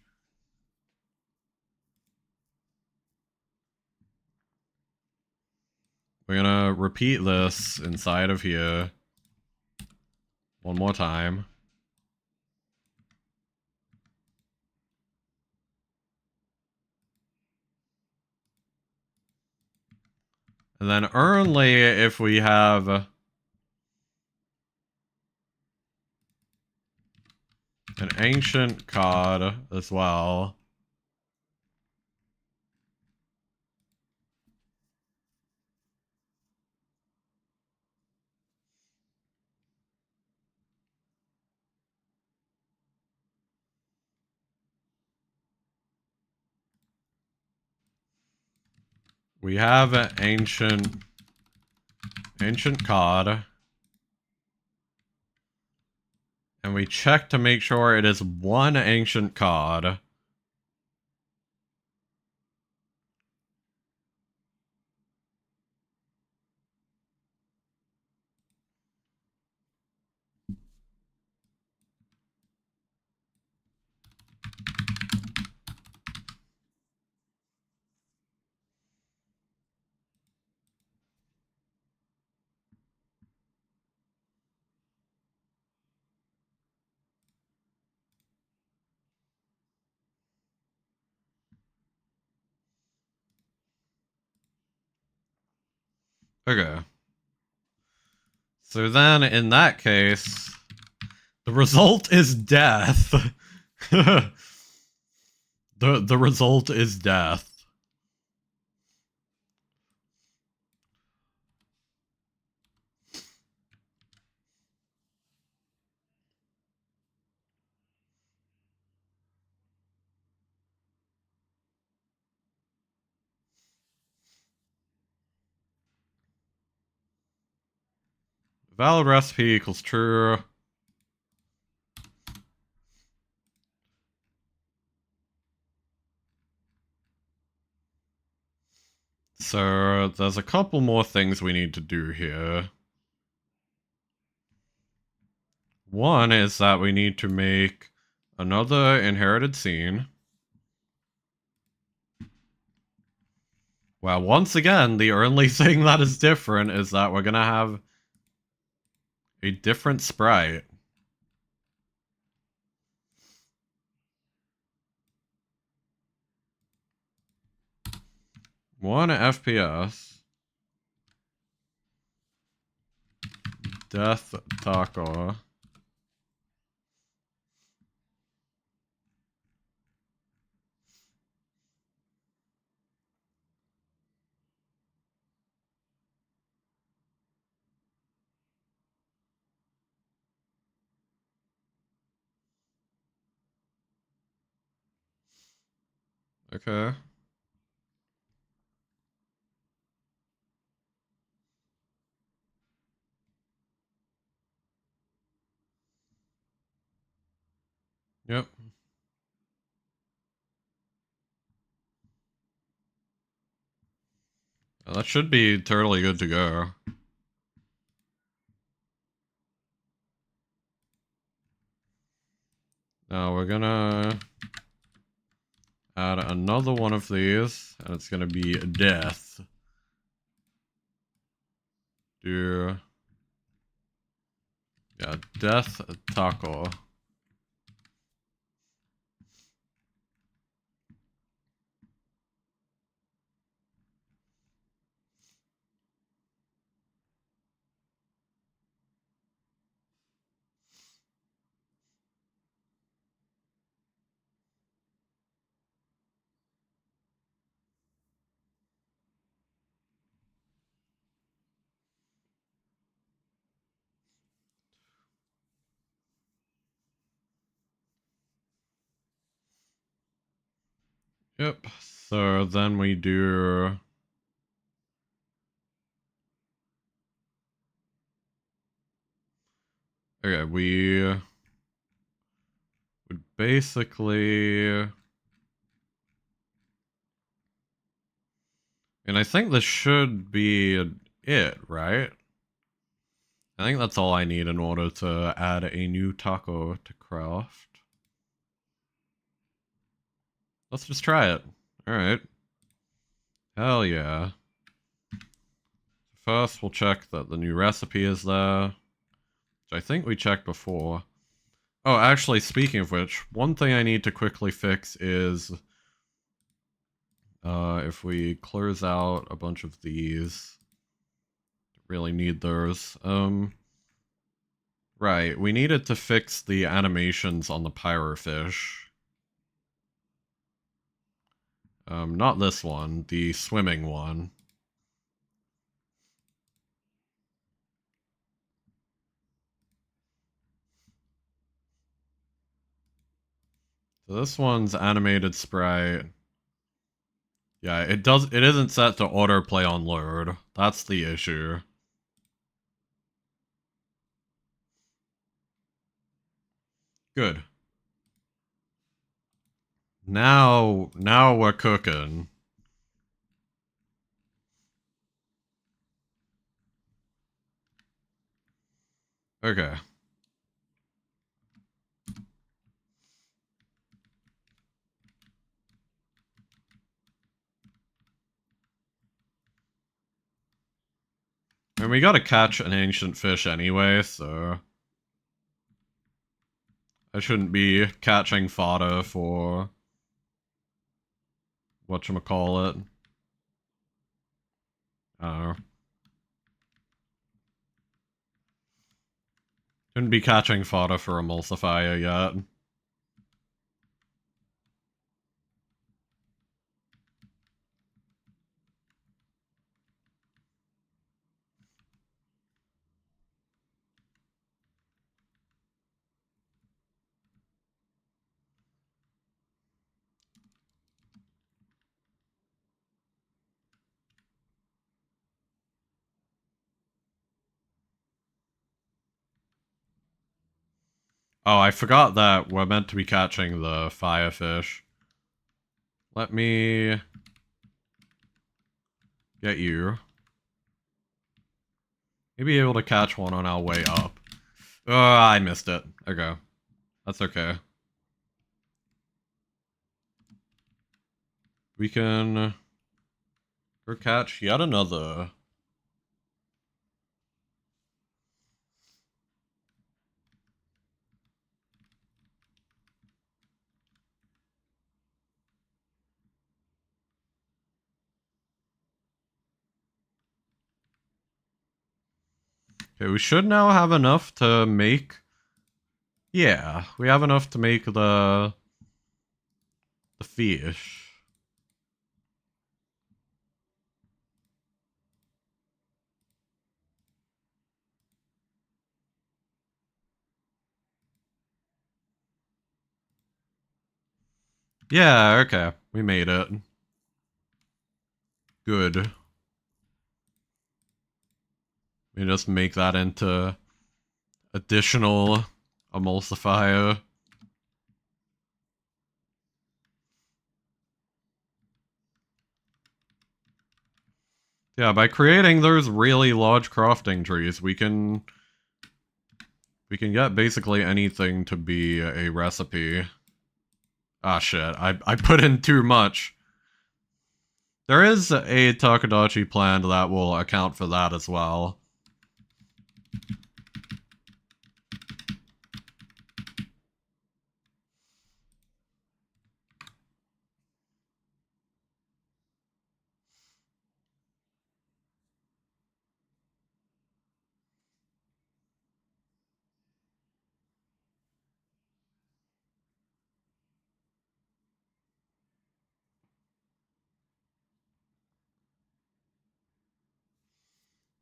We're gonna repeat this inside of here one more time. And then only if we have an ancient card as well. We have an ancient card. And we check to make sure it is one ancient card. Okay. So then, in that case, the result is death. The result is death. Valid recipe equals true. So there's a couple more things we need to do here. One is that we need to make another inherited scene. Well, once again, the only thing that is different is that we're gonna have a different sprite. One FPS. Death Taco. Okay. Yep. Well, that should be totally good to go. Now we're gonna add another one of these, and it's gonna be death. Yeah, death taco. Yep. So then we do. Okay, we would basically. And I think this should be it, right? I think that's all I need in order to add a new taco to craft. Let's just try it. Alright. Hell yeah. First, we'll check that the new recipe is there, which I think we checked before. Oh, actually, speaking of which, one thing I need to quickly fix is if we close out a bunch of these, really need those. Right, we needed to fix the animations on the pyrofish. Not this one, the swimming one. So this one's animated sprite. Yeah, it isn't set to autoplay on load. That's the issue. Good. Now we're cooking. Okay. And we gotta catch an ancient fish anyway, so I shouldn't be catching fodder for whatchamacallit. I don't know. Shouldn't be catching fodder for emulsifier yet. Oh, I forgot that we're meant to be catching the firefish. Let me get you. Maybe able to catch one on our way up. Oh, I missed it. Okay. That's okay. We can go catch yet another. Okay, we should now have enough to make... Yeah, we have enough to make the fish. Yeah, okay. We made it. Good. We just make that into additional emulsifier. Yeah, by creating those really large crafting trees, we can get basically anything to be a recipe. Ah shit, I put in too much. There is a Takadachi plant that will account for that as well.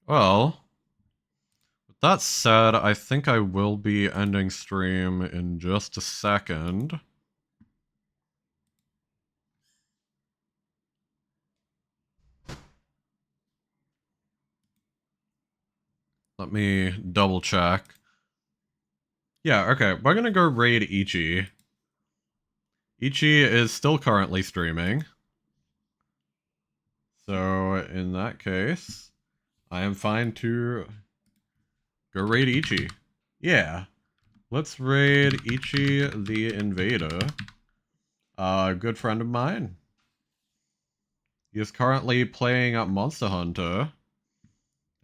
Well, with that said, I think I will be ending stream in just a second. Let me double check. Yeah, okay, we're gonna go raid Ichi. Ichi is still currently streaming. So, in that case, I am fine to go raid Ichi. Yeah. Let's raid Ichi the Invader. A good friend of mine. He is currently playing at Monster Hunter.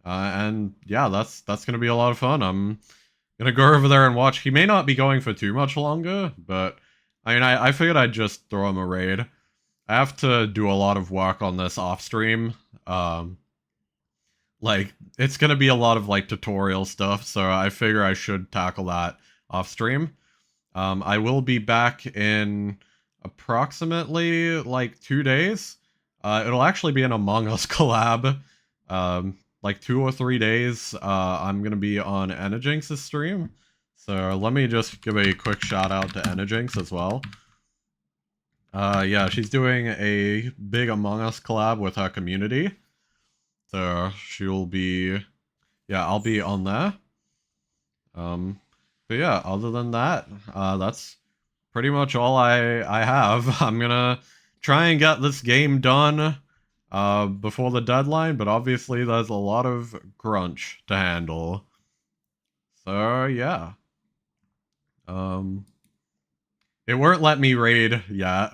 And yeah, that's gonna be a lot of fun. I'm gonna go over there and watch. He may not be going for too much longer, but I mean, I figured I'd just throw him a raid. I have to do a lot of work on this off stream. like, it's gonna be a lot of, like, tutorial stuff, so I figure I should tackle that off stream. I will be back in approximately, like, 2 days. It'll actually be an Among Us collab. Like, 2 or 3 days, I'm gonna be on Enajinx's stream. So let me just give a quick shout out to Enajinx as well. Yeah, she's doing a big Among Us collab with her community. So she'll be, yeah, I'll be on there. But yeah, other than that, that's pretty much all I have. I'm gonna try and get this game done before the deadline, but obviously there's a lot of crunch to handle. So yeah. It won't let me raid yet.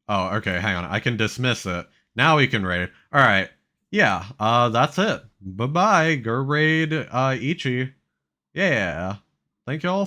Oh, okay, hang on. I can dismiss it. Now we can raid. Alright. Yeah, that's it. Bye-bye. Go raid Ichi. Yeah. Thank you all for